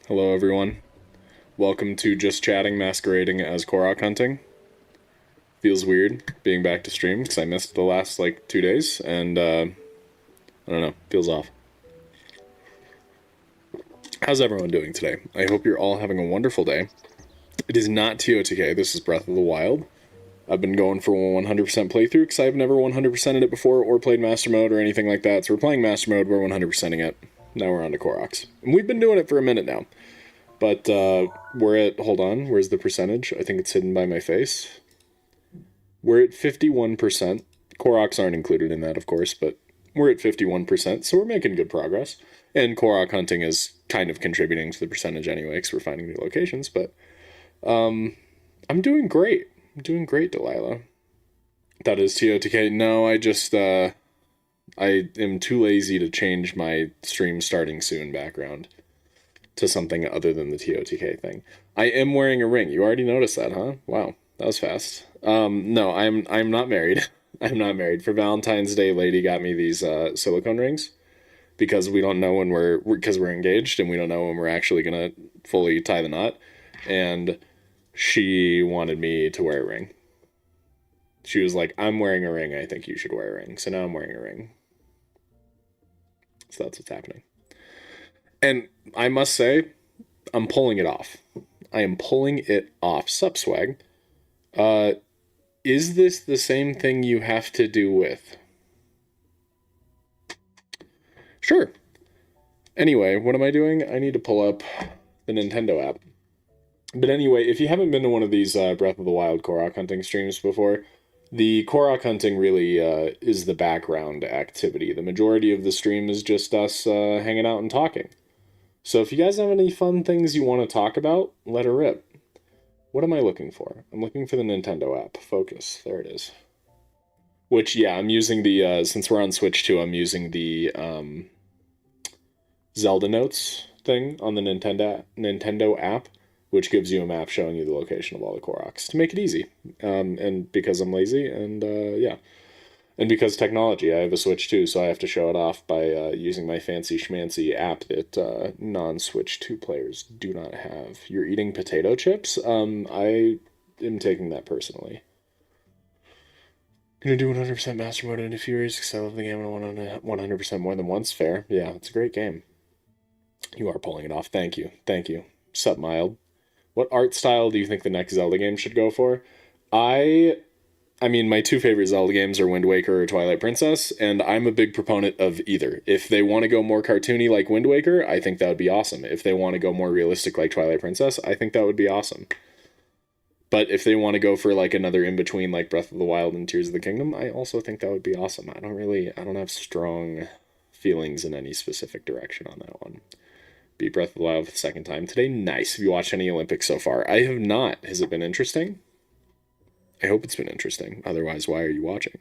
Hello everyone. Welcome to Just Chatting masquerading as Korok hunting. Feels weird being back to stream because I missed the last 2 days and I don't know, feels off. How's everyone doing today? I hope you're all having a wonderful day. It is not TOTK, this is Breath of the Wild. I've been going for a 100% playthrough because I've never 100%ed it before or played Master Mode or anything like that. So we're playing Master Mode, we're 100%ing it. Now we're on to Koroks. And we've been doing it for a minute now. But we're at, hold on, where's the percentage? I think it's hidden by my face. We're at 51%. Koroks aren't included in that, of course, but we're at 51%, so we're making good progress. And Korok hunting is kind of contributing to the percentage anyway, because we're finding new locations, but I'm doing great. I'm doing great, Delilah. That is TOTK. No, I am too lazy to change my stream starting soon background to something other than the TOTK thing. I am wearing a ring. You already noticed that, huh? Wow, that was fast. No, I'm not married. I'm not married. For Valentine's Day, lady got me these silicone rings because we don't know when because we're engaged and we don't know when we're actually gonna fully tie the knot. And she wanted me to wear a ring. She was like, I'm wearing a ring. I think you should wear a ring. So now I'm wearing a ring. So that's what's happening. And I must say, I'm pulling it off. I am pulling it off. Sup, swag. Is this the same thing you have to do with? Sure. Anyway, what am I doing? I need to pull up the Nintendo app. But anyway, if you haven't been to one of these Breath of the Wild Korok hunting streams before, the Korok hunting really is the background activity. The majority of the stream is just us hanging out and talking. So if you guys have any fun things you want to talk about, let her rip. What am I looking for? I'm looking for the Nintendo app. Focus. There it is. Which, yeah, I'm using the, since we're on Switch 2, I'm using the Zelda Notes thing on the Nintendo app, which gives you a map showing you the location of all the Koroks to make it easy. And because I'm lazy, and yeah. And because technology, I have a Switch 2, so I have to show it off by using my fancy schmancy app that non-Switch 2 players do not have. You're eating potato chips? I am taking that personally. Gonna do 100% Master Mode in a few years because I love the game and 100% more than once. Fair. Yeah, it's a great game. You are pulling it off. Thank you. Thank you. Sup, Mild. What art style do you think the next Zelda game should go for? I mean, my two favorite Zelda games are Wind Waker or Twilight Princess, and I'm a big proponent of either. If they want to go more cartoony like Wind Waker, I think that would be awesome. If they want to go more realistic like Twilight Princess, I think that would be awesome. But if they want to go for like another in-between like Breath of the Wild and Tears of the Kingdom, I also think that would be awesome. I don't have strong feelings in any specific direction on that one. Beat Breath of the Wild for the second time today. Nice. Have you watched any Olympics so far? I have not. Has it been interesting? I hope it's been interesting. Otherwise, why are you watching?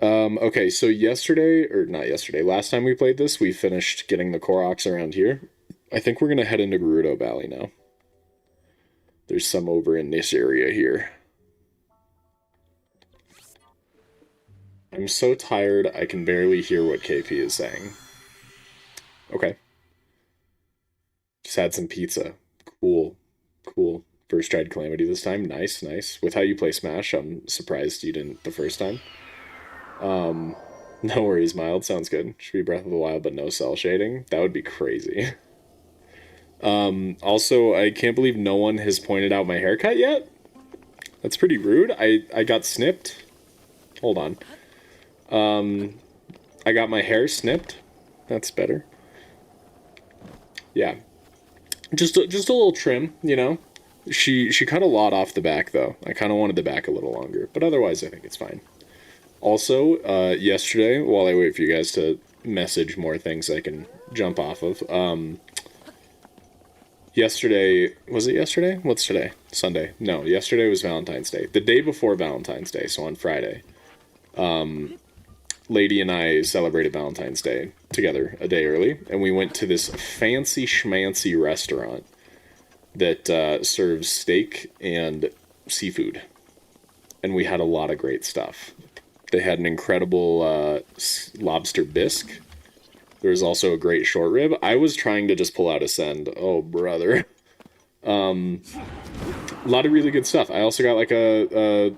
Okay, so last time we played this, we finished getting the Koroks around here. I think we're going to head into Gerudo Valley now. There's some over in this area here. I'm so tired, I can barely hear what KP is saying. Okay. Just had some pizza. Cool. Cool. First tried Calamity this time. Nice, nice. With how you play Smash, I'm surprised you didn't the first time. No worries, Mild. Sounds good. Should be Breath of the Wild, but no cell shading. That would be crazy. Also, I can't believe no one has pointed out my haircut yet. That's pretty rude. I got snipped. Hold on. I got my hair snipped. That's better. Yeah. Just a little trim, you know? She cut a lot off the back, though. I kind of wanted the back a little longer, but otherwise I think it's fine. Also, yesterday, while I wait for you guys to message more things I can jump off of, yesterday, was it yesterday? What's today? Sunday. No, yesterday was Valentine's Day. The day before Valentine's Day, so on Friday, Lady and I celebrated Valentine's Day together a day early, and we went to this fancy schmancy restaurant that serves steak and seafood. And we had a lot of great stuff. They had an incredible lobster bisque. There was also a great short rib. I was trying to just pull out a send. Oh, brother. A lot of really good stuff. I also got like a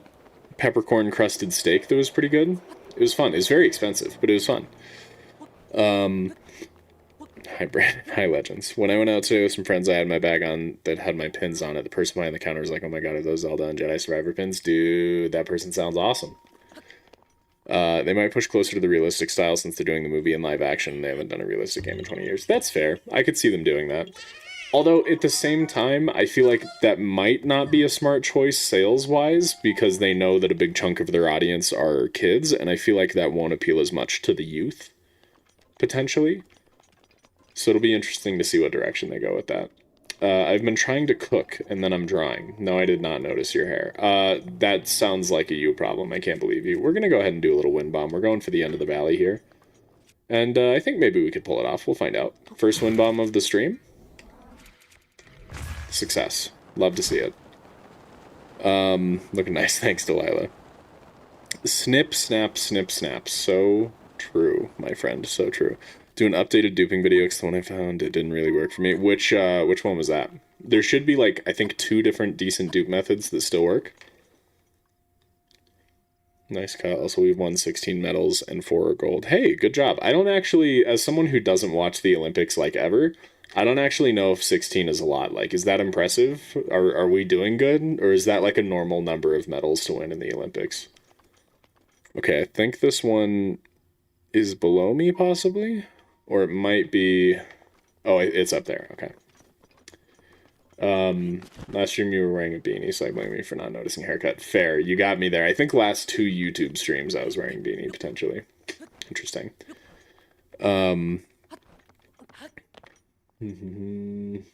peppercorn crusted steak that was pretty good. It was fun. It was very expensive, but it was fun. Hi, Brandon. Hi, Legends. When I went out today with some friends, I had my bag on that had my pins on it. The person behind the counter was like, oh my god, are those Zelda and Jedi Survivor pins? Dude, that person sounds awesome. They might push closer to the realistic style since they're doing the movie in live action. They haven't done a realistic game in 20 years. That's fair. I could see them doing that. Although, at the same time, I feel like that might not be a smart choice sales-wise, because they know that a big chunk of their audience are kids, and I feel like that won't appeal as much to the youth, potentially. So it'll be interesting to see what direction they go with that. I've been trying to cook, and then I'm drawing. No, I did not notice your hair. That sounds like a you problem. I can't believe you. We're going to go ahead and do a little wind bomb. We're going for the end of the valley here. And I think maybe we could pull it off. We'll find out. First wind bomb of the stream. Success. Love to see it. Looking nice. Thanks, Delilah. Snip, snap, snip, snap. So true, my friend. So true. Do an updated duping video because the one I found, it didn't really work for me. Which one was that? There should be, like, I think 2 different decent dupe methods that still work. Nice cut. Also, we've won 16 medals and 4 gold. Hey, good job. I don't actually, as someone who doesn't watch the Olympics, like, ever, I don't actually know if 16 is a lot. Like, is that impressive? Are we doing good? Or is that, like, a normal number of medals to win in the Olympics? Okay, I think this one is below me, possibly? Or it might be... Oh, it's up there. Okay. Last stream you were wearing a beanie, so I blame you for not noticing haircut. Fair, you got me there. I think last 2 YouTube streams I was wearing a beanie, potentially. Interesting. First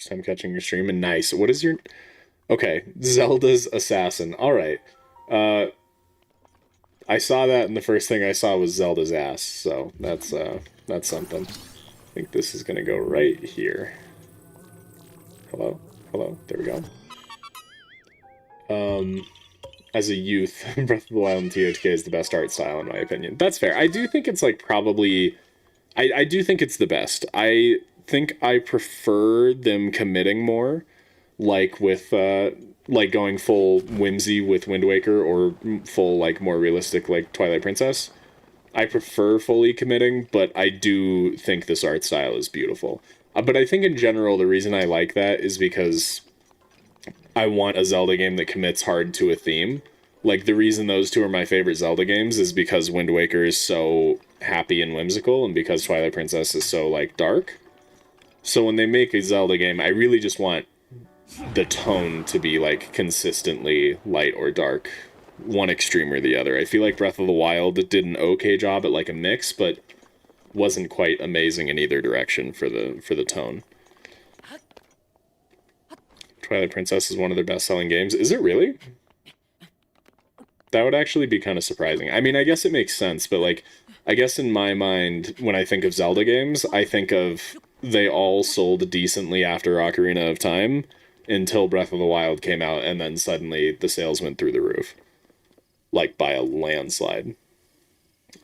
time catching your stream, and nice. What is your... Okay, Zelda's Assassin. All right. Uh, I saw that, and the first thing I saw was Zelda's ass, so that's something. I think this is gonna go right here. Hello? Hello? There we go. As a youth, Breath of the Wild and TOTK is the best art style, in my opinion. That's fair. I do think it's, like, probably... I do think it's the best. I think I prefer them committing more, like with like going full whimsy with Wind Waker, or full like more realistic like Twilight Princess. I prefer fully committing, but I do think this art style is beautiful. But I think in general the reason I like that is because I want a Zelda game that commits hard to a theme. Like, the reason those two are my favorite Zelda games is because Wind Waker is so happy and whimsical, and because Twilight Princess is so, like, dark. So when they make a Zelda game, I really just want the tone to be, like, consistently light or dark, one extreme or the other. I feel like Breath of the Wild did an okay job at, like, a mix, but wasn't quite amazing in either direction for the tone. Twilight Princess is one of their best-selling games. Is it really? That would actually be kind of surprising. I mean, I guess it makes sense, but, like, I guess in my mind, when I think of Zelda games, I think of they all sold decently after Ocarina of Time until Breath of the Wild came out, and then suddenly the sales went through the roof. Like, by a landslide.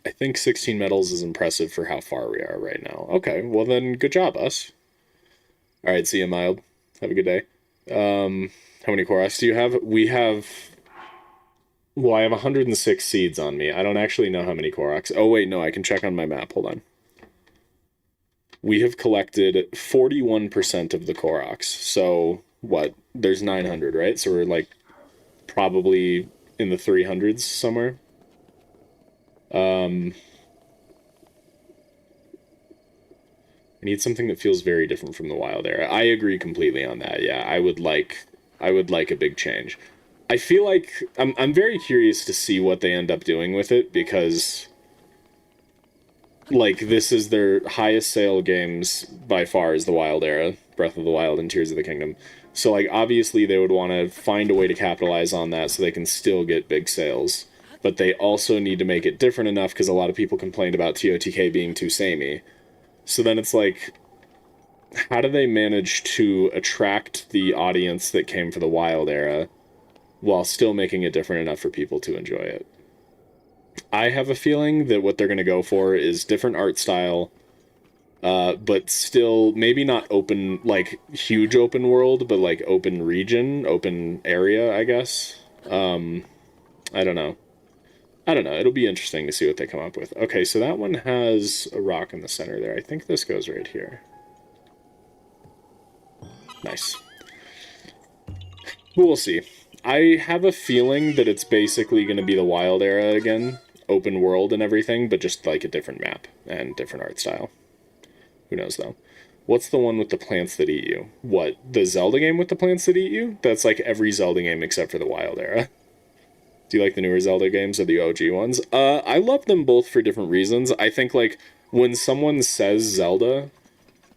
I think 16 medals is impressive for how far we are right now. Okay, well then, good job, us. Alright, see you, Mild. Have a good day. How many Koroks do you have? We have... Well, I have 106 seeds on me. I don't actually know how many Koroks. Oh, wait, no, I can check on my map. Hold on. We have collected 41% of the Koroks. So, what? There's 900, right? So we're, like, probably in the 300s somewhere. I need something that feels very different from the Wild Era. I agree completely on that. Yeah, I would like a big change. I feel like I'm very curious to see what they end up doing with it, because like this is their highest sale games by far, is the Wild Era, Breath of the Wild and Tears of the Kingdom. So like obviously they would want to find a way to capitalize on that so they can still get big sales. But they also need to make it different enough, because a lot of people complained about TOTK being too samey. So then it's like, how do they manage to attract the audience that came for the Wild Era while still making it different enough for people to enjoy it? I have a feeling that what they're going to go for is different art style, but still maybe not open, like huge open world, but like open region, open area, I guess. I don't know. It'll be interesting to see what they come up with. Okay, so that one has a rock in the center there. I think this goes right here. Nice. We'll see. I have a feeling that it's basically going to be the Wild Era again. Open world and everything, but just like a different map and different art style. Who knows, though? What's the one with the plants that eat you? What, the Zelda game with the plants that eat you? That's like every Zelda game except for the Wild Era. Do you like the newer Zelda games or the OG ones? I love them both for different reasons. I think, like, when someone says Zelda,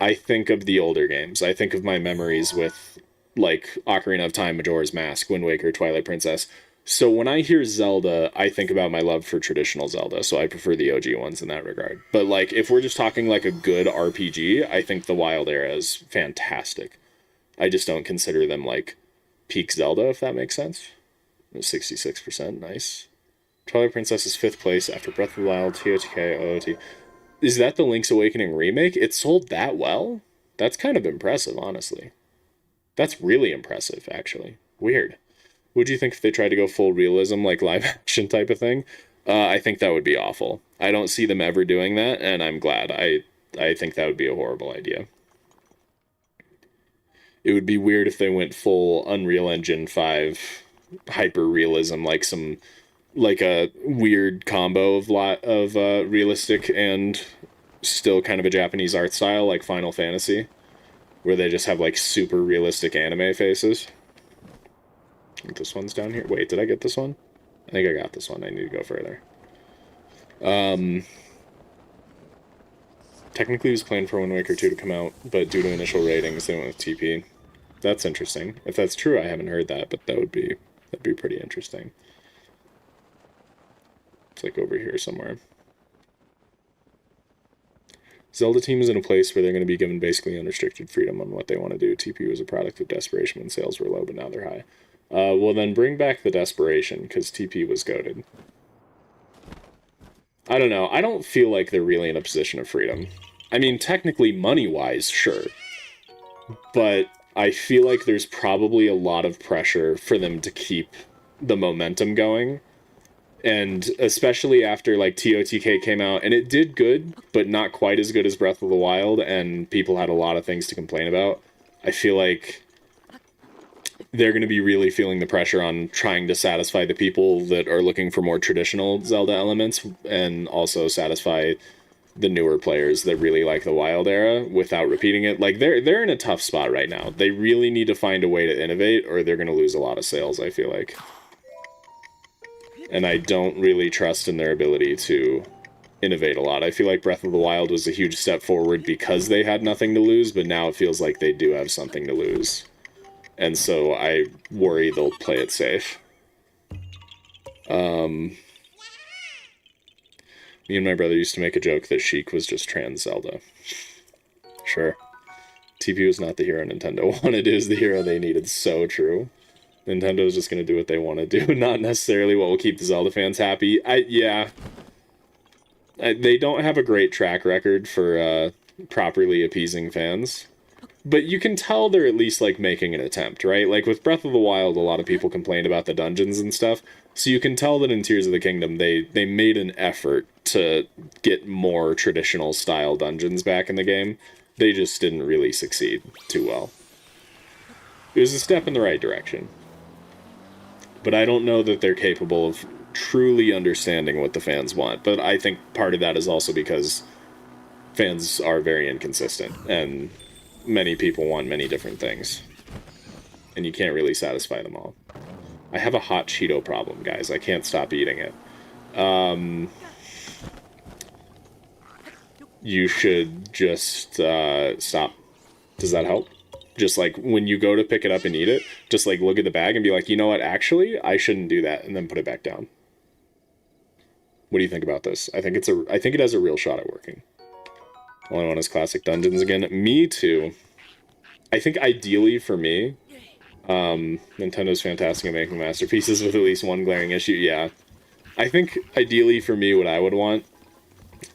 I think of the older games. I think of my memories with, like, Ocarina of Time, Majora's Mask, Wind Waker, Twilight Princess. So when I hear Zelda, I think about my love for traditional Zelda, so I prefer the OG ones in that regard. But, like, if we're just talking, like, a good RPG, I think the Wild Era is fantastic. I just don't consider them, like, peak Zelda, if that makes sense. 66%, nice. Twilight Princess is 5th place after Breath of the Wild, TOTK, OOT. Is that the Link's Awakening remake? It sold that well? That's kind of impressive, honestly. That's really impressive, actually. Weird. What do you think if they tried to go full realism, like live action type of thing? I think that would be awful. I don't see them ever doing that, and I'm glad. I think that would be a horrible idea. It would be weird if they went full Unreal Engine 5 hyper realism, like some, like a weird combo of realistic and still kind of a Japanese art style, like Final Fantasy, where they just have like super realistic anime faces. I think this one's down here. Wait, did I get this one? I think I got this one. I need to go further. Technically, it was planned for Wind Waker 2 to come out, but due to initial ratings, they went with TP. That's interesting. If that's true, I haven't heard that, but that'd be pretty interesting. It's like over here somewhere. Zelda team is in a place where they're going to be given basically unrestricted freedom on what they want to do. TP was a product of desperation when sales were low, but now they're high. Well, then bring back the desperation, because TP was goated. I don't know. I don't feel like they're really in a position of freedom. I mean, technically, money-wise, sure. But I feel like there's probably a lot of pressure for them to keep the momentum going. And especially after, like, TOTK came out, and it did good, but not quite as good as Breath of the Wild, and people had a lot of things to complain about. I feel like they're going to be really feeling the pressure on trying to satisfy the people that are looking for more traditional Zelda elements, and also satisfy the newer players that really like the Wild era without repeating it. Like, they're in a tough spot right now. They really need to find a way to innovate, or they're going to lose a lot of sales, I feel like. And I don't really trust in their ability to innovate a lot. I feel like Breath of the Wild was a huge step forward because they had nothing to lose, but now it feels like they do have something to lose. And so I worry they'll play it safe. Me and my brother used to make a joke that Sheik was just trans Zelda. Sure. TP was not the hero Nintendo wanted, it was the hero they needed. So true. Nintendo's just going to do what they want to do, not necessarily what will keep the Zelda fans happy. They don't have a great track record for properly appeasing fans. But you can tell they're at least, like, making an attempt, right? Like, with Breath of the Wild, a lot of people complained about the dungeons and stuff. So you can tell that in Tears of the Kingdom, they made an effort to get more traditional style dungeons back in the game. They just didn't really succeed too well. It was a step in the right direction. But I don't know that they're capable of truly understanding what the fans want. But I think part of that is also because fans are very inconsistent, and many people want many different things. And you can't really satisfy them all. I have a hot Cheeto problem, guys. I can't stop eating it. You should just stop. Does that help? Just, like, when you go to pick it up and eat it, just, like, look at the bag and be like, you know what, actually, I shouldn't do that, and then put it back down. What do you think about this? I think it has a real shot at working. All I want is classic dungeons again. Me too. I think ideally for me, Nintendo's fantastic at making masterpieces with at least one glaring issue. Yeah. I think ideally for me, what I would want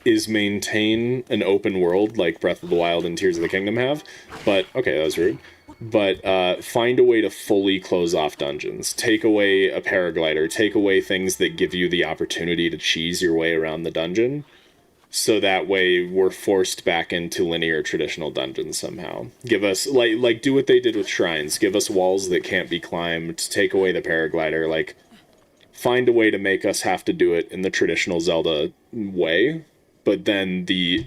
is maintain an open world like Breath of the Wild and Tears of the Kingdom have, but, okay, that was rude, but find a way to fully close off dungeons. Take away a paraglider, take away things that give you the opportunity to cheese your way around the dungeon, so that way we're forced back into linear traditional dungeons somehow. Give us, like do what they did with shrines, give us walls that can't be climbed, take away the paraglider, like, find a way to make us have to do it in the traditional Zelda way, but then the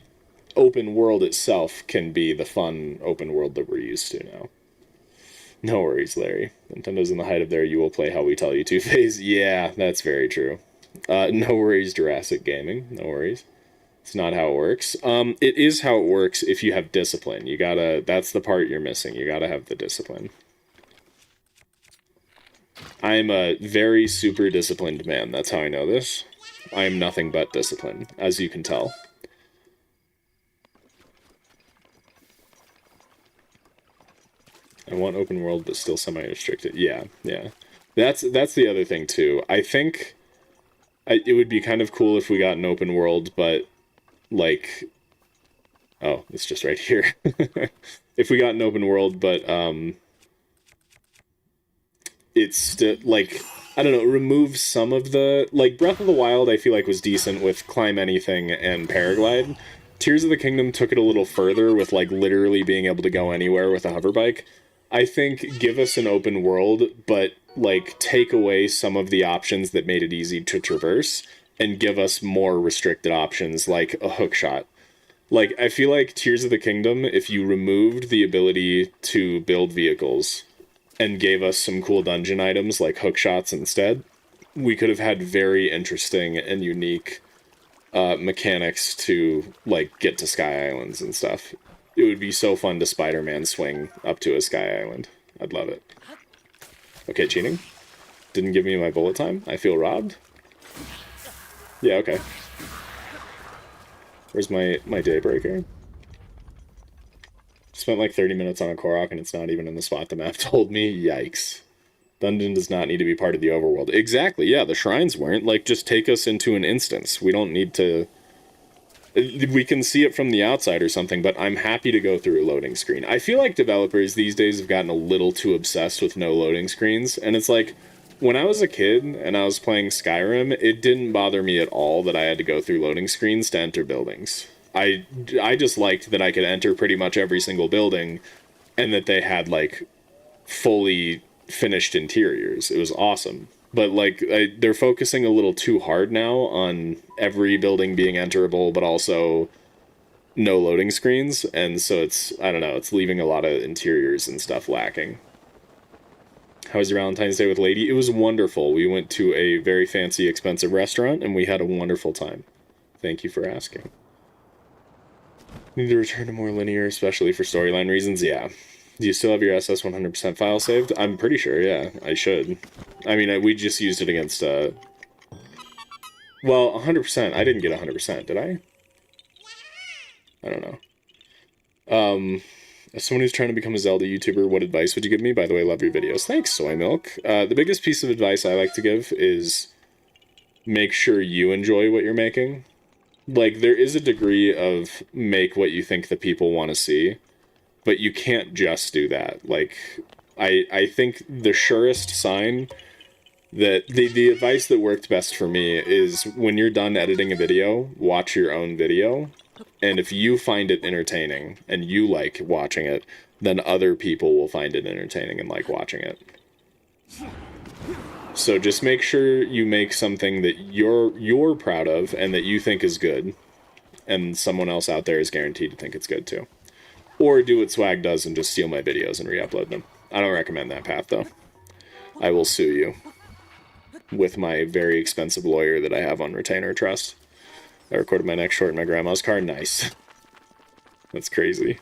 open world itself can be the fun open world that we're used to now. No worries, Larry. Nintendo's in the height of their "you will play how we tell you to" phase. Yeah, that's very true. No worries, Jurassic Gaming. No worries. It's not how it works. It is how it works if you have discipline. You gotta, that's the part you're missing. You gotta have the discipline. I'm a very super disciplined man. That's how I know this. I am nothing but discipline, as you can tell. I want open world, but still semi-restricted. Yeah. That's the other thing, too. I think it would be kind of cool if we got an open world, but, like... Oh, it's just right here. If we got an open world, but, it's still, like, I don't know, remove some of the, like, Breath of the Wild I feel like was decent with climb anything and paraglide. Tears of the Kingdom took it a little further with, like, literally being able to go anywhere with a hoverbike. I think give us an open world, but, like, take away some of the options that made it easy to traverse, and give us more restricted options, like a hookshot. Like, I feel like Tears of the Kingdom, if you removed the ability to build vehicles and gave us some cool dungeon items like hookshots instead, we could have had very interesting and unique mechanics to, like, get to Sky Islands and stuff. It would be so fun to Spider-Man swing up to a Sky Island. I'd love it. Okay, cheating. Didn't give me my bullet time. I feel robbed. Yeah, okay. Where's my daybreaker? Spent like 30 minutes on a Korok and it's not even in the spot the map told me. Yikes. Dungeon does not need to be part of the overworld. Exactly, yeah, the shrines weren't. Like, just take us into an instance. We don't need to... We can see it from the outside or something, but I'm happy to go through a loading screen. I feel like developers these days have gotten a little too obsessed with no loading screens, and it's like, when I was a kid and I was playing Skyrim, it didn't bother me at all that I had to go through loading screens to enter buildings. I just liked that I could enter pretty much every single building, and that they had, like, fully finished interiors. It was awesome. But, like, they're focusing a little too hard now on every building being enterable, but also no loading screens, and so it's, I don't know, it's leaving a lot of interiors and stuff lacking. How was your Valentine's Day with Lady? It was wonderful. We went to a very fancy, expensive restaurant, and we had a wonderful time. Thank you for asking. Need to return to more linear, especially for storyline reasons? Yeah. Do you still have your SS 100% file saved? I'm pretty sure, yeah. I should. I mean, we just used it against, well, 100%. I didn't get 100%, did I? I don't know. As someone who's trying to become a Zelda YouTuber, what advice would you give me? By the way, love your videos. Thanks, Soy Milk. The biggest piece of advice I like to give is make sure you enjoy what you're making. Like, there is a degree of make what you think the people want to see, but you can't just do that. Like, I think the surest sign that the advice that worked best for me is when you're done editing a video, watch your own video. And if you find it entertaining and you like watching it, then other people will find it entertaining and like watching it. So just make sure you make something that you're proud of and that you think is good, and someone else out there is guaranteed to think it's good too. Or do what Swag does and just steal my videos and re-upload them. I don't recommend that path though. I will sue you with my very expensive lawyer that I have on retainer trust. I recorded my next short in my grandma's car. Nice. That's crazy.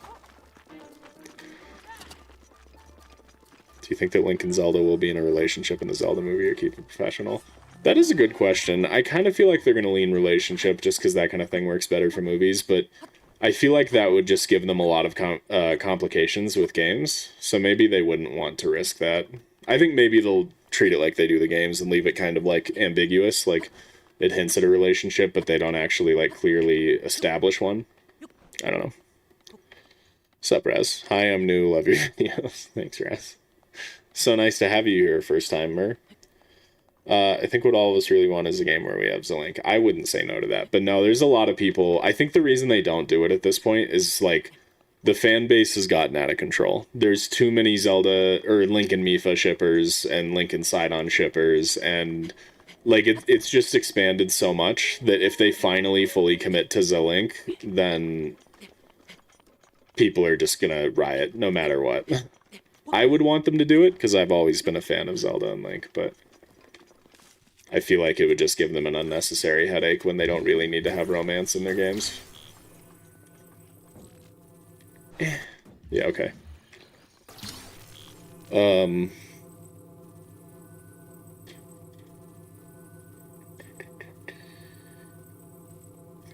Do you think that Link and Zelda will be in a relationship in the Zelda movie or keep it professional? That is a good question. I kind of feel like they're going to lean relationship just because that kind of thing works better for movies, but I feel like that would just give them a lot of complications with games, so maybe they wouldn't want to risk that. I think maybe they'll treat it like they do the games and leave it kind of, like, ambiguous, like, it hints at a relationship, but they don't actually, like, clearly establish one. I don't know. Sup, Raz? Hi, I'm new. Love your videos. Thanks, Raz. So nice to have you here first time, Mer. I think what all of us really want is a game where we have Zelink. I wouldn't say no to that. But no, there's a lot of people. I think the reason they don't do it at this point is, like, the fan base has gotten out of control. There's too many Zelda, or Link and Mipha shippers, and Link and Sidon shippers, and... like, it's just expanded so much that if they finally fully commit to Zelink, then people are just gonna riot, no matter what. I would want them to do it, because I've always been a fan of Zelda and Link, but I feel like it would just give them an unnecessary headache when they don't really need to have romance in their games. Yeah, okay.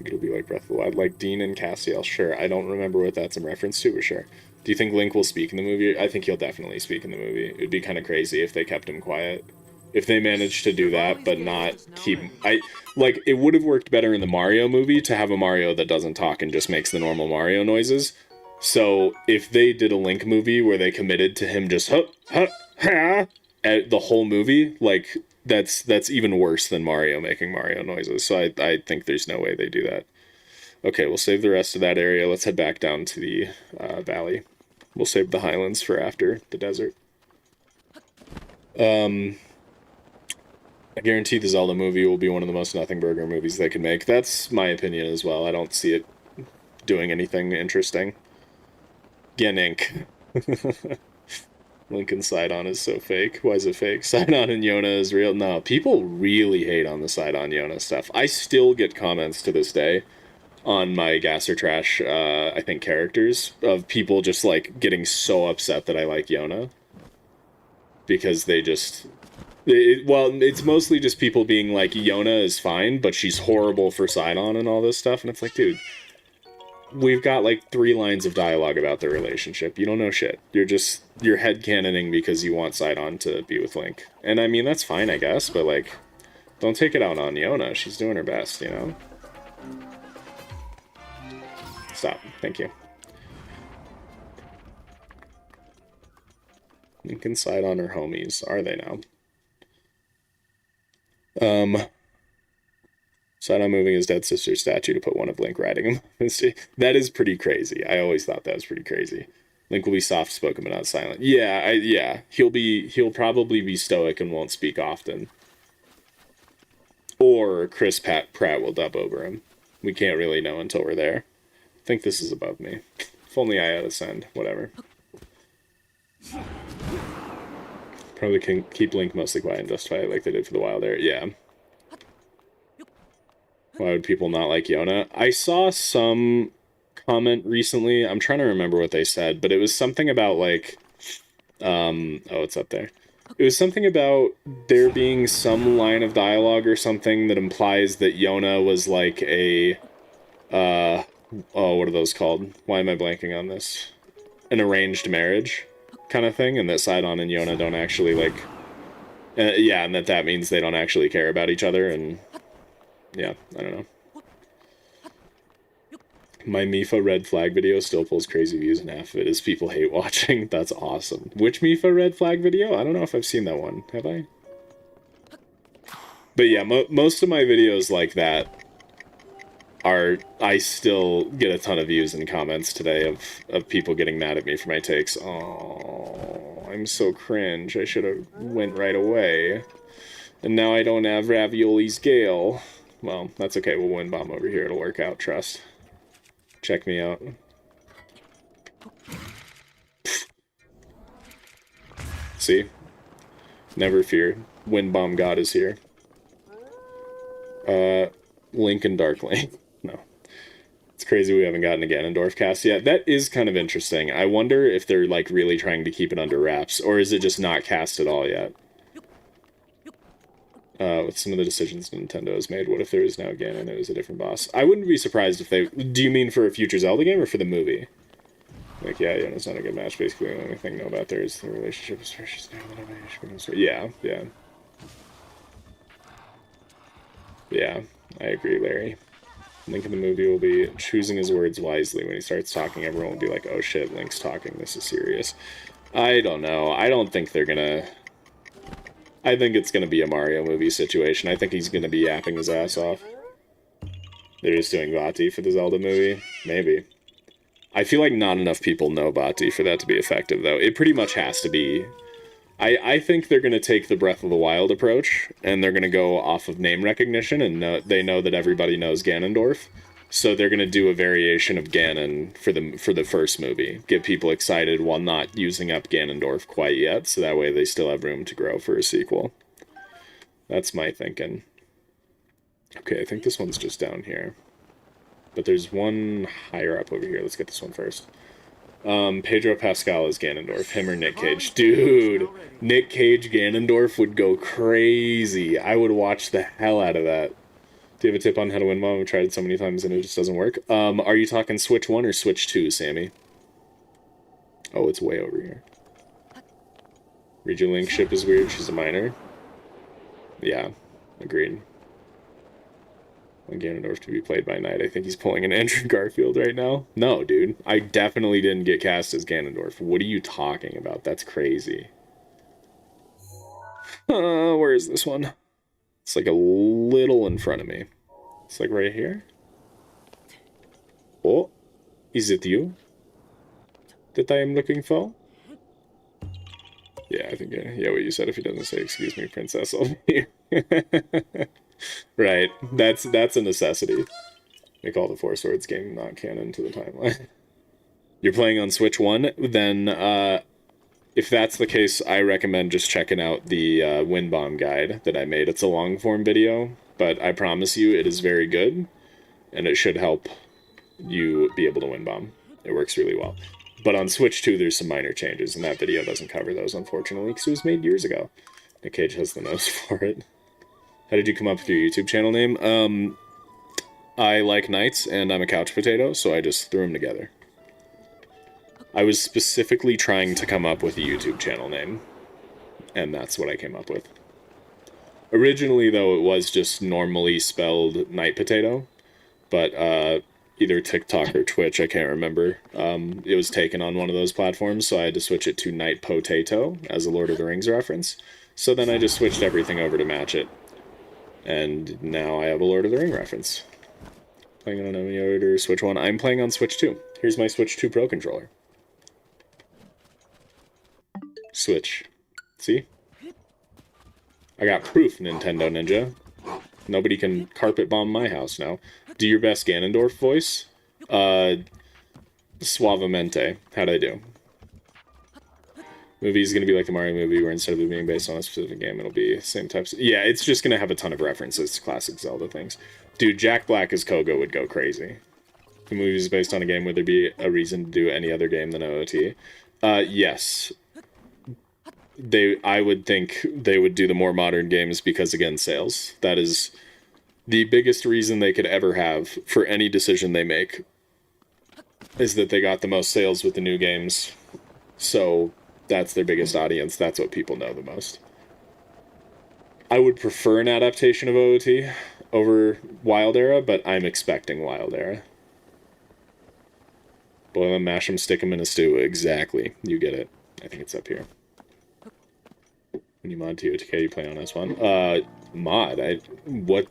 It'll be like Breath of the Wild, like Dean and Castiel. Sure, I don't remember what that's in reference to, but sure. Do you think Link will speak in the movie? I think he'll definitely speak in the movie. It would be kind of crazy if they kept him quiet. If they managed to do that, but not keep... like, it would have worked better in the Mario movie to have a Mario that doesn't talk and just makes the normal Mario noises. So, if they did a Link movie where they committed to him just... the whole movie, like... That's even worse than Mario making Mario noises, so I think there's no way they do that. Okay, we'll save the rest of that area. Let's head back down to the valley. We'll save the highlands for after the desert. I guarantee the Zelda movie will be one of the most nothing burger movies they can make. That's my opinion as well. I don't see it doing anything interesting. Genink. Lincoln Sidon is so fake. Why is it fake? Sidon and Yona is real. No, people really hate on the Sidon Yona stuff. I still get comments to this day on my Gas or Trash, I think, characters of people just like getting so upset that I like Yona because they just. It's mostly just people being like, Yona is fine, but she's horrible for Sidon and all this stuff. And it's like, dude, we've got like 3 lines of dialogue about their relationship. You don't know shit. You're headcanoning because you want Sidon to be with Link. And I mean, that's fine, I guess, but like, don't take it out on Yona. She's doing her best, you know? Stop. Thank you. Link and Sidon are homies. Are they now? Sidon moving his dead sister's statue to put one of Link riding him. That is pretty crazy. I always thought that was pretty crazy. Link will be soft-spoken but not silent. Yeah, he'll probably be stoic and won't speak often. Or Chris Pratt will dub over him. We can't really know until we're there. I think this is above me. If only I had Ascend. Whatever. Probably can keep Link mostly quiet and justify it like they did for the Wild Air. Yeah. Why would people not like Yona? I saw some comment recently. I'm trying to remember what they said, but it was something about like, oh, it's up there. It was something about there being some line of dialogue or something that implies that Yona was like a, oh, what are those called? Why am I blanking on this? An arranged marriage kind of thing, and that Sidon and Yona don't actually like, yeah, and that means they don't actually care about each other, and yeah, I don't know. My Mifa red flag video still pulls crazy views, and half of it is people hate watching. That's awesome. Which Mifa red flag video? I don't know if I've seen that one. Have I? But yeah, most of my videos like that I still get a ton of views and comments today of people getting mad at me for my takes. Oh, I'm so cringe. I should have went right away. And now I don't have Ravioli's Gale. Well, that's okay. We'll win bomb over here. It'll work out. Trust. Check me out. See? Never fear. Wind Bomb God is here. Link and Dark Link. No. It's crazy we haven't gotten a Ganondorf cast yet. That is kind of interesting. I wonder if they're, like, really trying to keep it under wraps, or is it just not cast at all yet? With some of the decisions Nintendo has made, what if there is now Ganon and it was a different boss? I wouldn't be surprised if they... Do you mean for a future Zelda game or for the movie? Like, yeah, it's not a good match. Basically, the only thing to know about there is the relationship is precious. Yeah. Yeah, I agree, Larry. Link in the movie will be choosing his words wisely. When he starts talking, everyone will be like, oh shit, Link's talking. This is serious. I don't know. I don't think they're gonna... I think it's gonna be a Mario movie situation. I think he's gonna be yapping his ass off. They're just doing botw for the Zelda movie? Maybe. I feel like not enough people know botw for that to be effective, though. It pretty much has to be... I think they're going to take the Breath of the Wild approach, and they're going to go off of name recognition, and they know that everybody knows Ganondorf, so they're going to do a variation of Ganon for the first movie. Get people excited while not using up Ganondorf quite yet, so that way they still have room to grow for a sequel. That's my thinking. Okay, I think this one's just down here. But there's one higher up over here. Let's get this one first. Pedro Pascal is Ganondorf. Him or Nick Cage. Dude, Nick Cage Ganondorf would go crazy. I would watch the hell out of that. Do you have a tip on how to win bomb? I've tried it so many times and it just doesn't work. Are you talking Switch 1 or Switch 2, Sammy? Oh, it's way over here. Region Link ship is weird. She's a minor. Yeah, agreed. Ganondorf to be played by Knight. I think he's pulling an Andrew Garfield right now. No, dude. I definitely didn't get cast as Ganondorf. What are you talking about? That's crazy. Where is this one? It's like a little in front of me. It's like right here. Oh, is it you that I am looking for? Yeah, I think, yeah, what you said, if he doesn't say, excuse me, princess, I'll be here. Right, that's a necessity. Make all the Four Swords game not canon to the timeline. You're playing on Switch 1? Then, if that's the case, I recommend just checking out the wind bomb guide that I made. It's a long form video, but I promise you it is very good, and it should help you be able to wind bomb. It works really well. But on Switch 2, there's some minor changes, and that video doesn't cover those, unfortunately, because it was made years ago. Nick Cage has the nose for it. How did you come up with your YouTube channel name? I like knights, and I'm a couch potato, so I just threw them together. I was specifically trying to come up with a YouTube channel name, and that's what I came up with. Originally, though, it was just normally spelled Night Potato, but either TikTok or Twitch, I can't remember. It was taken on one of those platforms, so I had to switch it to Night Potato as a Lord of the Rings reference. So then I just switched everything over to match it, and now I have a Lord of the Ring reference. Playing on emulator, Switch 1. I'm playing on Switch 2. Here's my Switch 2 Pro Controller. Switch. See? I got proof, Nintendo Ninja. Nobody can carpet bomb my house now. Do your best Ganondorf voice. Suavemente. How'd I do? Movie's gonna be like the Mario movie, where instead of it being based on a specific game, it'll be same types. Yeah, it's just gonna have a ton of references to classic Zelda things. Dude, Jack Black as Koga would go crazy. If the movie is based on a game, would there be a reason to do any other game than OOT? Yes. I would think they would do the more modern games because, again, sales. That is the biggest reason they could ever have for any decision they make, is that they got the most sales with the new games. So that's their biggest audience. That's what people know the most. I would prefer an adaptation of OOT over Wild Era, but I'm expecting Wild Era. Boil them, mash them, stick them in a stew. Exactly. You get it. I think it's up here. When you mod TOTK, you play on S1. Mod?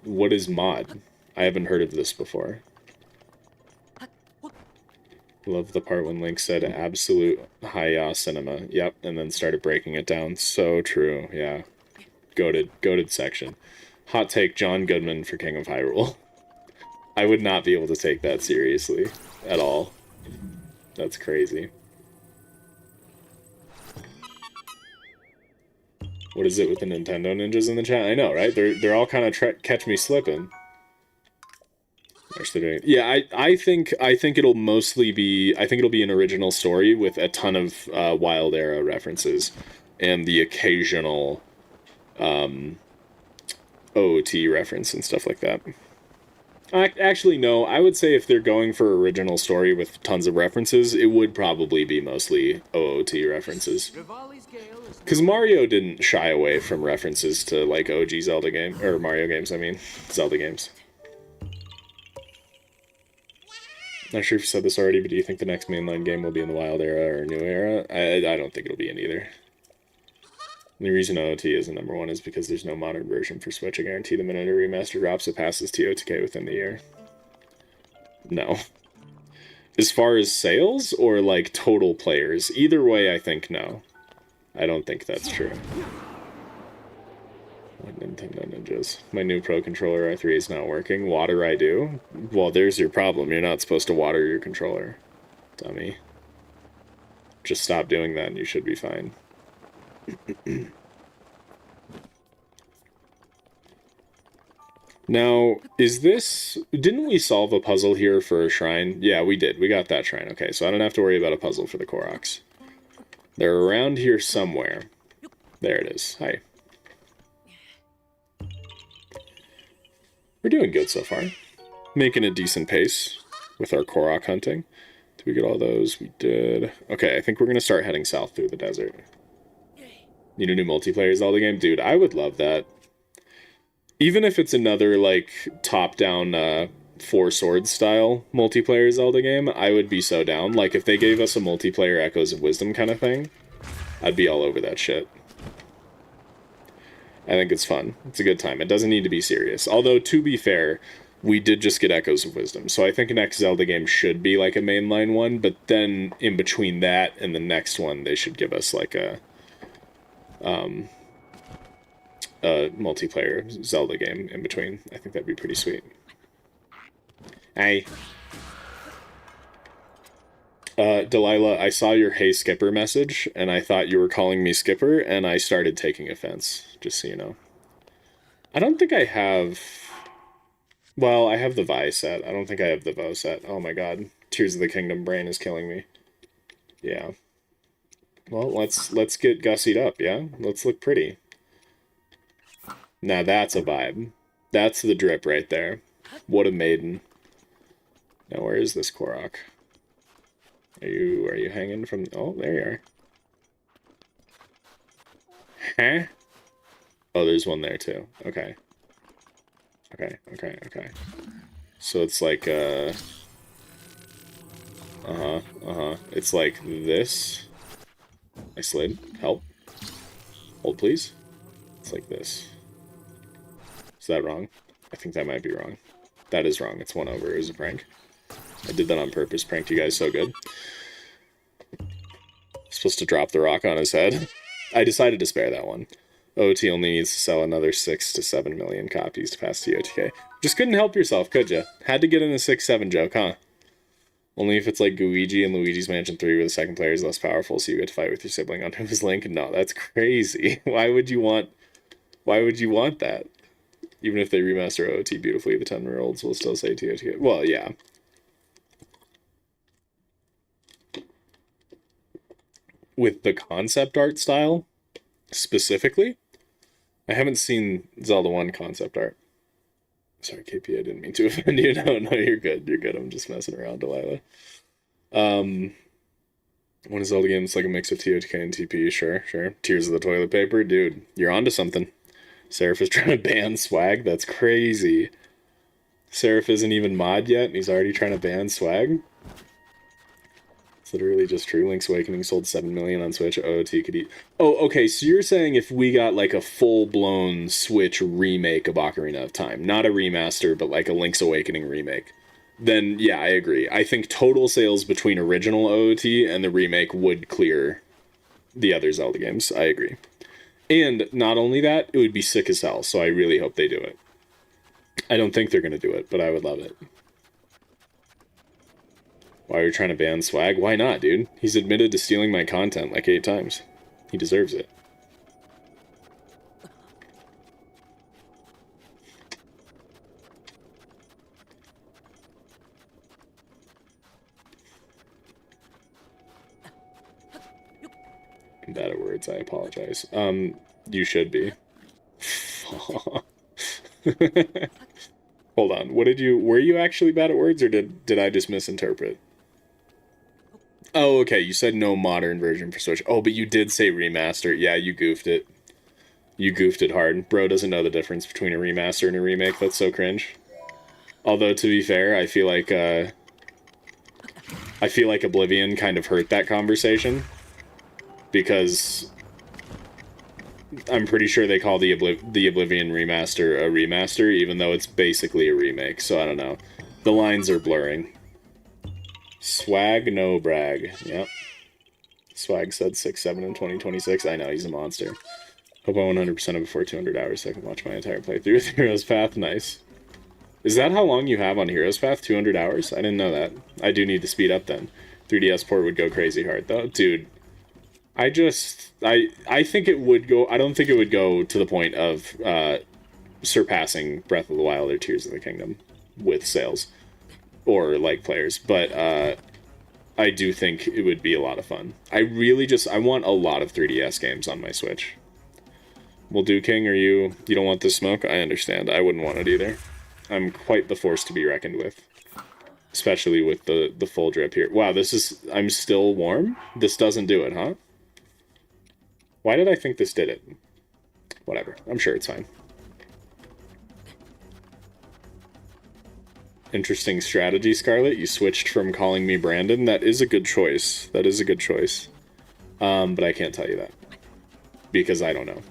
What is mod? I haven't heard of this before. Love the part when Link said absolute hi-ya cinema. Yep, and then started breaking it down. So true, yeah. Goated section. Hot take, John Goodman for King of Hyrule. I would not be able to take that seriously at all. That's crazy. What is it with the Nintendo ninjas in the chat? I know, right? They're all kind of catch me slipping. Yeah, I think it'll mostly be, I think it'll be an original story with a ton of Wild Era references and the occasional OOT reference and stuff like that. Actually, no. I would say if they're going for original story with tons of references, it would probably be mostly OOT references. Because Mario didn't shy away from references to, like, OG Zelda game, or Mario games, I mean, Zelda games. Not sure if you said this already, but do you think the next mainline game will be in the Wild Era or New Era? I don't think it'll be in either. The reason OOT isn't number one is because there's no modern version for Switch. I guarantee the minute a remaster drops, it passes TOTK within the year. No. As far as sales or, like, total players, either way, I think no. I don't think that's true. What Nintendo Ninjas? My new Pro Controller R3 is not working. Water I do? Well, there's your problem. You're not supposed to water your controller. Dummy. Just stop doing that and you should be fine. Now, is this... Didn't we solve a puzzle here for a shrine? Yeah, we did. We got that shrine. Okay, so I don't have to worry about a puzzle for the Koroks. They're around here somewhere. There it is. Hi. We're doing good so far. Making a decent pace with our Korok hunting. Did we get all those? We did. Okay, I think we're going to start heading south through the desert. Need a new multiplayer Zelda game? Dude, I would love that. Even if it's another, like, top-down, Four Swords style multiplayer Zelda game, I would be so down. Like, if they gave us a multiplayer Echoes of Wisdom kind of thing, I'd be all over that shit. I think it's fun. It's a good time. It doesn't need to be serious. Although, to be fair, we did just get Echoes of Wisdom, so I think an next Zelda game should be, like, a mainline one, but then, in between that and the next one, they should give us, like, a multiplayer Zelda game in between. I think that'd be pretty sweet. Hey. Delilah, I saw your Hey Skipper message, and I thought you were calling me Skipper, and I started taking offense, just so you know. I don't think I have... Well, I have the Vi set. I don't think I have the Vo set. Oh my god. Tears of the Kingdom brain is killing me. Yeah. Well, let's get gussied up, yeah? Let's look pretty. Now that's a vibe. That's the drip right there. What a maiden. Now where is this Korok? Are you hanging from... Oh, there you are. Huh? Oh, there's one there too. Okay. Okay. So it's like, It's like this. I slid. Help. Hold, please. It's like this. Is that wrong? I think that might be wrong. That is wrong. It's 1 over. It was a prank. I did that on purpose. Pranked you guys so good. Supposed to drop the rock on his head. I decided to spare that one. OT only needs to sell another 6 to 7 million copies to pass TOTK. Just couldn't help yourself, could ya? Had to get in the 6-7 joke, huh? Only if it's like Luigi and Luigi's Mansion 3 where the second player is less powerful, so you get to fight with your sibling on his link. No, that's crazy. Why would you want that? Even if they remaster OT beautifully, the 10-year-olds will still say TOTK. Well, yeah. With the concept art style, specifically, I haven't seen Zelda 1 concept art. Sorry, KP, I didn't mean to offend you. No, you're good. You're good. I'm just messing around, Delilah. When a Zelda game, it's like a mix of TOTK and TP. Sure. Tears of the toilet paper. Dude, you're onto something. Seraph is trying to ban swag. That's crazy. Seraph isn't even mod yet, and he's already trying to ban swag. It's literally just true. Link's Awakening sold 7 million on Switch. OOT could eat... Oh, okay, so you're saying if we got, like, a full-blown Switch remake of Ocarina of Time, not a remaster, but, like, a Link's Awakening remake, then, yeah, I agree. I think total sales between original OOT and the remake would clear the other Zelda games. I agree. And not only that, it would be sick as hell, so I really hope they do it. I don't think they're going to do it, but I would love it. Why are you trying to ban swag? Why not, dude? He's admitted to stealing my content like 8 times. He deserves it. I'm bad at words, I apologize. You should be. Hold on, were you actually bad at words, or did I just misinterpret? Oh, okay, you said no modern version for Switch. Oh, but you did say remaster. Yeah, you goofed it. You goofed it hard. Bro doesn't know the difference between a remaster and a remake. That's so cringe. Although, to be fair, I feel like Oblivion kind of hurt that conversation. Because I'm pretty sure they call the Oblivion remaster a remaster, even though it's basically a remake, so I don't know. The lines are blurring. Swag, no brag. Yep. Swag said 6-7 in 2026. I know, he's a monster. Hope I 100% it before 200 hours so I can watch my entire playthrough with Heroes Path. Nice. Is that how long you have on Heroes Path? 200 hours? I didn't know that. I do need to speed up then. 3DS port would go crazy hard, though. Dude, I think it would go... I don't think it would go to the point of surpassing Breath of the Wild or Tears of the Kingdom with sales. Or like players, but I do think it would be a lot of fun. I want a lot of 3DS games on my Switch. Well, Do King, you don't want this smoke? I understand. I wouldn't want it either. I'm quite the force to be reckoned with. Especially with the full drip here. Wow, I'm still warm? This doesn't do it, huh? Why did I think this did it? Whatever, I'm sure it's fine. Interesting strategy, Scarlet. You switched from calling me Brandon. That is a good choice. But I can't tell you that. Because I don't know.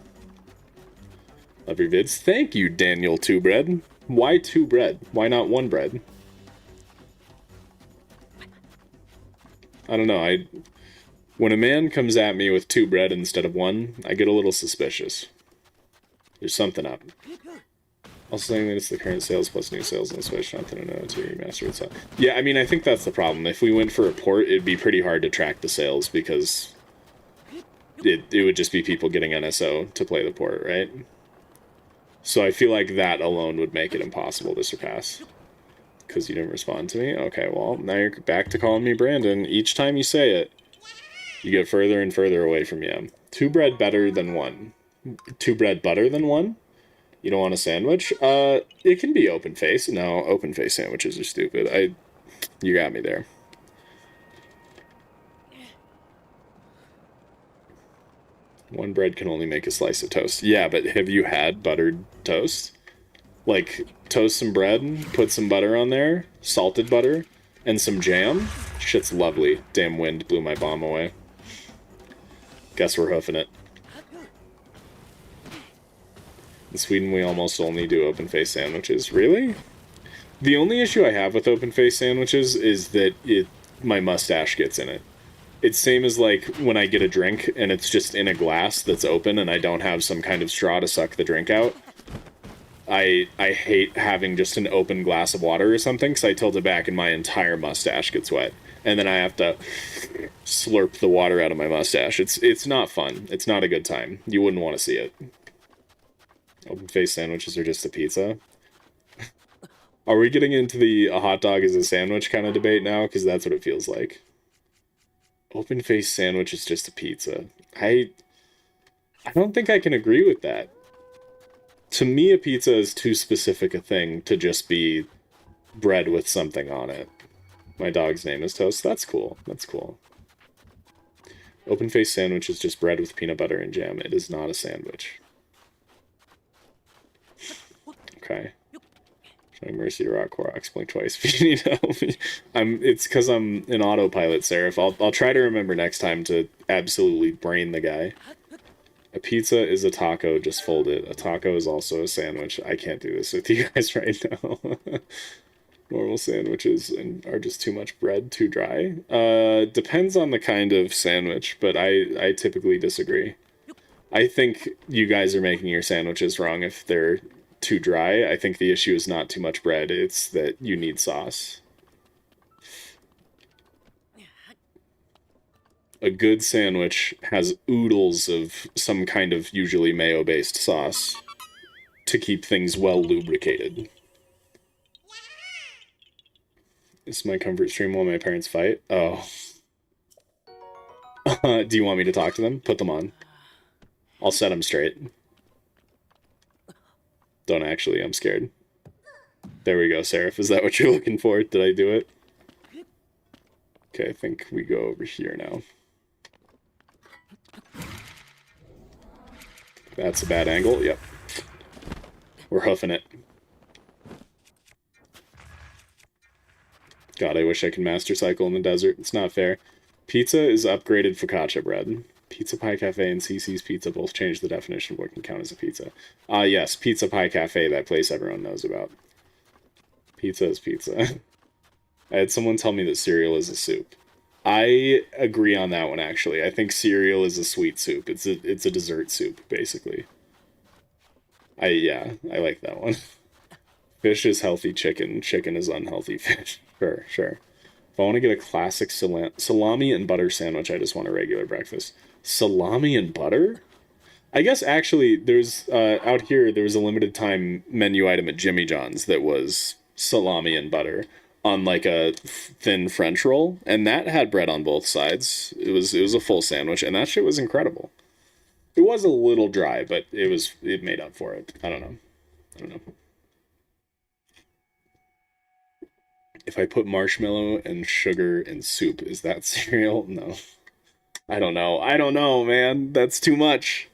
Love your vids. Thank you, Daniel 2 Bread. Why 2 bread? Why not 1 bread? I don't know. When a man comes at me with 2 bread instead of 1, I get a little suspicious. There's something up. Also saying that it's the current sales plus new sales on the Switch, not that I know to remaster itself. Yeah, I mean, I think that's the problem. If we went for a port, it'd be pretty hard to track the sales because it would just be people getting NSO to play the port, right? So I feel like that alone would make it impossible to surpass. Because you didn't respond to me? Okay, well, now you're back to calling me Brandon. Each time you say it, you get further and further away from you. Two bread better than one. Two bread butter than one? You don't want a sandwich? It can be open face. No, open face sandwiches are stupid. You got me there. One bread can only make a slice of toast. Yeah, but have you had buttered toast? Like, toast some bread, put some butter on there, salted butter, and some jam. Shit's lovely. Damn wind blew my bomb away. Guess we're hoofing it. In Sweden, we almost only do open-face sandwiches. Really? The only issue I have with open-face sandwiches is that my mustache gets in it. It's same as, like, when I get a drink and it's just in a glass that's open and I don't have some kind of straw to suck the drink out. I hate having just an open glass of water or something, because I tilt it back and my entire mustache gets wet. And then I have to slurp the water out of my mustache. It's not fun. It's not a good time. You wouldn't want to see it. Open-faced sandwiches are just a pizza. Are we getting into the a hot dog is a sandwich kind of debate now? Because that's what it feels like. Open-faced sandwich is just a pizza. I don't think I can agree with that. To me, a pizza is too specific a thing to just be bread with something on it. My dog's name is Toast. That's cool. That's cool. Open-faced sandwich is just bread with peanut butter and jam. It is not a sandwich. Okay. Showing mercy to Rock Koroks. Blink twice if you need to help me. It's because I'm in autopilot, Seraph. I'll try to remember next time to absolutely brain the guy. A pizza is a taco, just fold it. A taco is also a sandwich. I can't do this with you guys right now. Normal sandwiches are just too much bread, too dry. Depends on the kind of sandwich, but I typically disagree. I think you guys are making your sandwiches wrong if they're too dry. I think the issue is not too much bread, it's that you need sauce. A good sandwich has oodles of some kind of usually mayo-based sauce to keep things well lubricated. This is my comfort stream while my parents fight. Oh. Do you want me to talk to them? Put them on. I'll set them straight. Don't actually, I'm scared. There we go, Seraph. Is that what you're looking for? Did I do it? Okay, I think we go over here now. That's a bad angle, yep. We're hoofing it. God, I wish I could master cycle in the desert. It's not fair. Pizza is upgraded focaccia bread. Pizza Pie Cafe and CC's Pizza both changed the definition of what can count as a pizza. Yes, Pizza Pie Cafe, that place everyone knows about. Pizza is pizza. I had someone tell me that cereal is a soup. I agree on that one, actually. I think cereal is a sweet soup. It's a dessert soup, basically. I like that one. Fish is healthy chicken. Chicken is unhealthy fish. Sure. If I want to get a classic salami and butter sandwich, I just want a regular breakfast. Salami and butter? I guess, actually, there's, out here, there was a limited time menu item at Jimmy John's that was salami and butter on like a thin French roll, and that had bread on both sides. It was a full sandwich, and that shit was incredible. It was a little dry, but it made up for it. I don't know. If I put marshmallow and sugar in soup, is that cereal? No. I don't know, man. That's too much.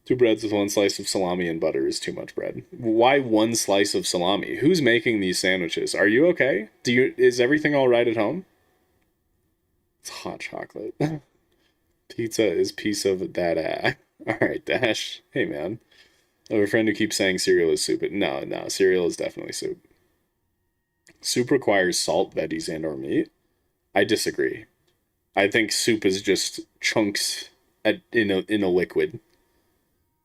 2 breads with 1 slice of salami and butter is too much bread. Why 1 slice of salami? Who's making these sandwiches? Are you okay? Is everything all right at home? It's hot chocolate. Pizza is piece of that. All right, Dash. Hey, man. I have a friend who keeps saying cereal is soup. No, cereal is definitely soup. Soup requires salt, veggies, and or meat. I disagree. I think soup is just chunks in a liquid.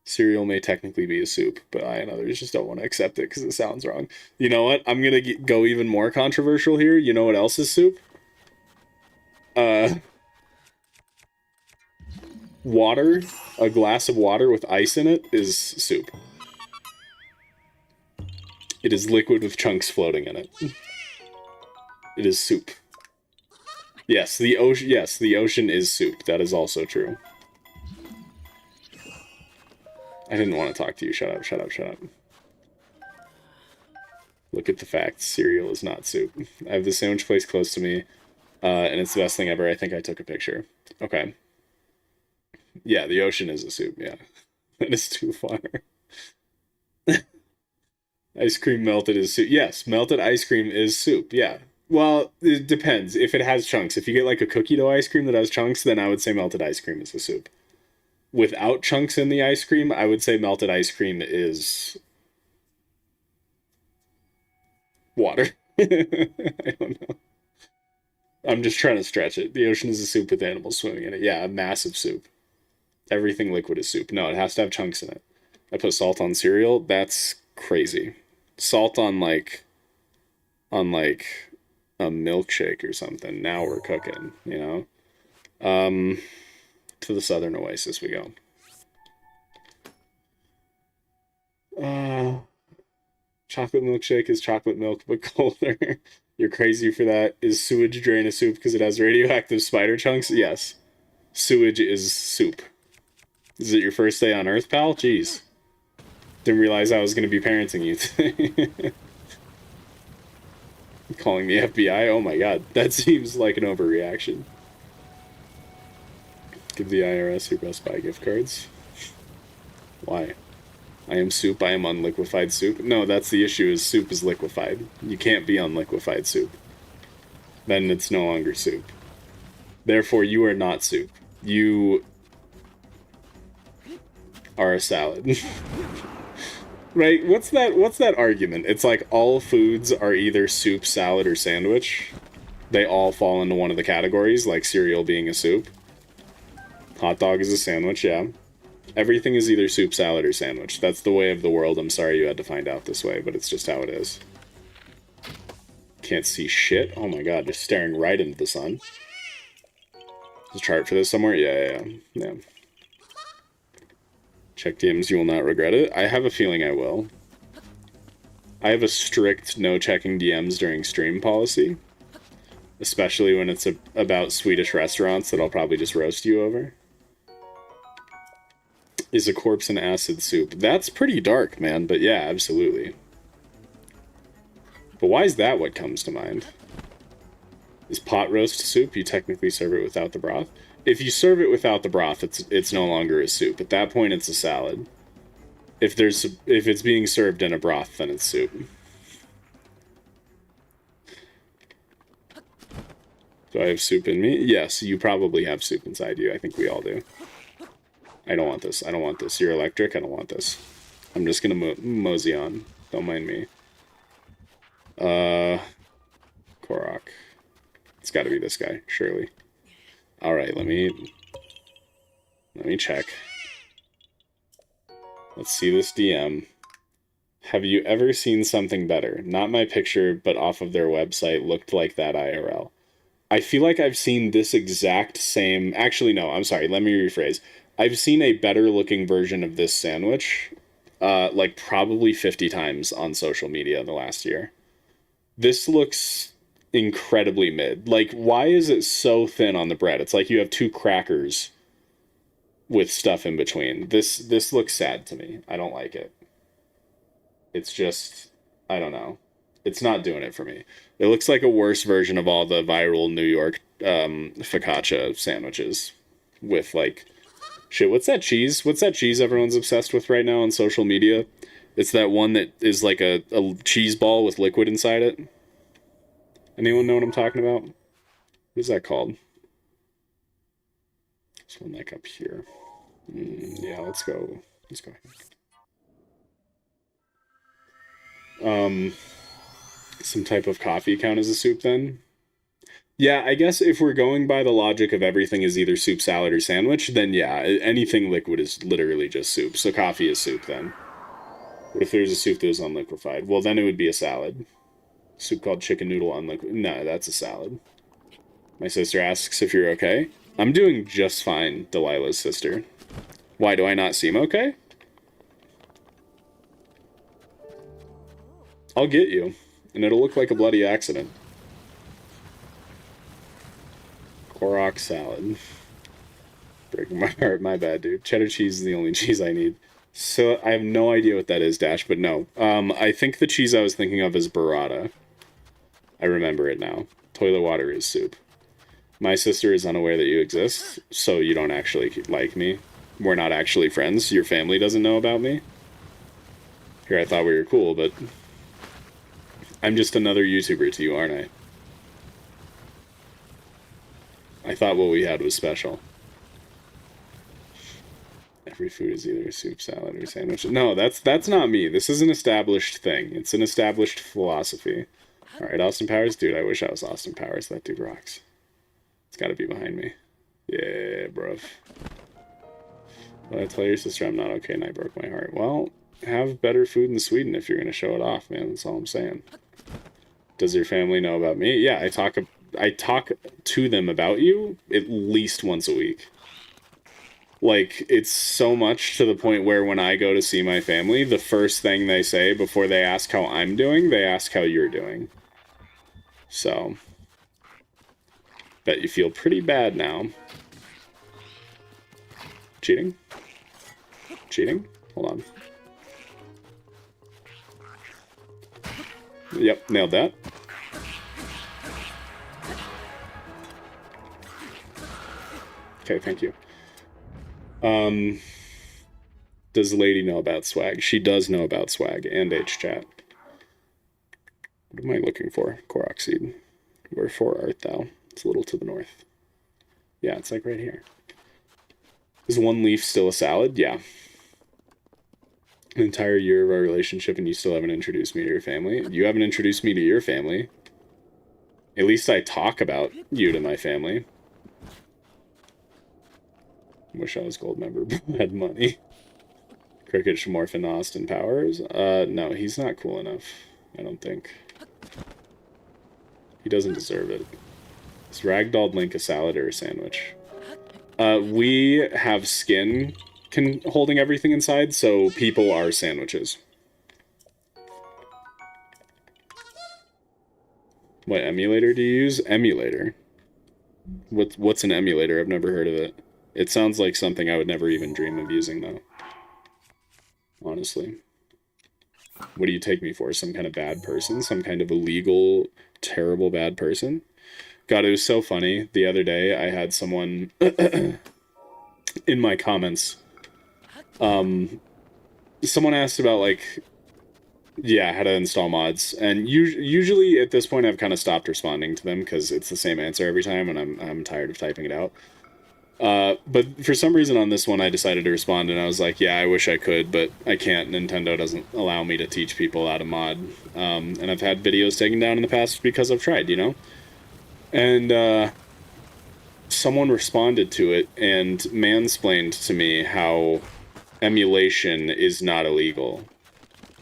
Cereal may technically be a soup, but I and others just don't want to accept it because it sounds wrong. You know what? I'm gonna go even more controversial here. You know what else is soup? Uh, water. A glass of water with ice in it is soup. It is liquid with chunks floating in it. It is soup. Yes, the ocean. Yes, the ocean is soup. That is also true. I didn't want to talk to you. Shut up, shut up, shut up. Look at the facts. Cereal is not soup. I have the sandwich place close to me, and it's the best thing ever. I think I took a picture. Okay. Yeah, the ocean is a soup, yeah. That is too far. Ice cream melted is soup. Yes, melted ice cream is soup, yeah. Well, it depends. If it has chunks. If you get like a cookie dough ice cream that has chunks, then I would say melted ice cream is a soup. Without chunks in the ice cream, I would say melted ice cream is water. I don't know. I'm just trying to stretch it. The ocean is a soup with animals swimming in it. Yeah, a massive soup. Everything liquid is soup. No, it has to have chunks in it. I put salt on cereal. That's crazy. Salt on like a milkshake or something. Now we're cooking, you know? To the Southern Oasis we go. Chocolate milkshake is chocolate milk, but colder. You're crazy for that. Is sewage drain a soup because it has radioactive spider chunks? Yes. Sewage is soup. Is it your first day on Earth, pal? Jeez. Didn't realize I was going to be parenting you today. Calling the FBI? Oh my god. That seems like an overreaction. Give the IRS your Best Buy gift cards. Why? I am soup. I am unliquefied soup. No, that's the issue, is soup is liquefied. You can't be unliquefied soup. Then it's no longer soup. Therefore, you are not soup. You are a salad. Right? What's that argument? It's like all foods are either soup, salad, or sandwich. They all fall into one of the categories, like cereal being a soup. Hot dog is a sandwich, yeah. Everything is either soup, salad, or sandwich. That's the way of the world. I'm sorry you had to find out this way, but it's just how it is. Can't see shit? Oh my god, just staring right into the sun. There's a chart for this somewhere? Yeah. Check DMs, you will not regret it. I have a feeling I will. I have a strict no checking DMs during stream policy. Especially when it's about Swedish restaurants that I'll probably just roast you over. Is a corpse an acid soup? That's pretty dark, man, but yeah, absolutely. But why is that what comes to mind? Is pot roast soup? You technically serve it without the broth. If you serve it without the broth, it's no longer a soup. At that point, it's a salad. If it's being served in a broth, then it's soup. Do I have soup in me? Yes, you probably have soup inside you. I think we all do. I don't want this. I don't want this. You're electric. I don't want this. I'm just gonna mosey on. Don't mind me. Korok. It's gotta be this guy, surely. Alright, let me check. Let's see this DM. Have you ever seen something better? Not my picture, but off of their website looked like that IRL. I feel like I've seen this exact same... Actually, no, I'm sorry. Let me rephrase. I've seen a better looking version of this sandwich, like probably 50 times on social media in the last year. This looks incredibly mid. Like, why is it so thin on the bread? It's like you have two crackers with stuff in between. This looks sad to me. I don't like it. It's just, I don't know. It's not doing it for me. It looks like a worse version of all the viral New York focaccia sandwiches with like... Shit, what's that cheese? What's that cheese everyone's obsessed with right now on social media? It's that one that is like a cheese ball with liquid inside it. Anyone know what I'm talking about? What is that called? This one like up here. Yeah, let's go. Let's go. Some type of coffee count as a soup then? Yeah, I guess if we're going by the logic of everything is either soup, salad, or sandwich, then yeah, anything liquid is literally just soup. So coffee is soup then. What if there's a soup that was unliquefied? Well, then it would be a salad. Soup called chicken noodle unliquefied. No, that's a salad. My sister asks if you're okay. I'm doing just fine, Delilah's sister. Why do I not seem okay? I'll get you, and it'll look like a bloody accident. Koroks salad. Breaking my heart, my bad, dude. Cheddar cheese is the only cheese I need. So I have no idea what that is, Dash, but no. I think the cheese I was thinking of is burrata. I remember it now. Toilet water is soup. My sister is unaware that you exist, so you don't actually like me. We're not actually friends. Your family doesn't know about me. Here, I thought we were cool, but I'm just another YouTuber to you, aren't I? I thought what we had was special. Every food is either soup, salad, or sandwich. No, that's not me. This is an established thing. It's an established philosophy. Alright, Austin Powers. Dude, I wish I was Austin Powers. That dude rocks. It's gotta be behind me. Yeah, bruv. Well, I tell your sister I'm not okay and I broke my heart. Well, have better food in Sweden if you're gonna show it off, man. That's all I'm saying. Does your family know about me? Yeah, I talk to them about you at least once a week. Like, it's so much to the point where when I go to see my family, the first thing they say before they ask how I'm doing, they ask how you're doing. So, bet you feel pretty bad now. Cheating? Cheating? Hold on. Yep, nailed that. Okay, thank you. Does the lady know about swag? She does know about swag and H-chat. What am I looking for? Korok seed. Wherefore art thou? It's a little to the north. Yeah, it's like right here. Is one leaf still a salad? Yeah. An entire year of our relationship and you still haven't introduced me to your family? You haven't introduced me to your family. At least I talk about you to my family. Wish I was gold member, but had money. Cricket should morph into Austin Powers? No, he's not cool enough. I don't think. He doesn't deserve it. Is Ragdoll Link a salad or a sandwich? We have skin holding everything inside, so people are sandwiches. What emulator do you use? Emulator. What's an emulator? I've never heard of it. It sounds like something I would never even dream of using, though. Honestly. What do you take me for? Some kind of bad person? Some kind of illegal, terrible bad person? God, it was so funny. The other day, I had someone in my comments. Someone asked about, like, yeah, how to install mods. And usually at this point, I've kind of stopped responding to them because it's the same answer every time, and I'm tired of typing it out. But for some reason on this one, I decided to respond, and I was like, yeah, I wish I could, but I can't. Nintendo doesn't allow me to teach people how to mod. And I've had videos taken down in the past because I've tried, you know? And, someone responded to it and mansplained to me how emulation is not illegal.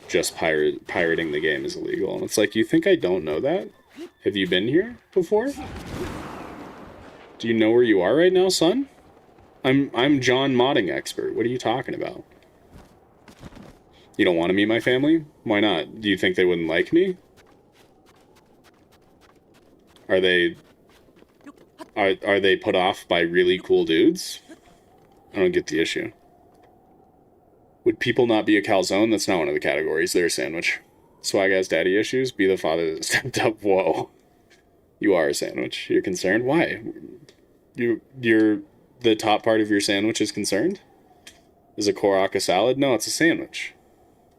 Just pirating the game is illegal. And it's like, you think I don't know that? Have you been here before? Do you know where you are right now, son? I'm John modding expert. What are you talking about? You don't want to meet my family? Why not? Do you think they wouldn't like me? Are they put off by really cool dudes? I don't get the issue. Would people not be a calzone? That's not one of the categories. They're a sandwich. Swag has daddy issues. Be the father that stepped up. Whoa. You are a sandwich. You're concerned? Why? You're the top part of your sandwich is concerned? Is a Korok a salad? No, it's a sandwich.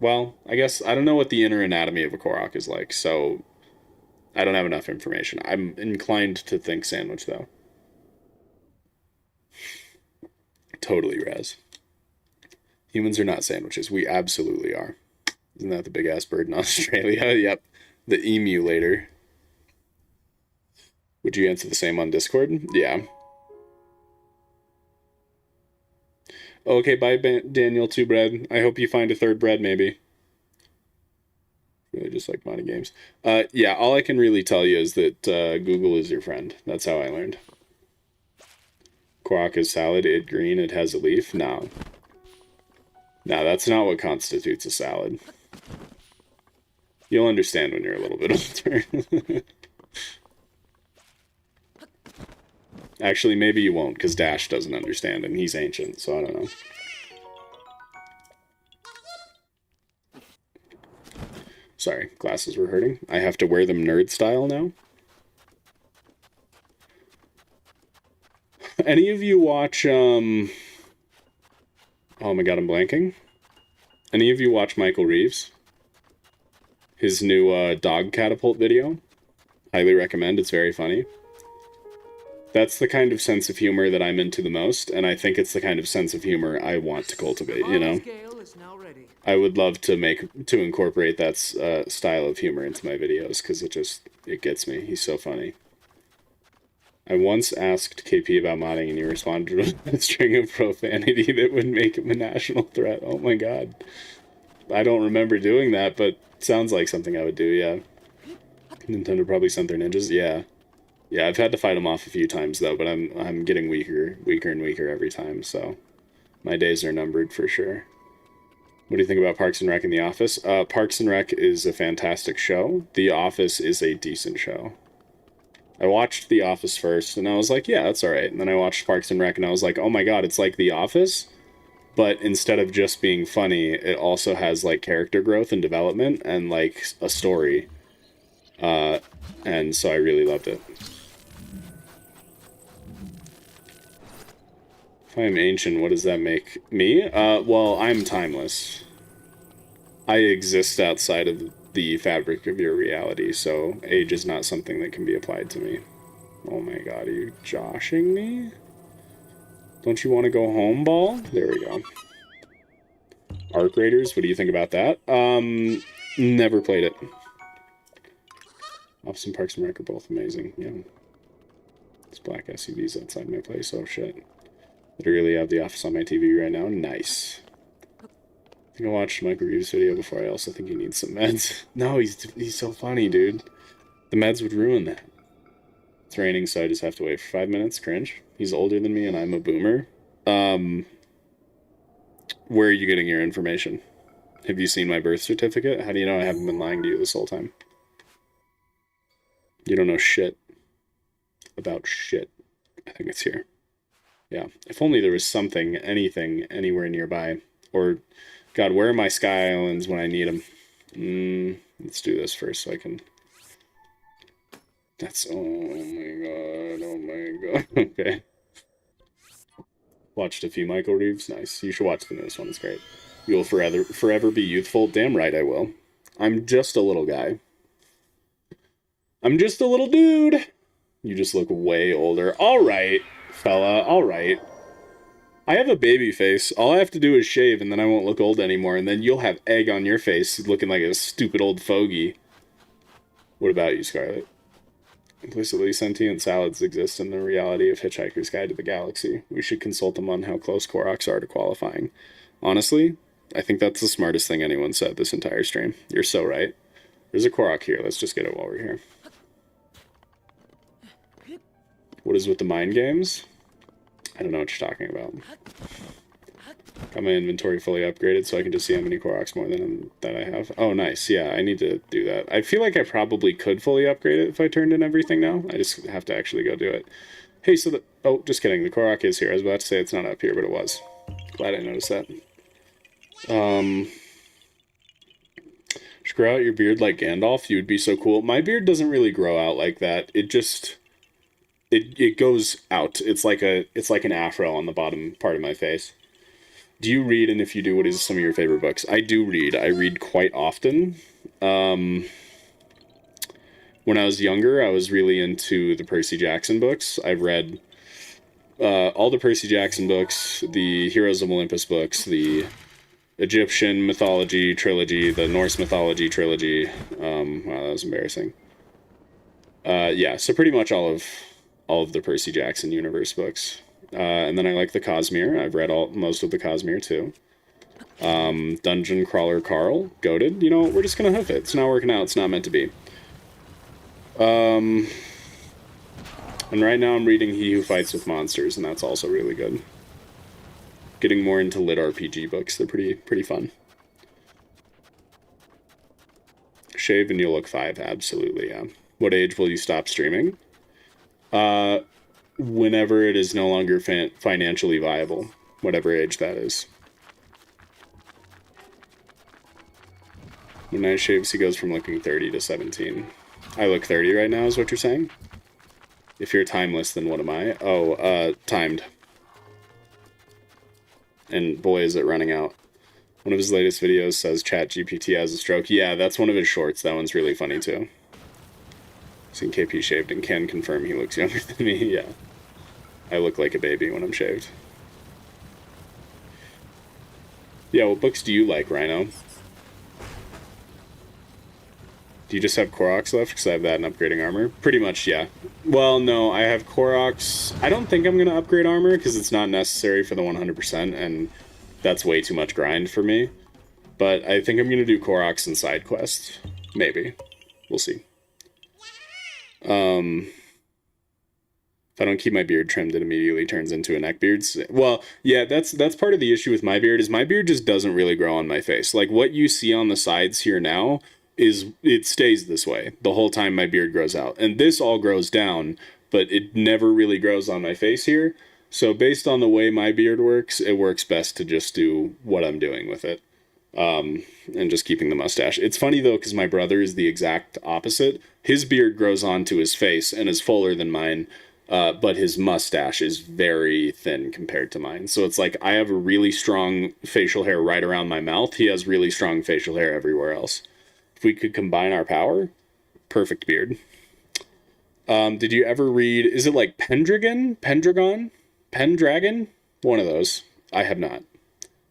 Well, I guess I don't know what the inner anatomy of a Korok is like, so I don't have enough information. I'm inclined to think sandwich, though. Totally, Raz. Humans are not sandwiches. We absolutely are. Isn't that the big-ass bird in Australia? Yep. The emulator. Would you answer the same on Discord? Yeah. Okay, bye, Daniel, two bread. I hope you find a third bread, maybe. Really just like modding games. Yeah, all I can really tell you is that Google is your friend. That's how I learned. Korok is salad, it green, it has a leaf. No. No, that's not what constitutes a salad. You'll understand when you're a little bit older. Actually, maybe you won't, because Dash doesn't understand, and he's ancient, so I don't know. Sorry, glasses were hurting. I have to wear them nerd style now. Any of you watch, oh my god, I'm blanking. Any of you watch Michael Reeves? His new dog catapult video? Highly recommend, it's very funny. That's the kind of sense of humor that I'm into the most, and I think it's the kind of sense of humor I want to cultivate, you know? I would love to incorporate that style of humor into my videos, because it gets me. He's so funny. I once asked KP about modding, and he responded with a string of profanity that would make him a national threat. Oh my god. I don't remember doing that, but sounds like something I would do, yeah. Nintendo probably sent their ninjas, yeah. Yeah, I've had to fight them off a few times, though, but I'm getting weaker and weaker every time, so my days are numbered for sure. What do you think about Parks and Rec and The Office? Parks and Rec is a fantastic show. The Office is a decent show. I watched The Office first, and I was like, yeah, that's alright. And then I watched Parks and Rec, and I was like, oh my god, it's like The Office, but instead of just being funny, it also has, like, character growth and development, and, like, a story. And so I really loved it. If I'm ancient, what does that make me? Well, I'm timeless. I exist outside of the fabric of your reality, so age is not something that can be applied to me. Oh my god, are you joshing me? Don't you want to go home, ball? There we go. Arc Raiders, what do you think about that? Never played it. Office and Parks and Rec are both amazing, yeah. There's black SUVs outside my place, oh shit. Literally have The Office on my TV right now. Nice. I think I watched Michael Reeves' video before. I also think he needs some meds. No, he's so funny, dude. The meds would ruin that. It's raining, so I just have to wait for 5 minutes. Cringe. He's older than me, and I'm a boomer. Where are you getting your information? Have you seen my birth certificate? How do you know I haven't been lying to you this whole time? You don't know shit about shit. I think it's here. Yeah, if only there was something, anything, anywhere nearby. Or, god, where are my Sky Islands when I need them? Let's do this first so I can... That's... Oh my god. Okay. Watched a few Michael Reeves. Nice. You should watch the newest one, it's great. You will forever be youthful. Damn right I will. I'm just a little guy. I'm just a little dude. You just look way older. Alright. Fella, alright. I have a baby face. All I have to do is shave and then I won't look old anymore, and then you'll have egg on your face looking like a stupid old fogey. What about you, Scarlett? Implicitly sentient salads exist in the reality of Hitchhiker's Guide to the Galaxy. We should consult them on how close Koroks are to qualifying. Honestly, I think that's the smartest thing anyone said this entire stream. You're so right. There's a Korok here. Let's just get it while we're here. What is with the mind games? I don't know what you're talking about. Got my inventory fully upgraded so I can just see how many Koroks more than that I have. Oh, nice. Yeah, I need to do that. I feel like I probably could fully upgrade it if I turned in everything now. I just have to actually go do it. Hey, so the... Oh, just kidding. The Korok is here. I was about to say it's not up here, but it was. Glad I noticed that. Just grow out your beard like Gandalf. You would be so cool. My beard doesn't really grow out like that. It just... It goes out. It's like an afro on the bottom part of my face. Do you read, and if you do, what is some of your favorite books? I do read. I read quite often. When I was younger, I was really into the Percy Jackson books. I've read all the Percy Jackson books, the Heroes of Olympus books, the Egyptian mythology trilogy, the Norse mythology trilogy. Wow, that was embarrassing. Yeah, so pretty much all of the Percy Jackson universe books. And then I like the Cosmere. I've read most of the Cosmere too. Dungeon Crawler Carl, goated. You know, we're just gonna hoof it. It's not working out. It's not meant to be. And right now I'm reading He Who Fights with Monsters, and that's also really good. Getting more into lit RPG books. They're pretty fun. Shave and you'll look 5. Absolutely, yeah. What age will you stop streaming? Whenever it is no longer financially viable. Whatever age that is. When I shaves, he goes from looking 30 to 17. I look 30 right now, is what you're saying? If you're timeless, then what am I? Oh, timed. And boy, is it running out. One of his latest videos says ChatGPT has a stroke. Yeah, that's one of his shorts. That one's really funny, too. Seen KP shaved and can confirm he looks younger than me. Yeah. I look like a baby when I'm shaved. Yeah, what books do you like, Rhino? Do you just have Koroks left? Because I have that and upgrading armor. Pretty much, yeah. Well, no, I have Koroks. I don't think I'm going to upgrade armor because it's not necessary for the 100%, and that's way too much grind for me. But I think I'm going to do Koroks and side quests. Maybe. We'll see. If I don't keep my beard trimmed, it immediately turns into a neck beard. Well, yeah, that's part of the issue with my beard, is my beard just doesn't really grow on my face. Like, what you see on the sides here now it stays this way the whole time my beard grows out. And this all grows down, but it never really grows on my face here. So based on the way my beard works, it works best to just do what I'm doing with it. And just keeping the mustache. It's funny though, because my brother is the exact opposite. His beard grows onto his face and is fuller than mine, but his mustache is very thin compared to mine. So it's like I have a really strong facial hair right around my mouth. He has really strong facial hair everywhere else. If we could combine our power, perfect beard. Did you ever read, is it like Pendragon? Pendragon? One of those. I have not.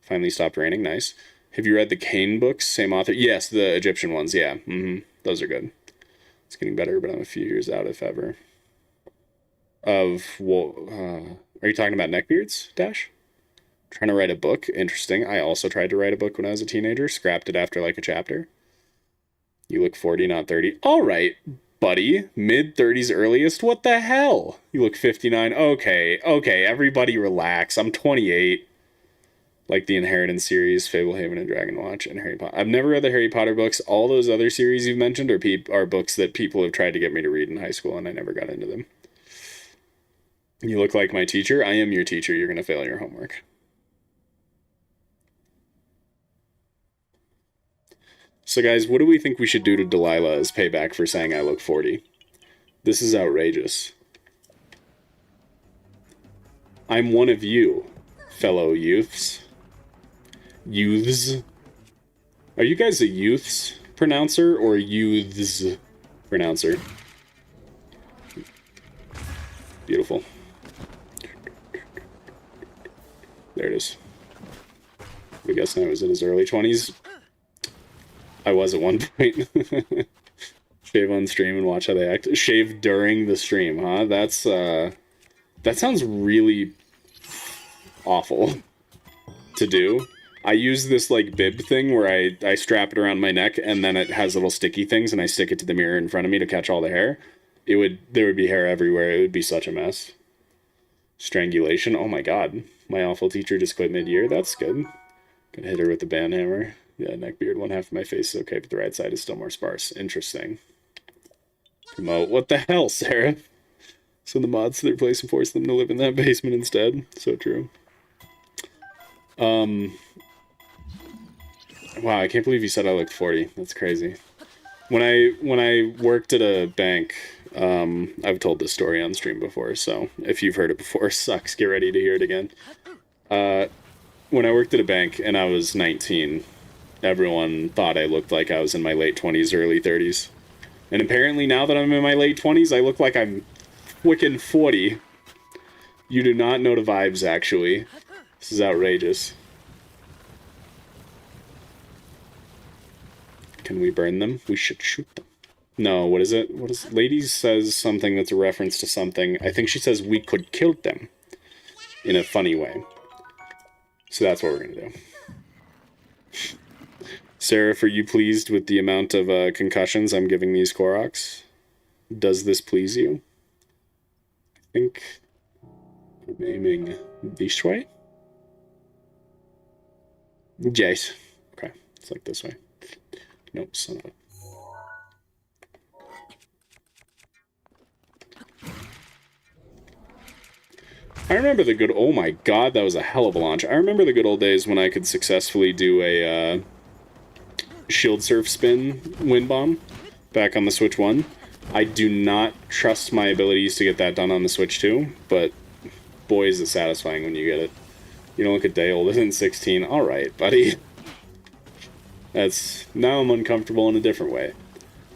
Finally stopped raining, nice. Have you read the Kane books? Same author? Yes, the Egyptian ones, yeah. Those are good. It's getting better, but I'm a few years out, if ever. Are you talking about neckbeards, Dash? Trying to write a book? Interesting. I also tried to write a book when I was a teenager. Scrapped it after like a chapter. You look 40, not 30. All right, buddy. Mid-30s earliest? What the hell? You look 59. Okay, everybody relax. I'm 28. Like the Inheritance series, Fablehaven and Dragon Watch, and Harry Potter. I've never read the Harry Potter books. All those other series you've mentioned are books that people have tried to get me to read in high school, and I never got into them. You look like my teacher. I am your teacher. You're going to fail your homework. So guys, what do we think we should do to Delilah as payback for saying I look 40? This is outrageous. I'm one of you, fellow youths. Youths? Are you guys a youths pronouncer or youths pronouncer? Beautiful. There it is. I guess I was in his early 20s. I was at one point. Shave on stream and watch how they act. Shave during the stream, huh? That's, that sounds really awful to do. I use this, like, bib thing where I strap it around my neck, and then it has little sticky things, and I stick it to the mirror in front of me to catch all the hair. There would be hair everywhere. It would be such a mess. Strangulation. Oh my god. My awful teacher just quit mid-year. That's good. Gonna hit her with the band hammer. Yeah, neck beard. One half of my face is okay, but the right side is still more sparse. Interesting. Promote. What the hell, Sarah? So the mods to their place and force them to live in that basement instead. So true. Wow, I can't believe you said I looked 40. That's crazy. When I worked at a bank, I've told this story on stream before, so if you've heard it before, sucks. Get ready to hear it again. When I worked at a bank and I was 19, everyone thought I looked like I was in my late 20s, early 30s. And apparently now that I'm in my late 20s, I look like I'm wicking 40. You do not know the vibes, actually. This is outrageous. Can we burn them? We should shoot them. No, what is it? What is Ladies says something that's a reference to something. I think she says we could kill them in a funny way. So that's what we're gonna do. Sarah, are you pleased with the amount of concussions I'm giving these Koroks? Does this please you? I think I'm aiming this way. Yes. Okay, it's like this way. Nope, son of a... I remember the good... Oh my god, that was a hell of a launch. I remember the good old days when I could successfully do a shield surf spin wind bomb back on the Switch 1. I do not trust my abilities to get that done on the Switch 2, but boy is it satisfying when you get it. You don't look a day older than 16. Alright, buddy. That's... Now I'm uncomfortable in a different way.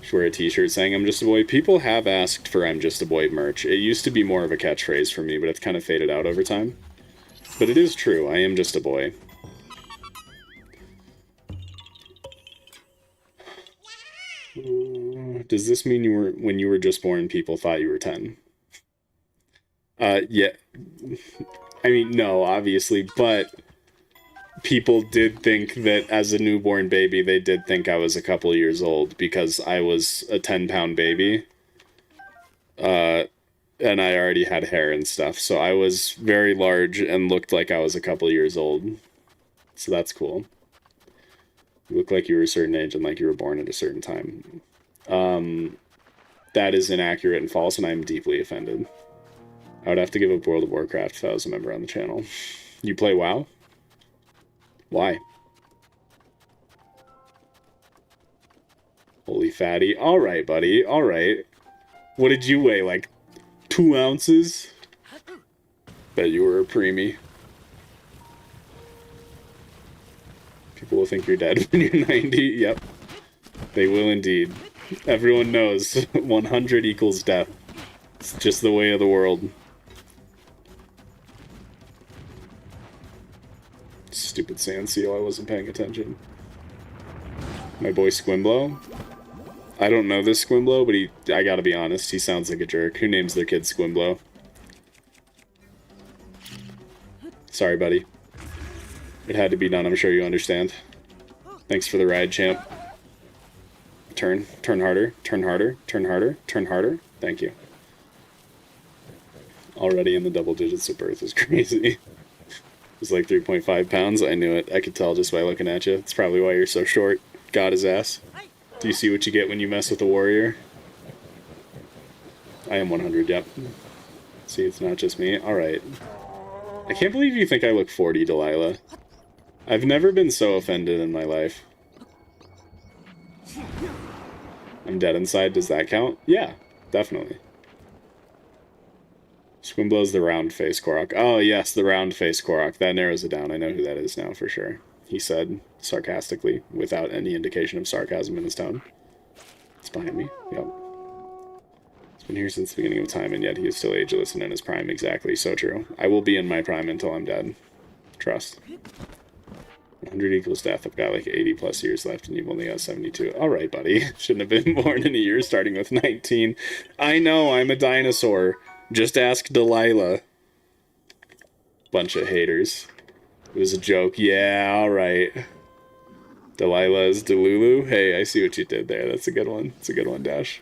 Should wear a t-shirt saying I'm just a boy. People have asked for I'm just a boy merch. It used to be more of a catchphrase for me, but it's kind of faded out over time. But it is true, I am just a boy. Does this mean you were, when you were just born, people thought you were 10? Yeah. I mean, no, obviously, but people did think that as a newborn baby, they did think I was a couple years old because I was a 10-pound baby. And I already had hair and stuff, so I was very large and looked like I was a couple years old. So that's cool. You look like you were a certain age and like you were born at a certain time. That is inaccurate and false, and I'm deeply offended. I would have to give up World of Warcraft if I was a member on the channel. You play WoW? Why? Holy fatty. Alright, buddy. Alright. What did you weigh? Like 2 ounces? Bet you were a preemie. People will think you're dead when you're 90. Yep. They will indeed. Everyone knows 100 equals death. It's just the way of the world. Stupid sand seal, I wasn't paying attention. My boy Squimblow. I don't know this Squimblow, but I gotta be honest, he sounds like a jerk. Who names their kid Squimblow? Sorry, buddy. It had to be done, I'm sure you understand. Thanks for the ride, champ. Turn harder, turn harder, turn harder, turn harder. Thank you. Already in the double digits of birth is crazy. It's like 3.5 pounds. I knew it. I could tell just by looking at you. That's probably why you're so short. Got his ass. Do you see what you get when you mess with a warrior? I am 100, yep. See, it's not just me. Alright. I can't believe you think I look 40, Delilah. I've never been so offended in my life. I'm dead inside. Does that count? Yeah, definitely. Swimblow's the round face Korok. Oh, yes, the round face Korok. That narrows it down. I know who that is now for sure. He said, sarcastically, without any indication of sarcasm in his tone. It's behind me. Yep. He's been here since the beginning of time, and yet he is still ageless and in his prime. Exactly, so true. I will be in my prime until I'm dead. Trust. 100 equals death. I've got like 80 plus years left, and you've only got 72. Alright, buddy. Shouldn't have been born in a year starting with 19. I know, I'm a dinosaur. Just ask Delilah. Bunch of haters. It was a joke. Yeah, alright. Delilah is Delulu. Hey, I see what you did there. That's a good one. It's a good one, Dash.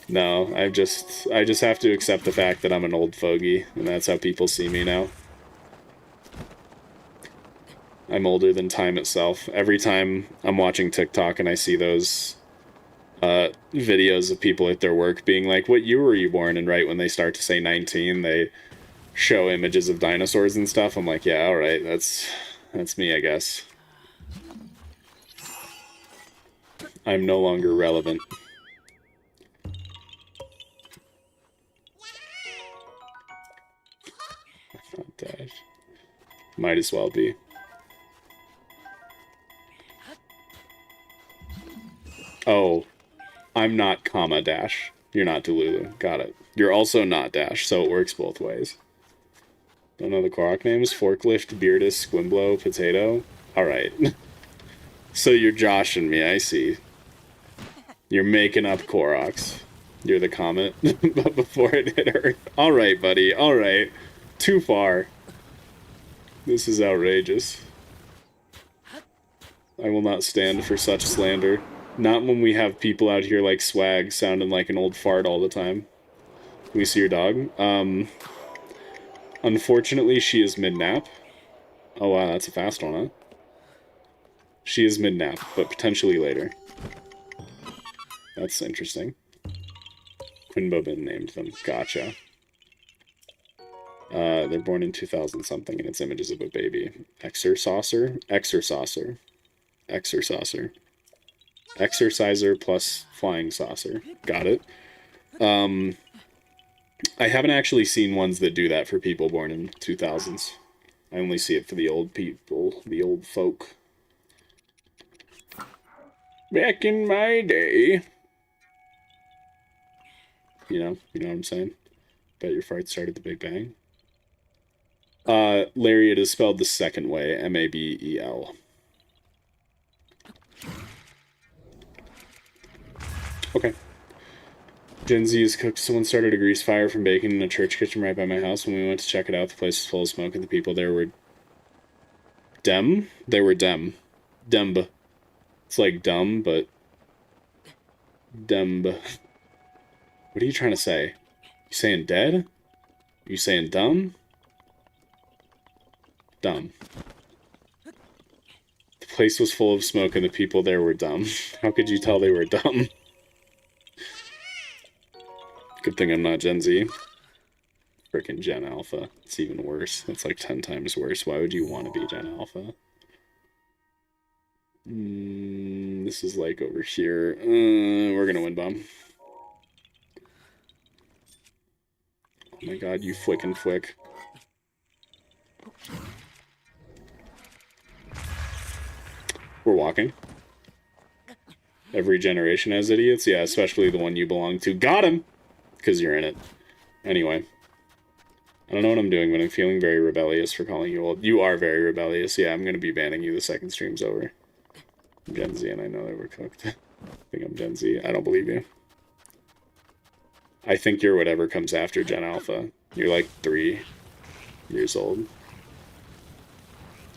No, I just have to accept the fact that I'm an old fogey, and that's how people see me now. I'm older than time itself. Every time I'm watching TikTok and I see those videos of people at their work being like, what year were you born? And right when they start to say 19, they show images of dinosaurs and stuff. I'm like, yeah, alright, that's me, I guess. I'm no longer relevant. Not Dash. Might as well be. Oh, I'm not comma Dash. You're not Delulu. Got it. You're also not Dash, so it works both ways. Don't know the Korok names? Forklift, Beardus, Squimblow, Potato. Alright. So you're joshing me, I see. You're making up, Koroks. You're the comet. But before it hit Earth. Alright, buddy. Alright. Too far. This is outrageous. I will not stand for such slander. Not when we have people out here like Swag sounding like an old fart all the time. Can we see your dog? Unfortunately, she is mid-nap. Oh wow, that's a fast one, huh? She is mid-nap, but potentially later. That's interesting. Quinbobin named them. Gotcha. They're born in 2000-something, and it's images of a baby. Exerciser? Exerciser. Exerciser. Exerciser plus flying saucer. Got it. I haven't actually seen ones that do that for people born in 2000s. I only see it for the old people, the old folk. Back in my day. You know what I'm saying? Bet your fart started the Big Bang. Lariat is spelled the second way, M-A-B-E-L. Okay. Gen Z is cooked. Someone started a grease fire from baking in a church kitchen right by my house. When we went to check it out, the place was full of smoke, and the people there were... Dem? They were dem. Demb. It's like dumb, but... Demb. What are you trying to say? You saying dead? You saying dumb? Dumb. The place was full of smoke, and the people there were dumb. How could you tell they were dumb? Good thing I'm not Gen Z. Frickin' Gen Alpha. It's even worse. That's like 10 times worse. Why would you want to be Gen Alpha? This is like over here. We're gonna win bomb. Oh my god, you fwickin' fwick. We're walking. Every generation has idiots. Yeah, especially the one you belong to. Got him! Because you're in it. Anyway. I don't know what I'm doing, but I'm feeling very rebellious for calling you old. You are very rebellious. Yeah, I'm going to be banning you the second stream's over. I'm Gen Z, and I know they were cooked. I think I'm Gen Z. I don't believe you. I think you're whatever comes after Gen Alpha. You're like 3 years old.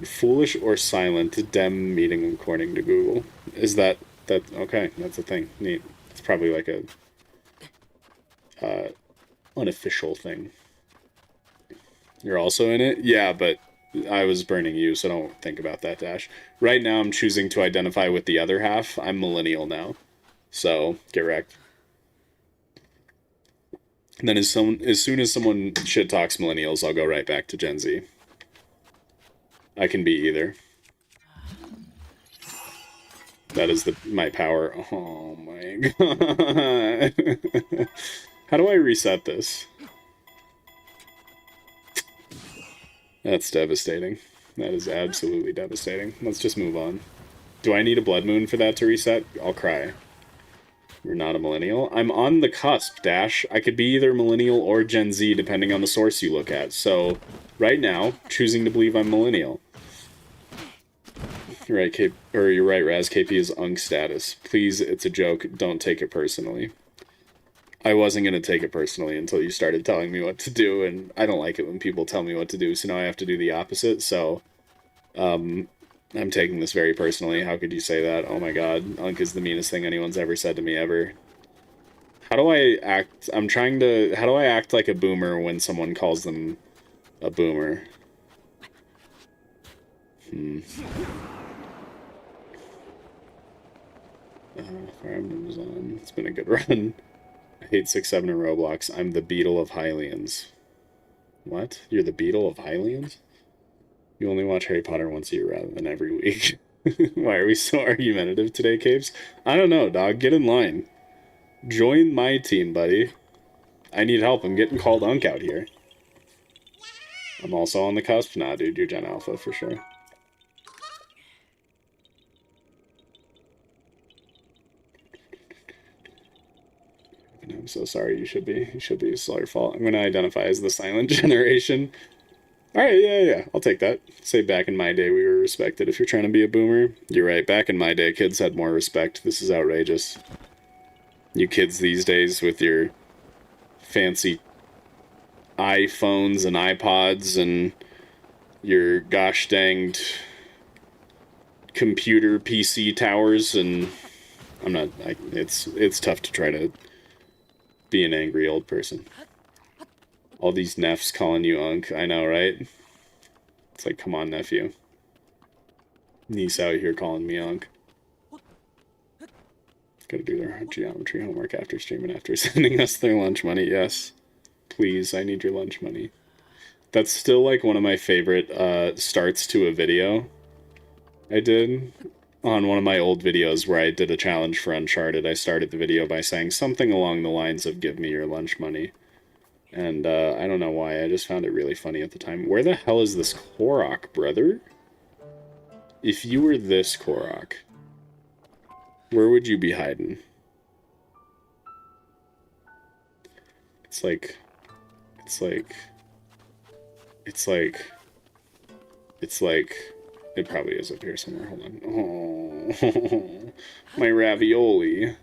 You're foolish or silent? Dem meeting according to Google. Is that... Okay, that's a thing. Neat. It's probably like a... unofficial thing. You're also in it? Yeah, but I was burning you, so don't think about that, Dash. Right now, I'm choosing to identify with the other half. I'm millennial now. So, get wrecked. And then as soon as someone shit talks millennials, I'll go right back to Gen Z. I can be either. That is my power. Oh my god. How do I reset this? That's devastating. That is absolutely devastating. Let's just move on. Do I need a blood moon for that to reset? I'll cry. You're not a millennial? I'm on the cusp, Dash. I could be either millennial or Gen Z depending on the source you look at. So, right now, choosing to believe I'm millennial. You're right, you're right, Raz. KP is unk status. Please, it's a joke. Don't take it personally. I wasn't going to take it personally until you started telling me what to do, and I don't like it when people tell me what to do, so now I have to do the opposite, so I'm taking this very personally. How could you say that? Oh my god, unk is the meanest thing anyone's ever said to me ever. How do I act? How do I act like a boomer when someone calls them a boomer? Fire Emblem's on. It's been a good run. I hate 6-7 in Roblox. I'm the Beetle of Hylians. What? You're the Beetle of Hylians? You only watch Harry Potter once a year rather than every week. Why are we so argumentative today, Capes? I don't know, dog. Get in line. Join my team, buddy. I need help. I'm getting called unk out here. I'm also on the cusp. Nah, dude. You're Gen Alpha for sure. I'm so sorry. You should be. It's all your fault. I'm going to identify as the silent generation. Alright, yeah. I'll take that. Say back in my day we were respected. If you're trying to be a boomer, you're right. Back in my day, kids had more respect. This is outrageous. You kids these days with your fancy iPhones and iPods and your gosh danged computer PC towers, and it's tough to try to be an angry old person. All these neffs calling you unk, I know, right? It's like, come on, nephew. Niece out here calling me unk. Gotta do their geometry homework after streaming, after sending us their lunch money. Yes. Please, I need your lunch money. That's still like one of my favorite starts to a video I did on one of my old videos where I did a challenge for Uncharted. I started the video by saying something along the lines of give me your lunch money. And I don't know why, I just found it really funny at the time. Where the hell is this Korok, brother? If you were this Korok, where would you be hiding? It's like, it probably is up here somewhere. Hold on. Oh, my ravioli.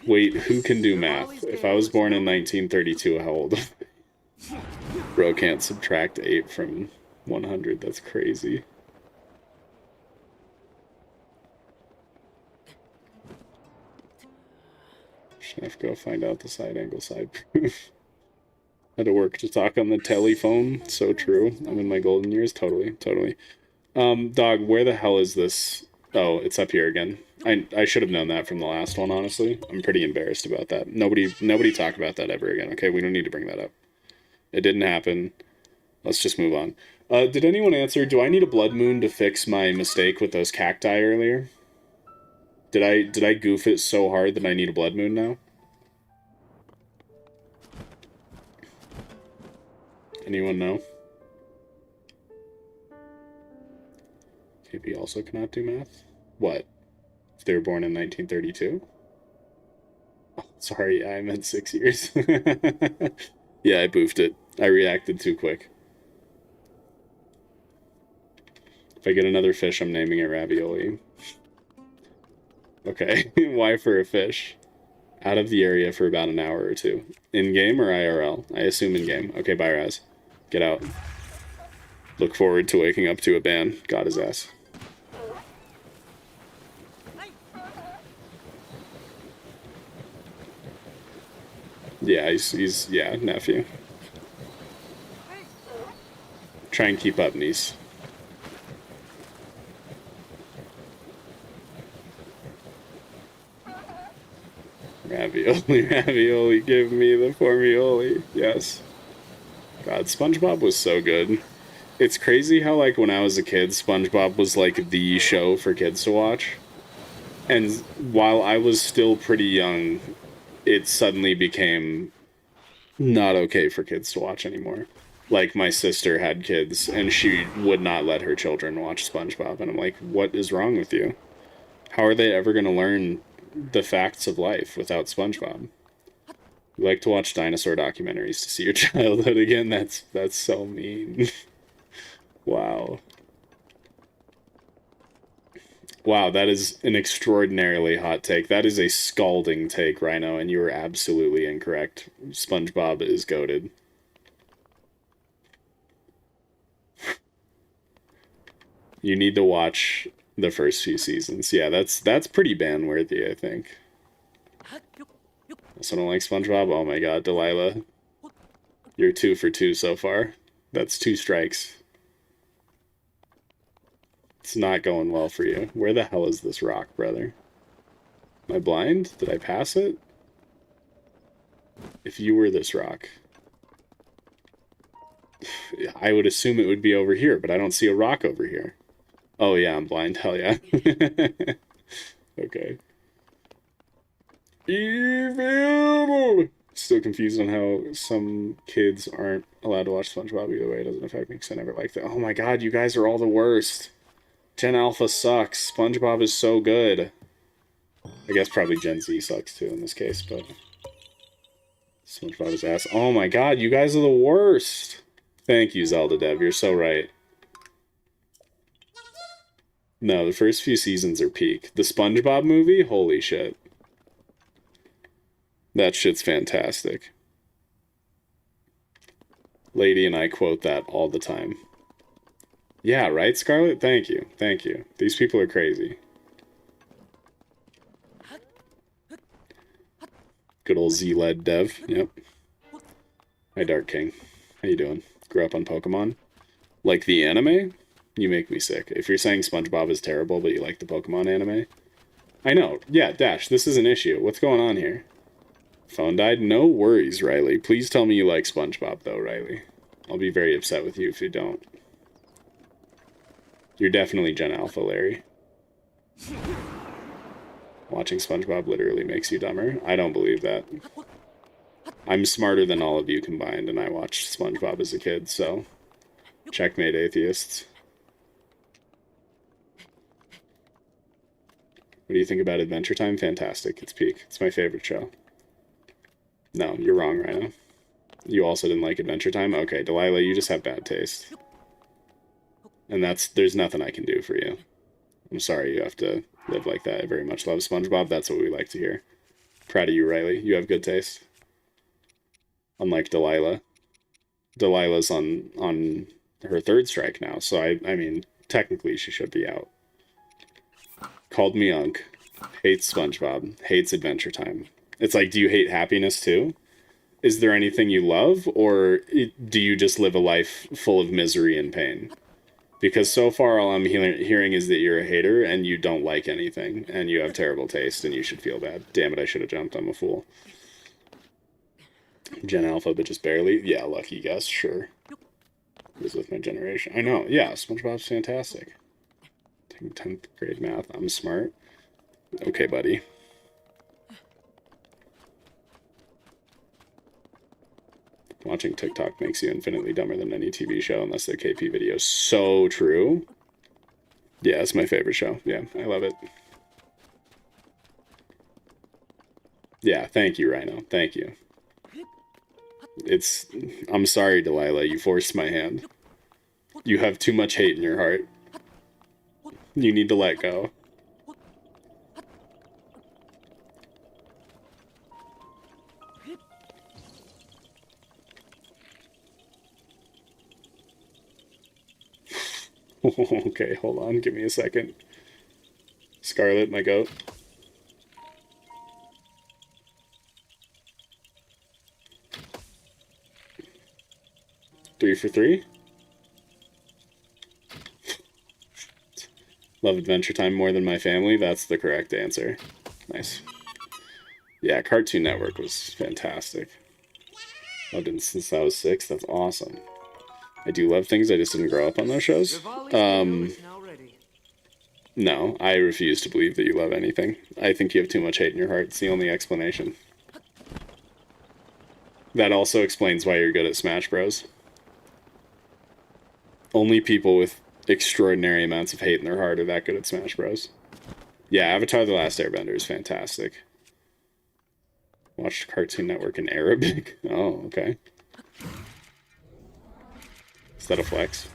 Wait, who can do math? If I was born in 1932, how old? Bro can't subtract 8 from 100. That's crazy. Should have to go find out the side angle side proof. Had to work to talk on the telephone. So true. I'm in my golden years. Totally. Dog, where the hell is this? Oh, it's up here again. I should have known that from the last one, honestly. I'm pretty embarrassed about that. Nobody talk about that ever again, okay? We don't need to bring that up. It didn't happen. Let's just move on. Did anyone answer, do I need a blood moon to fix my mistake with those cacti earlier? Did I goof it so hard that I need a blood moon now? Anyone know? KP also cannot do math? What? If they were born in 1932? Oh, sorry, I meant 6 years. Yeah, I boofed it. I reacted too quick. If I get another fish, I'm naming it ravioli. Okay, why for a fish? Out of the area for about an hour or two. In-game or IRL? I assume in-game. Okay, bye, Raz. Get out. Look forward to waking up to a ban. Got his ass. Yeah, he's yeah, nephew. Try and keep up, niece. Ravioli, give me the formioli. Yes. God, SpongeBob was so good. It's crazy how, like, when I was a kid, SpongeBob was, like, the show for kids to watch. And while I was still pretty young, it suddenly became not okay for kids to watch anymore. Like, my sister had kids, and she would not let her children watch SpongeBob. And I'm like, what is wrong with you? How are they ever going to learn the facts of life without SpongeBob? You like to watch dinosaur documentaries to see your childhood again? That's so mean. Wow. Wow, that is an extraordinarily hot take. That is a scalding take, Rhino, and you are absolutely incorrect. SpongeBob is goated. You need to watch the first few seasons. Yeah, that's pretty ban-worthy, I think. Also don't like SpongeBob? Oh my god, Delilah. You're 2 for 2 so far. That's 2 strikes. It's not going well for you. Where the hell is this rock, brother? Am I blind? Did I pass it? If you were this rock, I would assume it would be over here, but I don't see a rock over here. Oh yeah, I'm blind. Hell yeah. Okay. Evil! Still confused on how some kids aren't allowed to watch SpongeBob either way. It doesn't affect me because I never liked it. Oh my god, you guys are all the worst. Gen Alpha sucks. SpongeBob is so good. I guess probably Gen Z sucks too in this case, but SpongeBob is ass. Oh my god, you guys are the worst. Thank you, Zelda Dev. You're so right. No, the first few seasons are peak. The SpongeBob movie? Holy shit. That shit's fantastic. Lady and I quote that all the time. Yeah, right, Scarlett? Thank you. Thank you. These people are crazy. Good old Z-led dev. Yep. Hi, Dark King. How you doing? Grew up on Pokemon? Like the anime? You make me sick. If you're saying SpongeBob is terrible, but you like the Pokemon anime? I know. Yeah, Dash, this is an issue. What's going on here? Phone died? No worries, Riley. Please tell me you like SpongeBob, though, Riley. I'll be very upset with you if you don't. You're definitely Gen Alpha, Larry. Watching SpongeBob literally makes you dumber. I don't believe that. I'm smarter than all of you combined, and I watched SpongeBob as a kid, so... Checkmate, atheists. What do you think about Adventure Time? Fantastic. It's peak. It's my favorite show. No, you're wrong, Rhino. You also didn't like Adventure Time? Okay, Delilah, you just have bad taste. And there's nothing I can do for you. I'm sorry you have to live like that. I very much love SpongeBob. That's what we like to hear. Proud of you, Riley. You have good taste. Unlike Delilah. Delilah's on her third strike now, so I mean, technically she should be out. Called me Unk. Hates SpongeBob. Hates Adventure Time. It's like, do you hate happiness too? Is there anything you love, or do you just live a life full of misery and pain? Because so far all I'm hearing is that you're a hater and you don't like anything, and you have terrible taste, and you should feel bad. Damn it, I should have jumped. I'm a fool. Gen Alpha, but just barely? Yeah, lucky guess, sure. It was with my generation. I know, yeah, SpongeBob's fantastic. Taking 10th grade math, I'm smart. Okay, buddy. Watching TikTok makes you infinitely dumber than any TV show unless they're KP videos. So true. Yeah, it's my favorite show. Yeah, I love it. Yeah, thank you, Rhino. Thank you. I'm sorry, Delilah. You forced my hand. You have too much hate in your heart. You need to let go. Okay, hold on. Give me a second. Scarlet, my goat. Three for three. Love Adventure Time more than my family. That's the correct answer. Nice. Yeah, Cartoon Network was fantastic. Loved it since I was 6. That's awesome. I do love things. I just didn't grow up on those shows. No, I refuse to believe that you love anything. I think you have too much hate in your heart. It's the only explanation. That also explains why you're good at Smash Bros. Only people with extraordinary amounts of hate in their heart are that good at Smash Bros. Yeah, Avatar: The Last Airbender is fantastic. Watched Cartoon Network in Arabic? Oh, okay. Is that a flex?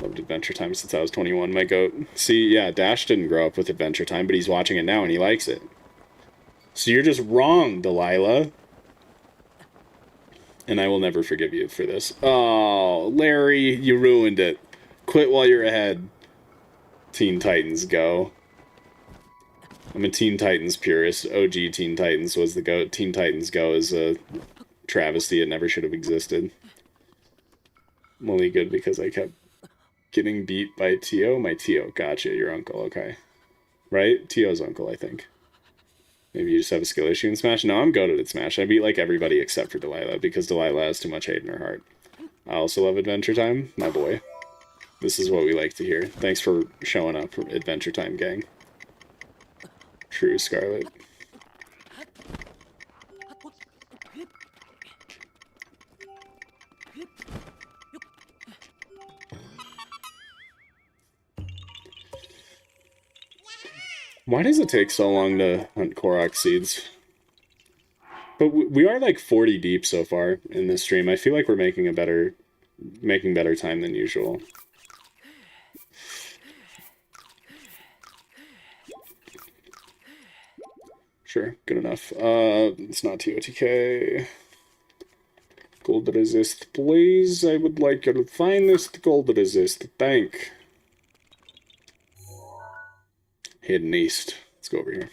Loved Adventure Time since I was 21. My goat. See, yeah, Dash didn't grow up with Adventure Time, but he's watching it now and he likes it. So you're just wrong, Delilah. And I will never forgive you for this. Oh, Larry, you ruined it. Quit while you're ahead. Teen Titans, go. I'm a Teen Titans purist. OG Teen Titans was the GOAT. Teen Titans Go is a travesty. It never should have existed. I'm only good because I kept getting beat by Tio. My Tio. Gotcha, your uncle. Okay. Right? Tio's uncle, I think. Maybe you just have a skill issue in Smash? No, I'm goated at Smash. I beat like everybody except for Delilah because Delilah has too much hate in her heart. I also love Adventure Time. My boy. This is what we like to hear. Thanks for showing up, Adventure Time gang. True, Scarlet. Why does it take so long to hunt Koroks seeds? But we are like 40 deep so far in this stream. I feel like we're making better time than usual. Sure, good enough. It's not TOTK. Gold resist, please. I would like your finest gold resist. Thank. Hidden East. Let's go over here.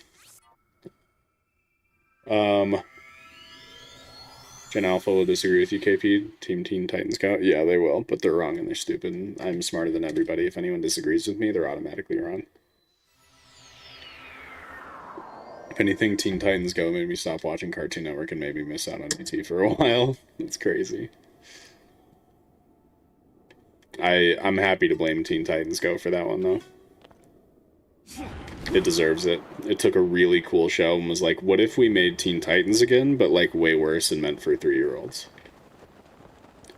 Gen Alpha will disagree with you, KP. Team Teen Titans Scout. Yeah, they will, but they're wrong and they're stupid. I'm smarter than everybody. If anyone disagrees with me, they're automatically wrong. If anything, Teen Titans Go made me stop watching Cartoon Network and maybe miss out on ET for a while. That's crazy. I'm happy to blame Teen Titans Go for that one, though. It deserves it. It took a really cool show and was like, what if we made Teen Titans again, but like way worse and meant for 3-year-olds?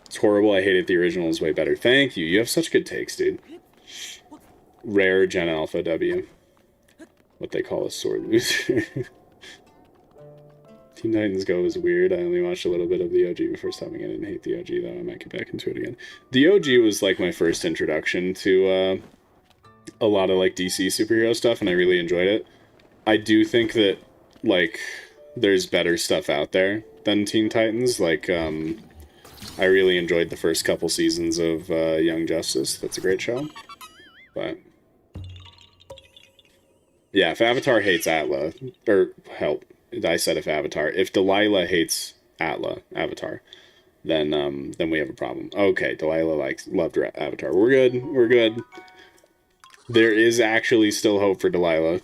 It's horrible. I hated the original. Is way better. Thank you. You have such good takes, dude. Rare Gen Alpha W. What they call a sword loser. Teen Titans Go was weird. I only watched a little bit of the OG before stopping. I didn't hate the OG, though. I might get back into it again. The OG was like my first introduction to a lot of like DC superhero stuff, and I really enjoyed it. I do think that like there's better stuff out there than Teen Titans. Like I really enjoyed the first couple seasons of Young Justice. That's a great show. But yeah, if Avatar hates Atla, or help, I said if Delilah hates Avatar, then we have a problem. Okay, Delilah loved Avatar. We're good. We're good. There is actually still hope for Delilah.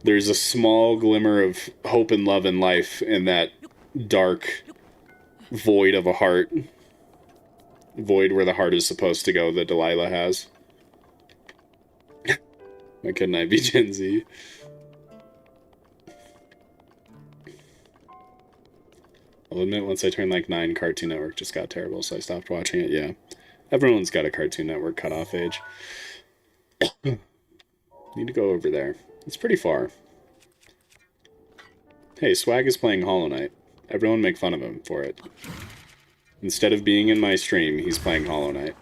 There's a small glimmer of hope and love in life in that dark void of a heart. Void where the heart is supposed to go that Delilah has. Why couldn't I be Gen Z? I'll admit, once I turned like 9, Cartoon Network just got terrible, so I stopped watching it. Yeah. Everyone's got a Cartoon Network cutoff age. Need to go over there. It's pretty far. Hey, Swag is playing Hollow Knight. Everyone make fun of him for it. Instead of being in my stream, he's playing Hollow Knight.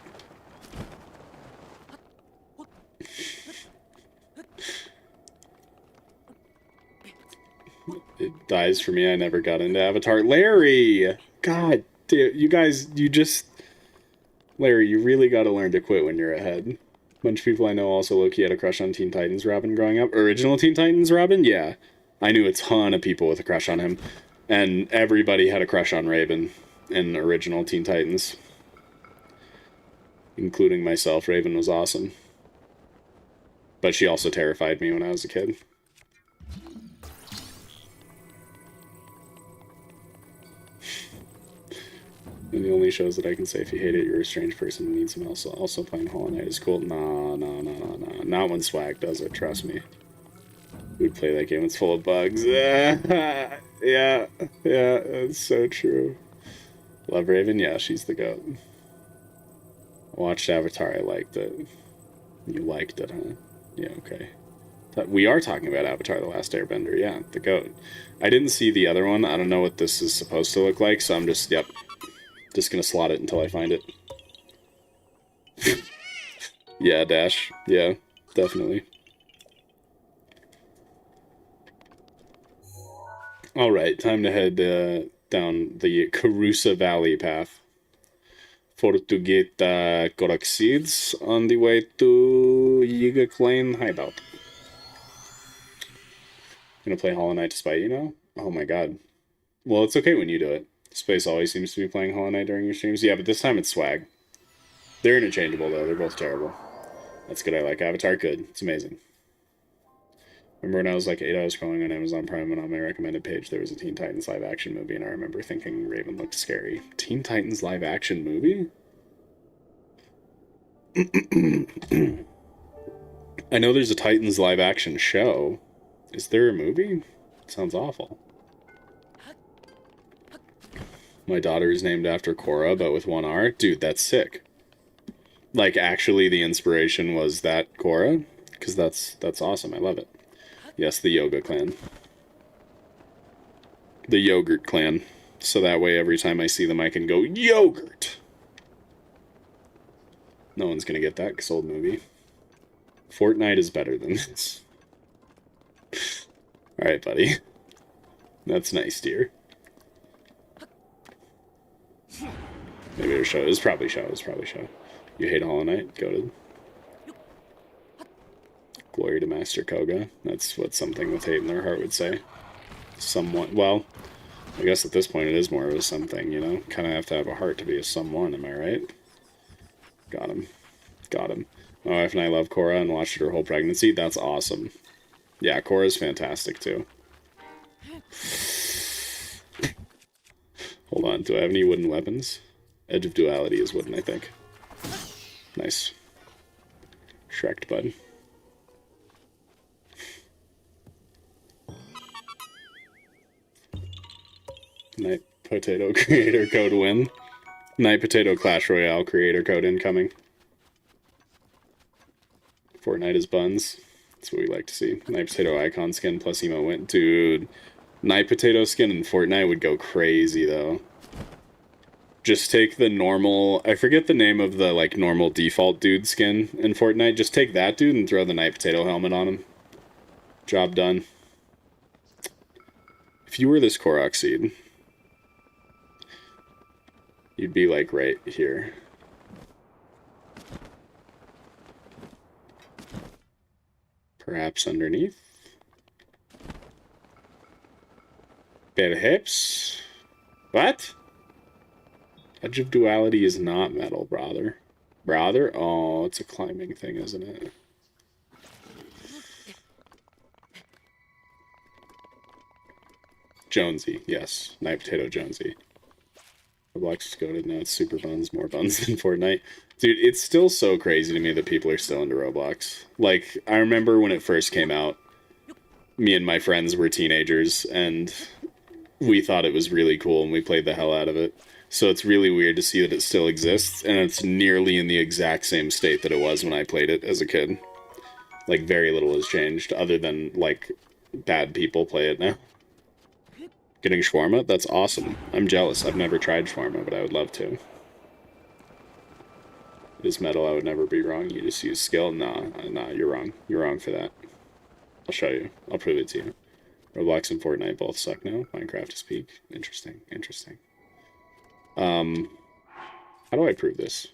It dies for me. I never got into Avatar. Larry! God, dude, you guys, Larry, you really gotta learn to quit when you're ahead. A bunch of people I know also low-key had a crush on Teen Titans Robin growing up. Original Teen Titans Robin? Yeah. I knew a ton of people with a crush on him. And everybody had a crush on Raven in original Teen Titans. Including myself. Raven was awesome. But she also terrified me when I was a kid. And the only shows that I can say if you hate it, you're a strange person who needs some else. Also playing Hollow Knight is cool. Nah. Not when Swag does it, trust me. We'd play that game, it's full of bugs. Yeah, that's so true. Love Raven? Yeah, she's the GOAT. I watched Avatar, I liked it. You liked it, huh? Yeah, okay. We are talking about Avatar The Last Airbender, yeah, the GOAT. I didn't see the other one, I don't know what this is supposed to look like, so I'm just, yep. Just gonna slot it until I find it. Yeah, Dash. Yeah, definitely. Alright, time to head down the Karusa Valley path. For to get Koroks seeds on the way to Yiga Klein Hideout. Gonna play Hollow Knight to spite you now? Oh my god. Well, it's okay when you do it. Space always seems to be playing Hollow Knight during your streams. Yeah, but this time it's Swag. They're interchangeable, though. They're both terrible. That's good. I like Avatar. Good. It's amazing. Remember when I was like 8, I was scrolling on Amazon Prime, and on my recommended page there was a Teen Titans live-action movie, and I remember thinking Raven looked scary. Teen Titans live-action movie? I know there's a Titans live-action show. Is there a movie? It sounds awful. My daughter is named after Korra, but with 1 R. Dude, that's sick. Like, actually, the inspiration was that Korra? Because that's awesome. I love it. Yes, the Yoga Clan. The Yogurt Clan. So that way, every time I see them, I can go, Yogurt! No one's gonna get that, because old movie. Fortnite is better than this. Alright, buddy. That's nice, dear. Maybe it was show. It was probably show. It was probably show. You hate Hollow Knight? Goated. Glory to Master Koga. That's what something with hate in their heart would say. Somewhat. Well, I guess at this point it is more of a something, you know? Kind of have to have a heart to be a someone, am I right? Got him. Got him. My wife and I love Korra and watched her whole pregnancy. That's awesome. Yeah, Korra's fantastic too. Hold on, do I have any wooden weapons? Edge of Duality is wooden, I think. Nice. Shrek'd, bud. Night Potato creator code win. Night Potato Clash Royale creator code incoming. Fortnite is buns. That's what we like to see. Night Potato icon skin plus emo win. Dude, Night Potato skin in Fortnite would go crazy though. Just take the normal, I forget the name of the like normal default dude skin in Fortnite. Just take that dude and throw the Night Potato helmet on him. Job done. If you were this Koroks seed, you'd be like right here. Perhaps underneath. Perhaps. What? Edge of Duality is not metal, brother. Brother? Oh, it's a climbing thing, isn't it? Jonesy, yes. Night Potato Jonesy. Roblox is goated. Now it's super buns, more buns than Fortnite. Dude, it's still so crazy to me that people are still into Roblox. Like, I remember when it first came out, me and my friends were teenagers, and we thought it was really cool, and we played the hell out of it. So it's really weird to see that it still exists, and it's nearly in the exact same state that it was when I played it as a kid. Like, very little has changed, other than, like, bad people play it now. Getting shawarma? That's awesome. I'm jealous. I've never tried shawarma, but I would love to. It is metal. I would never be wrong. You just use skill? Nah, you're wrong. You're wrong for that. I'll show you. I'll prove it to you. Roblox and Fortnite both suck now. Minecraft is peak. Interesting. Interesting. How do I prove this?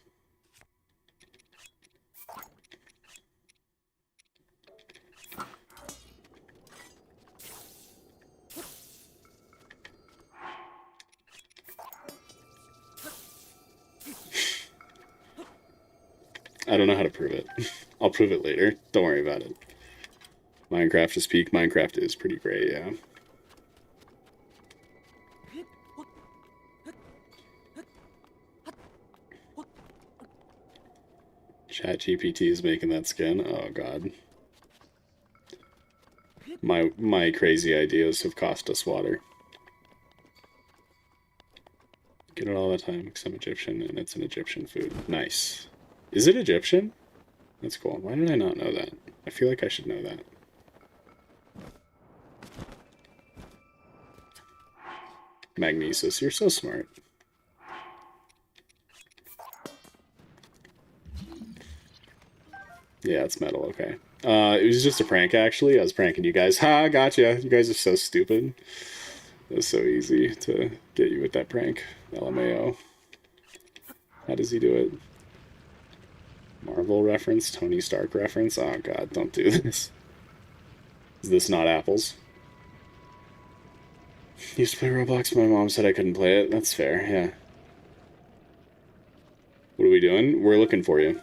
I don't know how to prove it. I'll prove it later. Don't worry about it. Minecraft is peak. Minecraft is pretty great, yeah. ChatGPT is making that skin. Oh god. My crazy ideas have cost us water. Get it all the time because I'm Egyptian and it's an Egyptian food. Nice. Is it Egyptian? That's cool. Why did I not know that? I feel like I should know that. Magnesis, you're so smart. Yeah, it's metal, okay. It was just a prank, actually. I was pranking you guys. Ha, gotcha. You guys are so stupid. It was so easy to get you with that prank. LMAO. How does he do it? Marvel reference? Tony Stark reference? Oh god, don't do this. Is this not apples? Used to play Roblox, my mom said I couldn't play it. That's fair, yeah. What are we doing? We're looking for you.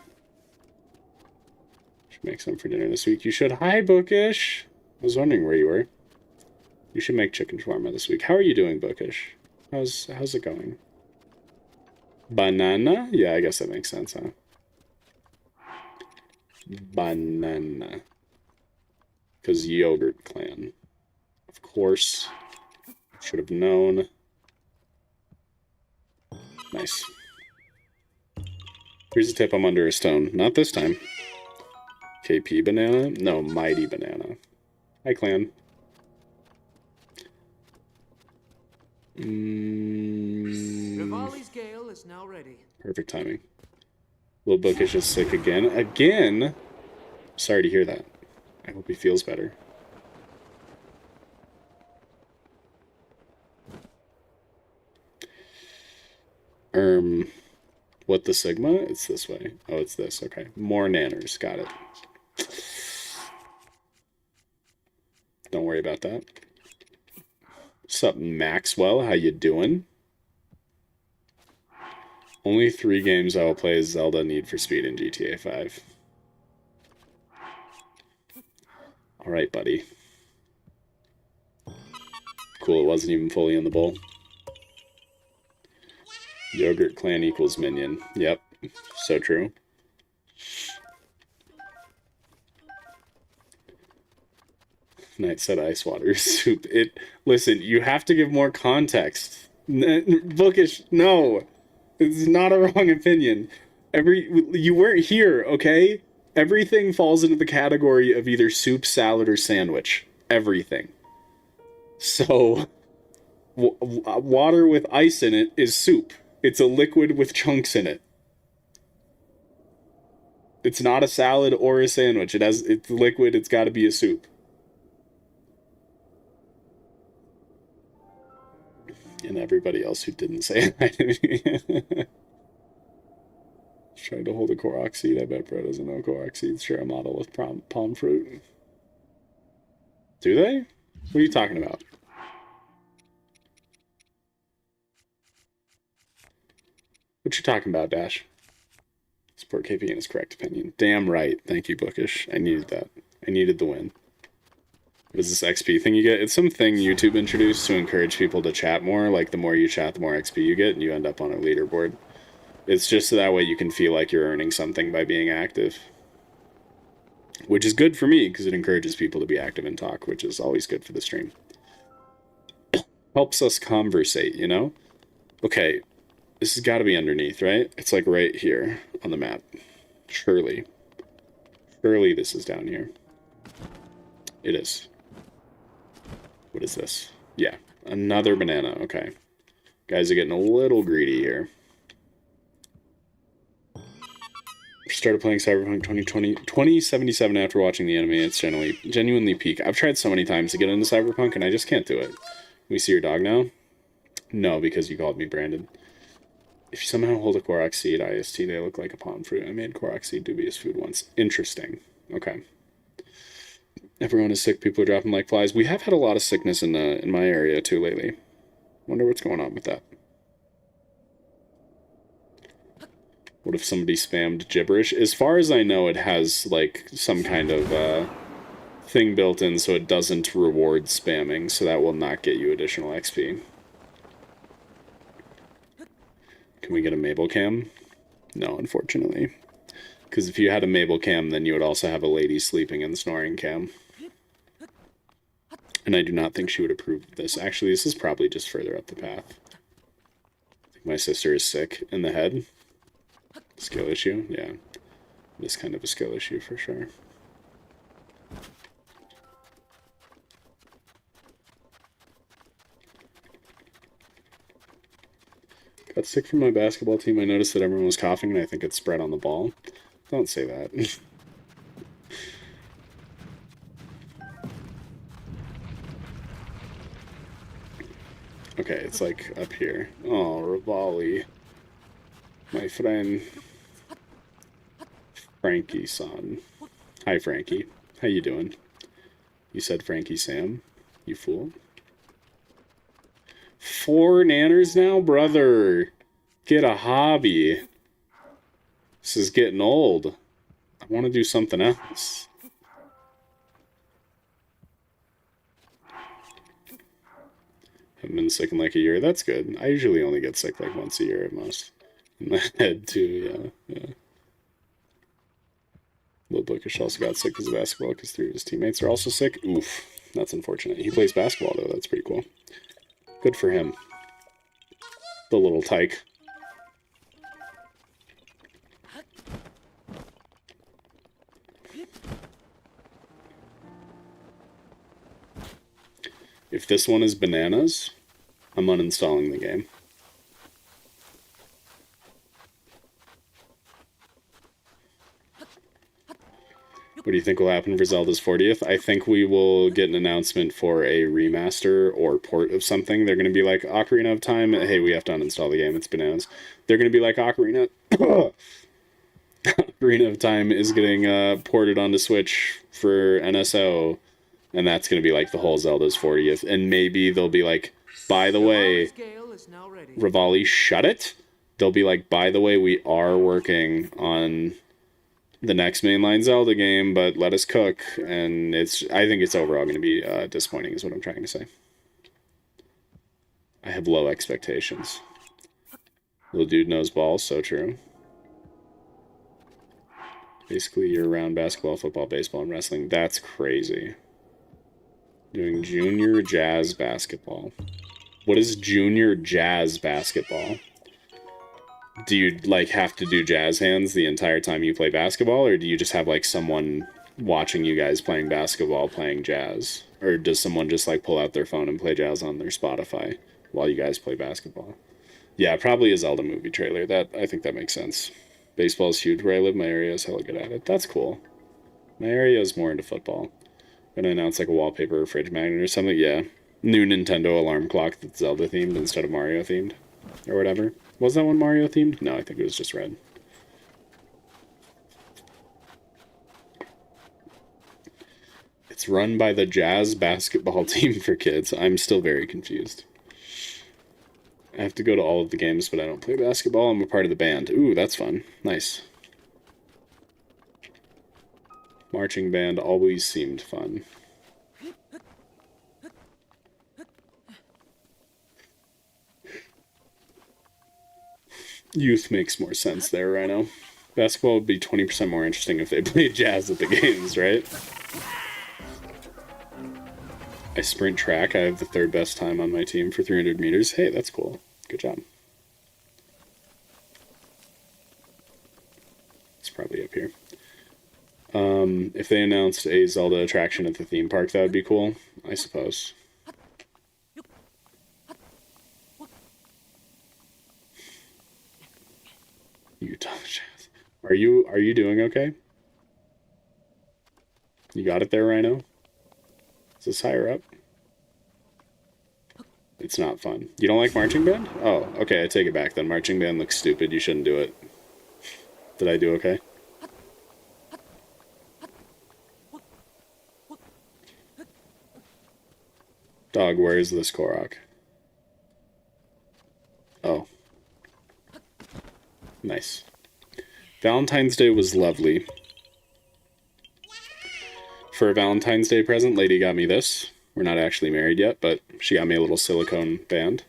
Should make some for dinner this week. You should. Hi, Bookish! I was wondering where you were. You should make chicken shawarma this week. How are you doing, Bookish? How's it going? Banana? Yeah, I guess that makes sense, huh? Banana. Because Yogurt Clan. Of course. Should have known. Nice. Here's a tip, I'm under a stone. Not this time. KP Banana? No, Mighty Banana. Hi, Clan. Rivali's Gale is now ready. Perfect timing. Little Bookish is sick again. Again? Sorry to hear that. I hope he feels better. What the Sigma? It's this way. Oh, it's this. Okay. More nanners. Got it. Don't worry about that. What's up, Maxwell? How you doing? Only 3 games I will play is Zelda, Need for Speed, and GTA 5. Alright, buddy. Cool, it wasn't even fully in the bowl. Yogurt clan equals minion. Yep, so true. Knight said ice water soup. Listen, you have to give more context. Bookish, no. It's not a wrong opinion. You weren't here, okay? Everything falls into the category of either soup, salad, or sandwich. Everything. So, water with ice in it is soup. It's a liquid with chunks in it. It's not a salad or a sandwich. It's liquid, it's gotta be a soup. And everybody else who didn't say that. Trying to hold a Korok seed. I bet Bro doesn't know Korok seeds share a model with palm fruit. Do they? What are you talking about? What you talking about, Dash? Support KP in his correct opinion. Damn right. Thank you, Bookish. I needed that. I needed the win. What is this XP thing you get? It's something YouTube introduced to encourage people to chat more. Like, the more you chat, the more XP you get, and you end up on a leaderboard. It's just so that way you can feel like you're earning something by being active. Which is good for me, because it encourages people to be active and talk, which is always good for the stream. Helps us conversate, you know? Okay, this has got to be underneath, right? It's like right here on the map. Surely. Surely this is down here. It is. What is this? Yeah, another banana. Okay. Guys are getting a little greedy here. Started playing Cyberpunk 2077 after watching the anime. It's genuinely peak. I've tried so many times to get into Cyberpunk, and I just can't do it. We see your dog now? No, because you called me Brandon. If you somehow hold a Korok seed, IST, they look like a palm fruit. I made Korok seed dubious food once. Interesting. Okay. Everyone is sick. People are dropping like flies. We have had a lot of sickness in my area, too, lately. Wonder what's going on with that. What if somebody spammed gibberish? As far as I know, it has, like, some kind of, thing built in so it doesn't reward spamming, so that will not get you additional XP. Can we get a Mabel cam? No, unfortunately. Because if you had a Mabel cam, then you would also have a lady sleeping and snoring cam. And I do not think she would approve of this. Actually, this is probably just further up the path. I think my sister is sick in the head. Skill issue? Yeah. This kind of a skill issue for sure. Got sick from my basketball team. I noticed that everyone was coughing, and I think it spread on the ball. Don't say that. Okay, it's like up here. Oh, Rivali. My friend. Frankie-san. Hi, Frankie. How you doing? You said Frankie Sam? You fool. 4 nanners now? Brother. Get a hobby. This is getting old. I want to do something else. Haven't been sick in like a year. That's good. I usually only get sick like once a year at most. In the head, too, yeah. Little Bookish also got sick because of basketball because 3 of his teammates are also sick. Oof. That's unfortunate. He plays basketball, though. That's pretty cool. Good for him. The little tyke. If this one is bananas, I'm uninstalling the game. What do you think will happen for Zelda's 40th? I think we will get an announcement for a remaster or port of something. They're going to be like, Ocarina of Time. Hey, we have to uninstall the game. It's bananas. They're going to be like, Ocarina of Time is getting ported onto Switch for NSO. And that's going to be like the whole Zelda's 40th. And maybe they'll be like, by the way, Rivali, shut it. They'll be like, by the way, we are working on the next mainline Zelda game, but let us cook. And I think it's overall going to be disappointing is what I'm trying to say. I have low expectations. Little dude knows balls, so true. Basically year-round basketball, football, baseball, and wrestling. That's crazy. Doing junior jazz basketball. What is junior jazz basketball? Do you, like, have to do jazz hands the entire time you play basketball, or do you just have, like, someone watching you guys playing basketball playing jazz? Or does someone just, like, pull out their phone and play jazz on their Spotify while you guys play basketball? Yeah, probably a Zelda movie trailer. I think that makes sense. Baseball is huge where I live. My area is hella good at it. That's cool. My area is more into football. Gonna announce, like, a wallpaper or fridge magnet or something. Yeah. New Nintendo alarm clock that's Zelda themed instead of Mario themed. Or whatever. Was that one Mario themed? No, I think it was just red. It's run by the Jazz basketball team for kids. I'm still very confused. I have to go to all of the games, but I don't play basketball. I'm a part of the band. Ooh, that's fun. Nice. Marching band always seemed fun. Youth makes more sense there, Rhino. Basketball would be 20% more interesting if they played jazz at the games, right? I sprint track. I have the third best time on my team for 300 meters. Hey, that's cool. Good job. It's probably up here. If they announced a Zelda attraction at the theme park, that would be cool, I suppose. Utah Jazz. Are you doing okay? You got it there, Rhino? Is this higher up? It's not fun. You don't like marching band? Oh, okay, I take it back then. Marching band looks stupid. You shouldn't do it. Did I do okay? Dog, where is this Korok? Oh. Nice. Valentine's Day was lovely. For a Valentine's Day present, Lady got me this. We're not actually married yet, but she got me a little silicone band.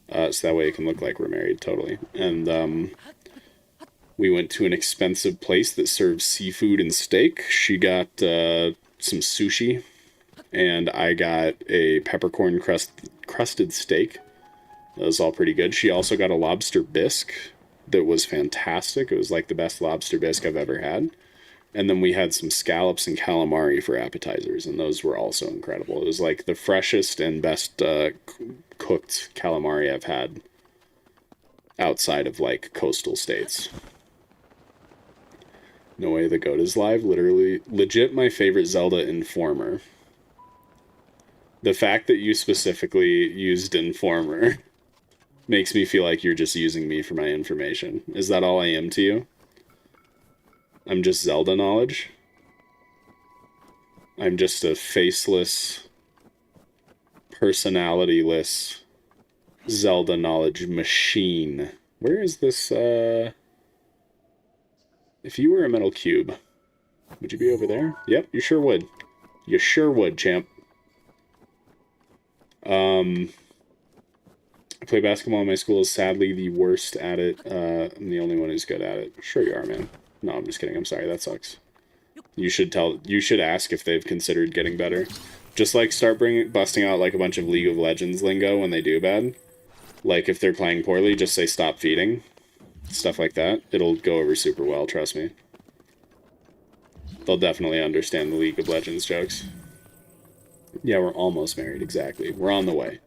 So that way it can look like we're married, totally. And we went to an expensive place that serves seafood and steak. She got some sushi, and I got a peppercorn crusted steak. That was all pretty good. She also got a lobster bisque that was fantastic. It was like the best lobster bisque I've ever had. And then we had some scallops and calamari for appetizers, and those were also incredible. It was like the freshest and best cooked calamari I've had outside of, like, coastal states. No Way the Goat is live. Literally, legit my favorite Zelda Informer. The fact that you specifically used Informer makes me feel like you're just using me for my information. Is that all I am to you? I'm just Zelda knowledge. I'm just a faceless, personalityless Zelda knowledge machine. Where is this, If you were a metal cube, would you be over there? Yep, you sure would. You sure would, champ. I play basketball in my school is sadly the worst at it. I'm the only one who's good at it. Sure you are, man. No, I'm just kidding. I'm sorry. That sucks. You should ask if they've considered getting better. Just, like, start busting out, like, a bunch of League of Legends lingo when they do bad. Like, if they're playing poorly, just say stop feeding. Stuff like that. It'll go over super well, trust me. They'll definitely understand the League of Legends jokes. Yeah, we're almost married, exactly. We're on the way.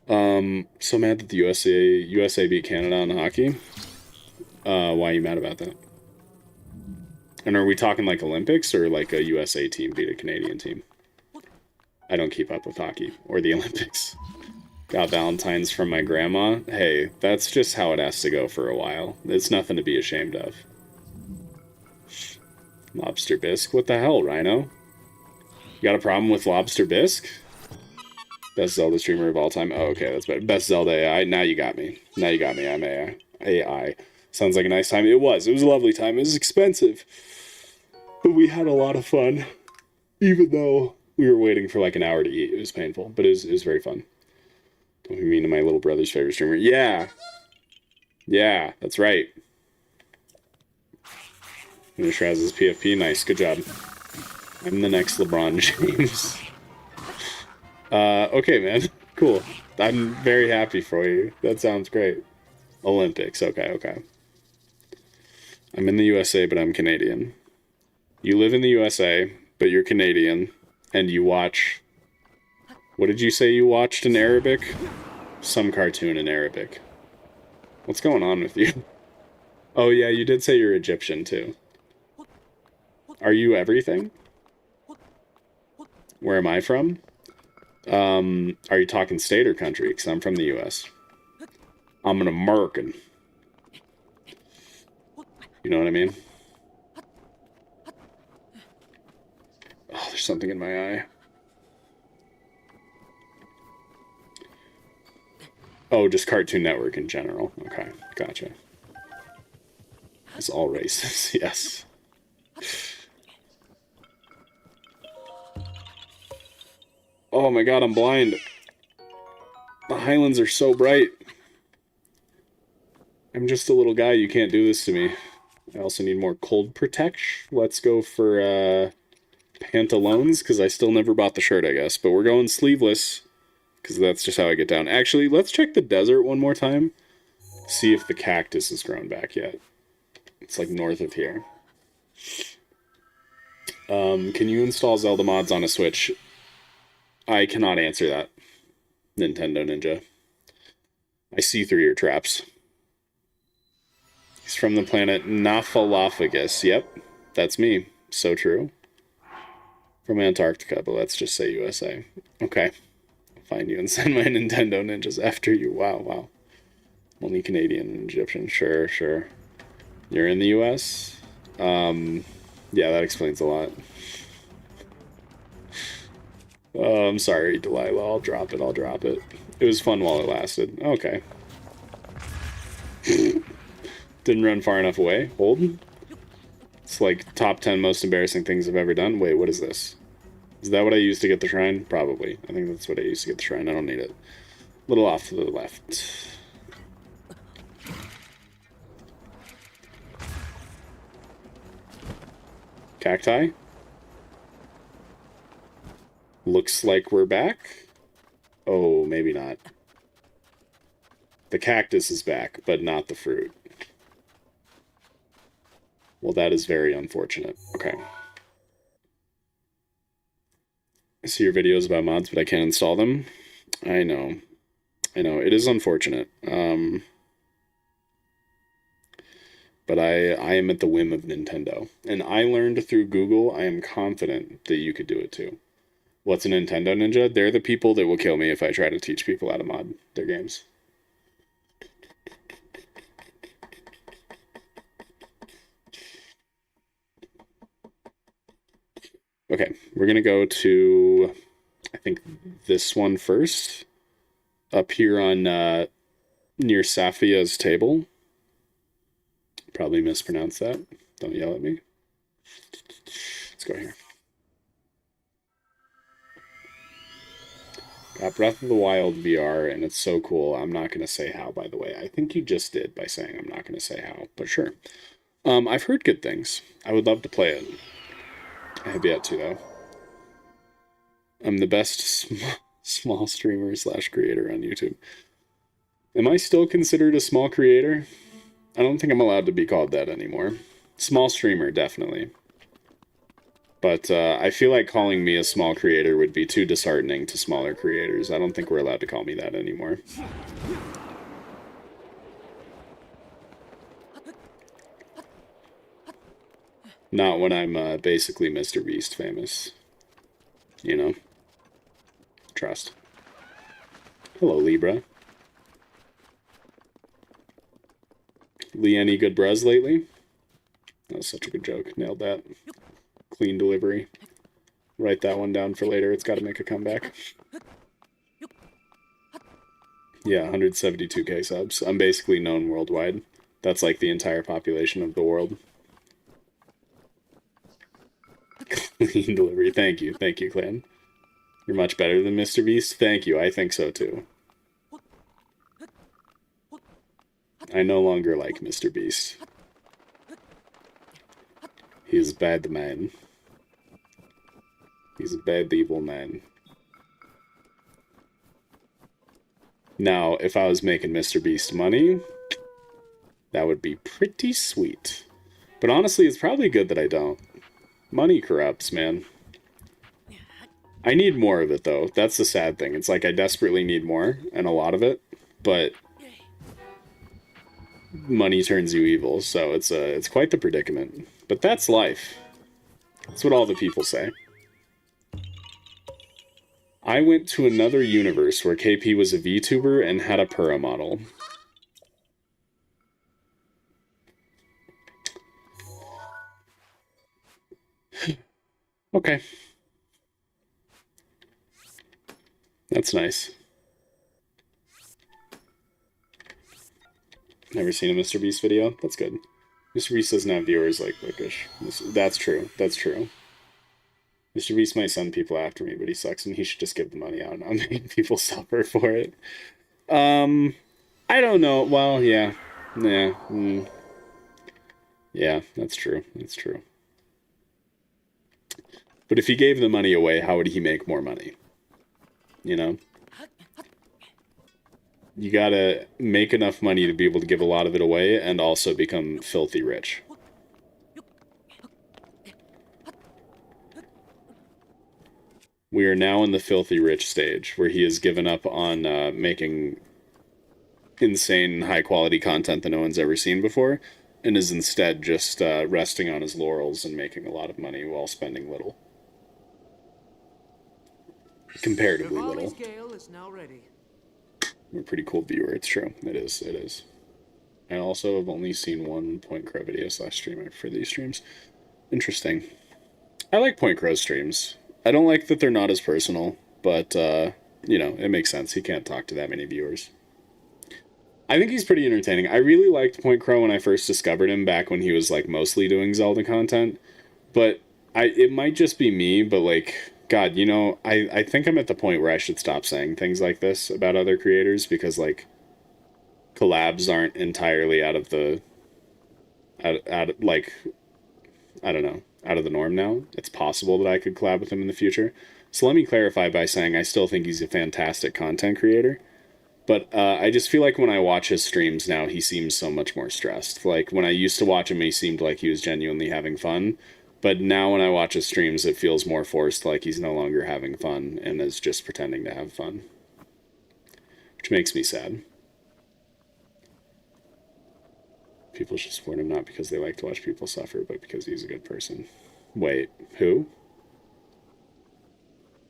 So mad that the USA beat Canada on hockey. Why are you mad about that? And are we talking like Olympics or like a USA team beat a Canadian team? I don't keep up with hockey or the Olympics. Got Valentine's from my grandma. Hey, that's just how it has to go for a while. It's nothing to be ashamed of. Lobster bisque? What the hell, Rhino? You got a problem with lobster bisque? Best Zelda streamer of all time. Oh, okay, that's better. Best Zelda AI. Now you got me. Now you got me. I'm AI. AI. Sounds like a nice time. It was. It was a lovely time. It was expensive. But we had a lot of fun. Even though we were waiting for like an hour to eat. It was painful. But it was very fun. Don't be mean to my little brother's favorite streamer. Yeah. Yeah, that's right. Finish Raz's PFP. Nice. Good job. I'm the next LeBron James. Okay, man. Cool. I'm very happy for you. That sounds great. Olympics. Okay, okay. I'm in the USA, but I'm Canadian. You live in the USA, but you're Canadian, and you watch... What did you say you watched in Arabic? Some cartoon in Arabic. What's going on with you? Oh, yeah, you did say you're Egyptian, too. Are you everything? Where am I from? Are you talking state or country? Because I'm from the US. I'm an American. You know what I mean? Oh, there's something in my eye. Oh, just Cartoon Network in general. Okay, gotcha. It's all racist, yes. Oh my god, I'm blind. The Highlands are so bright. I'm just a little guy, you can't do this to me. I also need more cold protection. Let's go for pantaloons, because I still never bought the shirt, I guess. But we're going sleeveless, because that's just how I get down. Actually, let's check the desert one more time. See if the cactus has grown back yet. It's like north of here. Can you install Zelda mods on a Switch? I cannot answer that, Nintendo Ninja. I see through your traps. He's from the planet Naphalophagus. Yep, that's me. So true. From Antarctica, but let's just say USA. Okay. I'll find you and send my Nintendo Ninjas after you. Wow, wow. Only Canadian and Egyptian. Sure, sure. You're in the US? Yeah, that explains a lot. Oh, I'm sorry, Delilah. I'll drop it. I'll drop it. It was fun while it lasted. Okay. Didn't run far enough away. Hold. It's like top 10 most embarrassing things I've ever done. Wait, what is this? Is that what I used to get the shrine? Probably. I think that's what I used to get the shrine. I don't need it. A little off to the left. Cacti? Looks like we're back. Oh, maybe not. The cactus is back, but not the fruit. Well, that is very unfortunate. Okay. I see your videos about mods, but I can't install them. I know. I know. It is unfortunate. But I am at the whim of Nintendo. And I learned through Google, I am confident that you could do it too. What's a Nintendo Ninja? They're the people that will kill me if I try to teach people how to mod their games. Okay, we're going to go to, I think, this one first. Up here on, near Safia's table. Probably mispronounced that. Don't yell at me. Let's go here. Got Breath of the Wild VR, and it's so cool. I'm not going to say how, by the way. I think you just did by saying I'm not going to say how, but sure. I've heard good things. I would love to play it. I have yet to, though. I'm the best small streamer / creator on YouTube. Am I still considered a small creator? I don't think I'm allowed to be called that anymore. Small streamer, definitely. But I feel like calling me a small creator would be too disheartening to smaller creators. I don't think we're allowed to call me that anymore. Not when I'm basically Mr. Beast famous. You know? Trust. Hello, Libra. Lee, any good bros lately? That was such a good joke. Nailed that. Clean delivery. Write that one down for later. It's got to make a comeback. Yeah, 172k subs. I'm basically known worldwide. That's like the entire population of the world. Clean delivery. Thank you. Thank you, Clan. You're much better than Mr. Beast. Thank you. I think so too. I no longer like Mr. Beast. He is bad man. He's a bad, evil man. Now, if I was making Mr. Beast money, that would be pretty sweet. But honestly, it's probably good that I don't. Money corrupts, man. I need more of it, though. That's the sad thing. It's like I desperately need more, and a lot of it, but money turns you evil, so it's quite the predicament. But that's life. That's what all the people say. I went to another universe where KP was a VTuber and had a Pura model. Okay. That's nice. Never seen a Mr. Beast video? That's good. Mr. Beast doesn't have viewers like Bookish. That's true. That's true. Mr. Beast might send people after me, but he sucks, and he should just give the money out, not make people suffer for it. I don't know. Well, yeah. Yeah. Yeah, that's true. That's true. But if he gave the money away, how would he make more money? You know? You gotta make enough money to be able to give a lot of it away and also become filthy rich. We are now in the filthy rich stage, where he has given up on making insane high-quality content that no one's ever seen before, and is instead just resting on his laurels and making a lot of money while spending little. Comparatively little. Gale is now ready. I'm a pretty cool viewer, it's true. It is, it is. I also have only seen one Point Crow video / stream for these streams. Interesting. I like Point Crow's streams. I don't like that they're not as personal, but, you know, it makes sense. He can't talk to that many viewers. I think he's pretty entertaining. I really liked Point Crow when I first discovered him back when he was, like, mostly doing Zelda content. But it might just be me, but, like, God, you know, I think I'm at the point where I should stop saying things like this about other creators because, like, collabs aren't entirely out of the, like, I don't know, out of the norm now. It's possible that I could collab with him in the future. So let me clarify by saying I still think he's a fantastic content creator. But I just feel like when I watch his streams now, he seems so much more stressed. Like, when I used to watch him, he seemed like he was genuinely having fun. But now when I watch his streams, it feels more forced, like he's no longer having fun and is just pretending to have fun. Which makes me sad. People should support him not because they like to watch people suffer, but because he's a good person. Wait, who?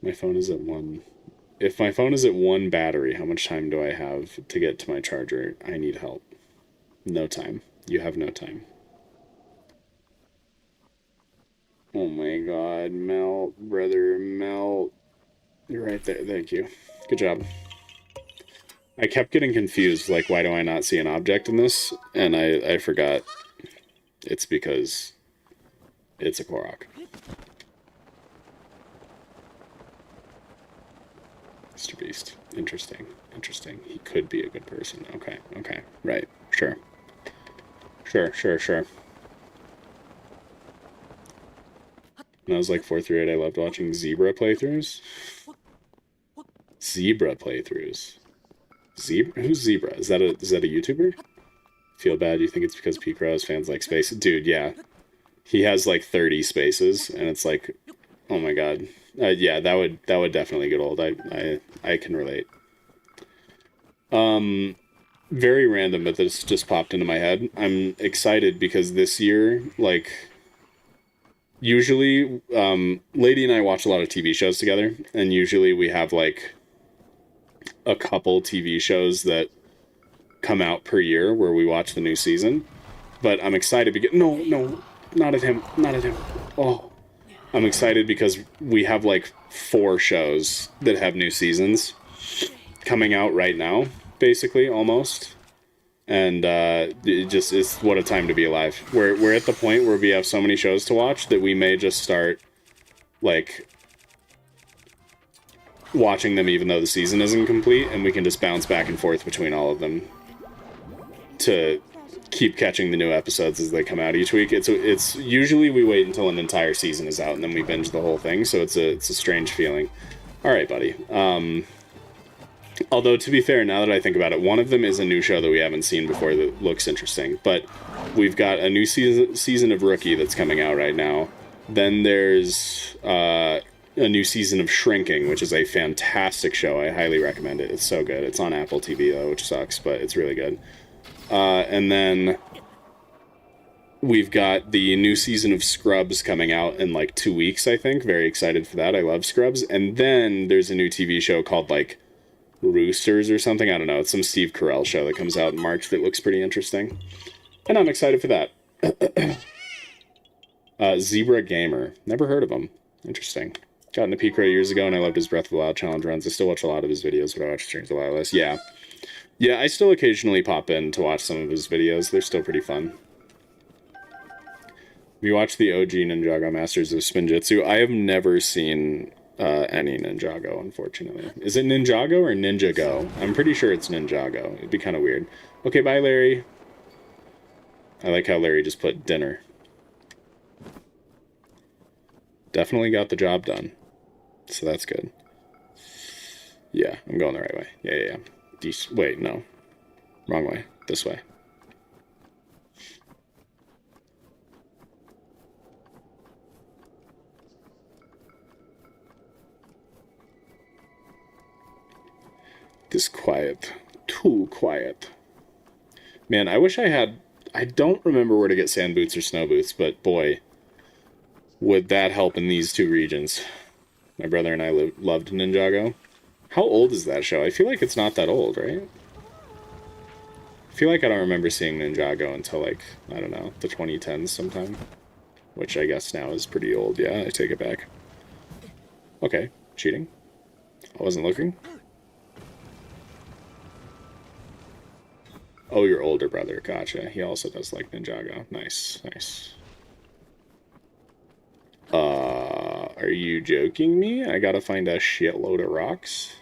My phone is at 1. If my phone is at 1 battery, how much time do I have to get to my charger? I need help. No time. You have no time. Oh my god, melt, brother, melt. You're right there, thank you. Good job. I kept getting confused, like, why do I not see an object in this? And I forgot. It's because it's a Korok. Mr. Beast. Interesting. Interesting. He could be a good person. Okay, okay. Right. Sure. Sure. When I was like 4 through 8, I loved watching Zebra playthroughs. Zebra playthroughs. Zebra? Who's Zebra? Is that a YouTuber? Feel bad. You think it's because P Crow's fans like space? Dude, yeah. He has like 30 spaces, and it's like, oh my god. Yeah, that would definitely get old. I can relate. Very random, but this just popped into my head. I'm excited because this year, like, usually, Lady and I watch a lot of TV shows together, and usually we have like a couple TV shows that come out per year where we watch the new season. But I'm excited because no, not at him, not at him. Oh, I'm excited because we have like 4 shows that have new seasons coming out right now, basically almost. And it just it's what a time to be alive. We're at the point where we have so many shows to watch that we may just start like watching them even though the season isn't complete, and we can just bounce back and forth between all of them to keep catching the new episodes as they come out each week. It's usually we wait until an entire season is out and then we binge the whole thing, so it's a strange feeling. All right, buddy. Although, to be fair, now that I think about it, one of them is a new show that we haven't seen before that looks interesting. But we've got a new season of Rookie that's coming out right now. Then there's a new season of Shrinking, which is a fantastic show. I highly recommend it. It's so good. It's on Apple TV, though, which sucks, but it's really good. And then we've got the new season of Scrubs coming out in like 2 weeks, I think. Very excited for that. I love Scrubs. And then there's a new TV show called like Roosters or something. I don't know. It's some Steve Carell show that comes out in March that looks pretty interesting. And I'm excited for that. Zebra Gamer. Never heard of him. Interesting. Got into P-Crow years ago and I loved his Breath of the Wild challenge runs. I still watch a lot of his videos, but I watch streams a lot less. Yeah. Yeah, I still occasionally pop in to watch some of his videos. They're still pretty fun. We watched the OG Ninjago Masters of Spinjitzu. I have never seen any Ninjago, unfortunately. Is it Ninjago or Ninjago? I'm pretty sure it's Ninjago. It'd be kind of weird. Okay, bye, Larry. I like how Larry just put dinner. Definitely got the job done. So that's good. Yeah, I'm going the right way. Yeah. Wait, no. Wrong way. This way. This quiet. Too quiet. Man, I wish I had... I don't remember where to get sand boots or snow boots, but boy, would that help in these 2 regions. My brother and I loved Ninjago. How old is that show? I feel like it's not that old, right? I feel like I don't remember seeing Ninjago until, like, I don't know, the 2010s sometime. Which I guess now is pretty old. Yeah, I take it back. Okay, cheating. I wasn't looking. Oh, your older brother. Gotcha. He also does like Ninjago. Nice, nice. Are you joking me? I gotta find a shitload of rocks.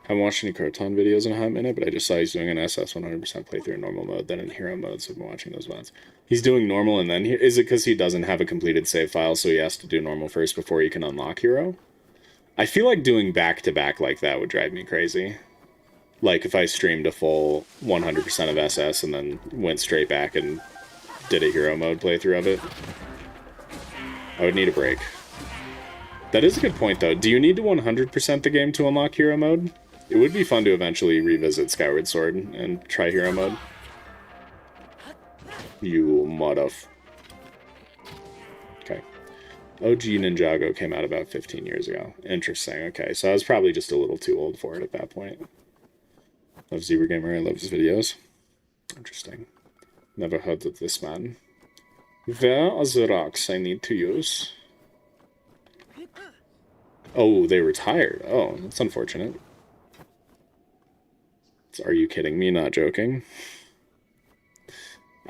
Haven't watched any Croton videos in a hot minute, but I just saw he's doing an SS 100% playthrough in normal mode, then in hero mode, so I've been watching those ones. He's doing normal and then is it because he doesn't have a completed save file, so he has to do normal first before he can unlock hero? I feel like doing back-to-back like that would drive me crazy. Like if I streamed a full 100% of SS and then went straight back and did a hero mode playthrough of it, I would need a break. That is a good point, though. Do you need to 100% the game to unlock hero mode? It would be fun to eventually revisit Skyward Sword and try hero mode. You motherf... Okay. OG Ninjago came out about 15 years ago. Interesting, okay. So I was probably just a little too old for it at that point. Love Zebra Gamer, I love his videos. Interesting. Never heard of this man. Where are the rocks I need to use? Oh, they retired. Oh, that's unfortunate. Are you kidding me? Not joking.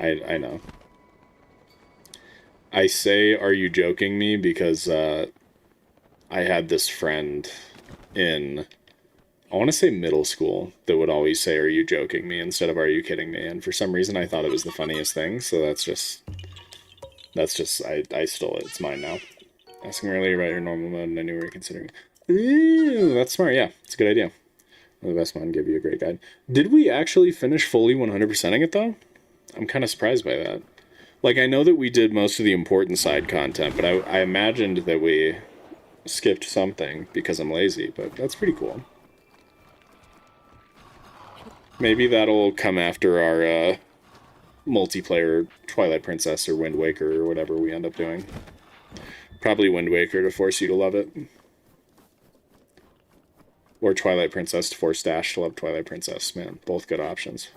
I know. I say, are you joking me? Because I had this friend in, I want to say middle school, that would always say, are you joking me? Instead of, are you kidding me? And for some reason, I thought it was the funniest thing. So that's just, I stole it. It's mine now. Asking earlier about your normal mode, and I knew we were considering. Ooh, that's smart. Yeah, it's a good idea. Well, the best one give you a great guide. Did we actually finish fully 100%ing it, though? I'm kind of surprised by that. Like, I know that we did most of the important side content, but I imagined that we skipped something because I'm lazy, but that's pretty cool. Maybe that'll come after our multiplayer Twilight Princess or Wind Waker or whatever we end up doing. Probably Wind Waker to force you to love it. Or Twilight Princess to force Dash to love Twilight Princess. Man, both good options.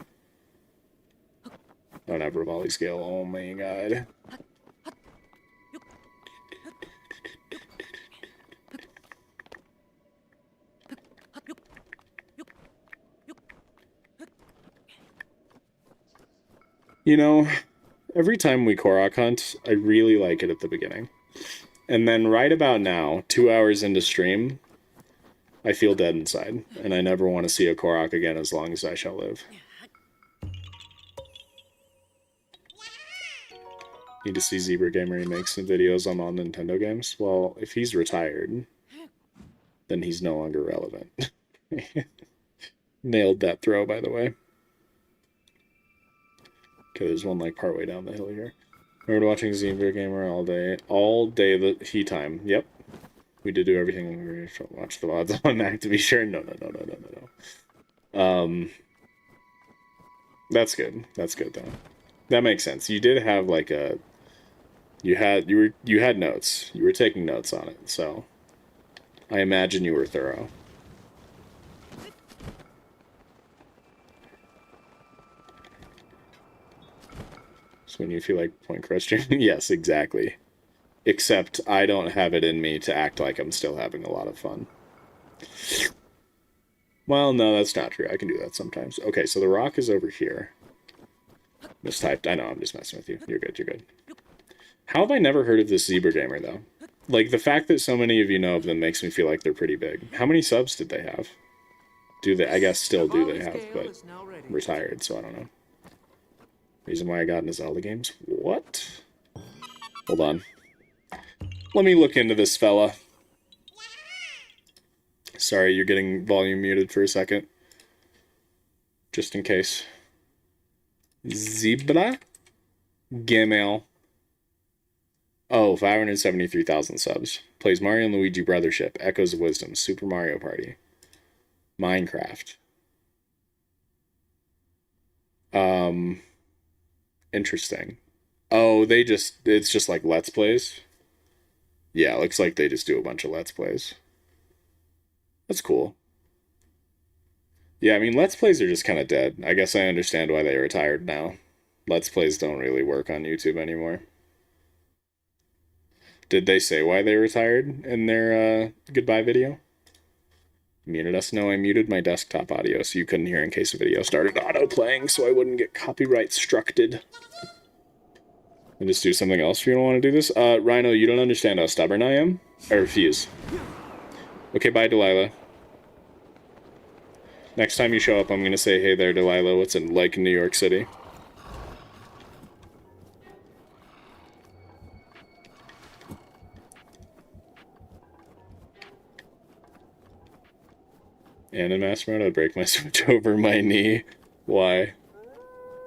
Don't have Rivali's Gale. Oh my god. You know, every time we Korok hunt, I really like it at the beginning. And then right about now, 2 hours into stream, I feel dead inside. And I never want to see a Korok again as long as I shall live. Need to see Zebra Gamer make some videos on all Nintendo games. Well, if he's retired, then he's no longer relevant. Nailed that throw, by the way. Okay, there's one like partway down the hill here. Remember watching Zebra Gamer all day the he time. Yep, we did do everything. We watch the VODs on Mac to be sure. No. That's good. That's good though. That makes sense. You did have like a. You had notes. You were taking notes on it, so I imagine you were thorough. So when you feel like point question, yes, exactly. Except I don't have it in me to act like I'm still having a lot of fun. Well, no, that's not true. I can do that sometimes. Okay, so the rock is over here. Mistyped. I know, I'm just messing with you. You're good, you're good. How have I never heard of this Zebra Gamer, though? Like, the fact that so many of you know of them makes me feel like they're pretty big. How many subs did they have? Do they? I guess still do they have, but retired, so I don't know. Reason why I got into Zelda games? What? Hold on. Let me look into this fella. Sorry, you're getting volume muted for a second. Just in case. Zebra Gamer. Oh, 573,000 subs. Plays Mario and Luigi Brothership, Echoes of Wisdom, Super Mario Party, Minecraft. Interesting. Oh, it's just like Let's Plays? Yeah, looks like they just do a bunch of Let's Plays. That's cool. Yeah, I mean, Let's Plays are just kind of dead. I guess I understand why they retired now. Let's Plays don't really work on YouTube anymore. Did they say why they retired in their goodbye video? Muted us? No, I muted my desktop audio so you couldn't hear in case the video started auto-playing so I wouldn't get copyright structed. And just do something else if you don't want to do this. Rhino, you don't understand how stubborn I am? I refuse. Okay, bye, Delilah. Next time you show up, I'm going to say, hey there, Delilah, what's it like in New York City? And in Master Mode, I'd break my Switch over my knee. Why?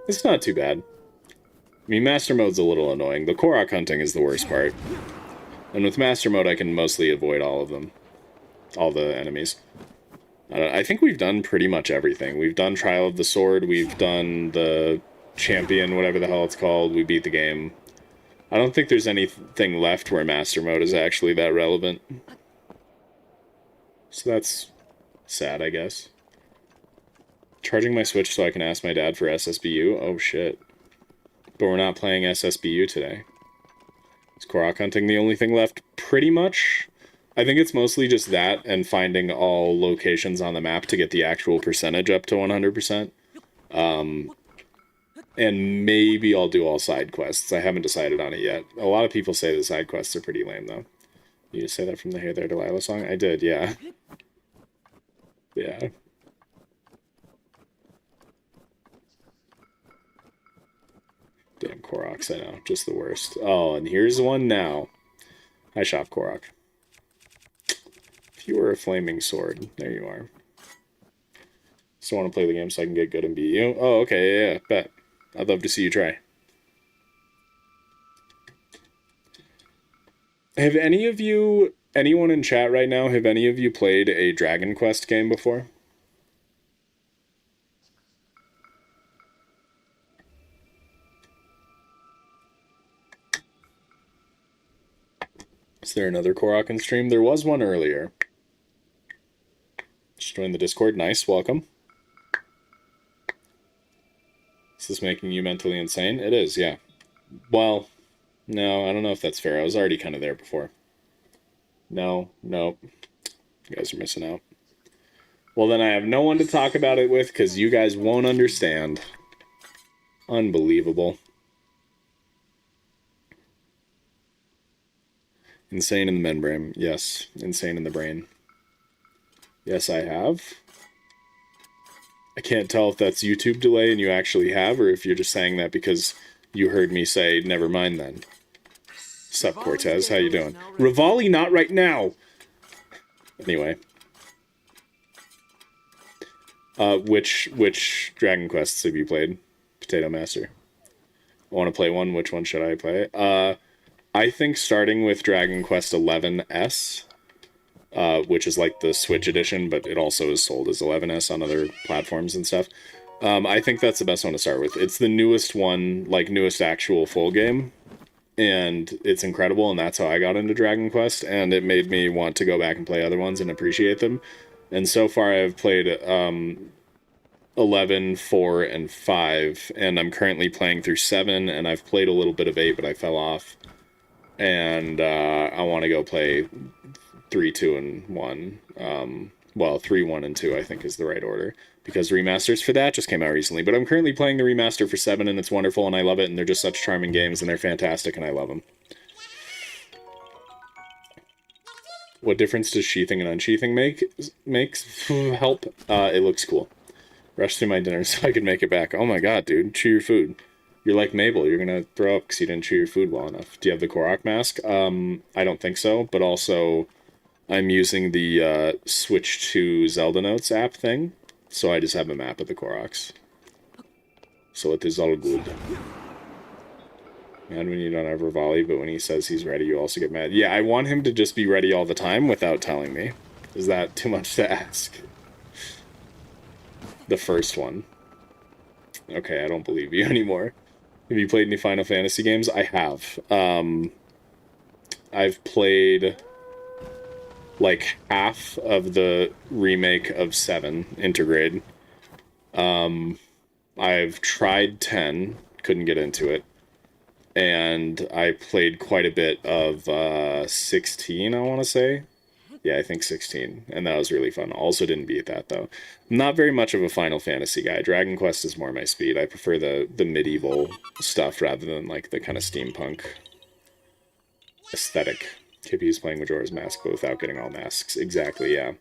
It's not too bad. I mean, Master Mode's a little annoying. The Korok hunting is the worst part. And with Master Mode, I can mostly avoid all of them. All the enemies. I think we've done pretty much everything. We've done Trial of the Sword, we've done the Champion, whatever the hell it's called, we beat the game. I don't think there's anything left where Master Mode is actually that relevant. So that's sad, I guess. Charging my Switch so I can ask my dad for SSBU? Oh shit. But we're not playing SSBU today. Is Korok hunting the only thing left? Pretty much. I think it's mostly just that and finding all locations on the map to get the actual percentage up to 100%. And maybe I'll do all side quests. I haven't decided on it yet. A lot of people say the side quests are pretty lame, though. You just say that from the Hey There Delilah song? I did, yeah. Yeah. Damn Koroks, I know. Just the worst. Oh, and here's one now. Hi, Shop Korok. If you were a flaming sword, there you are. Still want to play the game so I can get good and beat you? Oh, okay, yeah, bet. I'd love to see you try. Have any of you, anyone in chat right now, have any of you played a Dragon Quest game before? Is there another Korok in stream? There was one earlier. Just joined the Discord. Nice, welcome. Is this making you mentally insane? It is, yeah. Well, no, I don't know if that's fair. I was already kind of there before. No, nope. You guys are missing out. Well, then I have no one to talk about it with because you guys won't understand. Unbelievable. Insane in the membrane. Yes, insane in the brain. Yes, I have. I can't tell if that's YouTube delay and you actually have, or if you're just saying that because you heard me say, never mind then. Sup, Cortez? How you doing? Rivali, not right now! Anyway. Which Dragon Quests have you played? Potato Master. I want to play one. Which one should I play? I think starting with Dragon Quest 11S, which is like the Switch edition, but it also is sold as 11S on other platforms and stuff. I think that's the best one to start with. It's the newest one, like newest actual full game, and it's incredible, and that's how I got into Dragon Quest, and it made me want to go back and play other ones and appreciate them. And so far I've played 11, 4, and 5, and I'm currently playing through 7, and I've played a little bit of 8, but I fell off. And I want to go play 3, 2, and 1. Well, 3, 1, and 2 I think is the right order, because remasters for that just came out recently. But I'm currently playing the remaster for 7, and it's wonderful, and I love it, and they're just such charming games, and they're fantastic, and I love them. What difference does sheathing and unsheathing makes? Help. It looks cool. Rush through my dinner so I can make it back. Oh my god, dude. Chew your food. You're like Mabel. You're gonna throw up because you didn't chew your food well enough. Do you have the Korok mask? I don't think so, but also I'm using the Switch to Zelda Notes app thing, so I just have a map of the Koroks. So it is all good. Mad when you don't have Rivali, but when he says he's ready, you also get mad. Yeah, I want him to just be ready all the time without telling me. Is that too much to ask? The first one. Okay, I don't believe you anymore. Have you played any Final Fantasy games? I have. I've played like half of the remake of 7, Intergrade. I've tried 10, couldn't get into it. And I played quite a bit of 16, I want to say. Yeah, I think 16, and that was really fun. Also didn't beat that, though. I'm not very much of a Final Fantasy guy. Dragon Quest is more my speed. I prefer the medieval stuff rather than, like, the kind of steampunk aesthetic. Kippy's playing Majora's Mask, but without getting all masks. Exactly, yeah.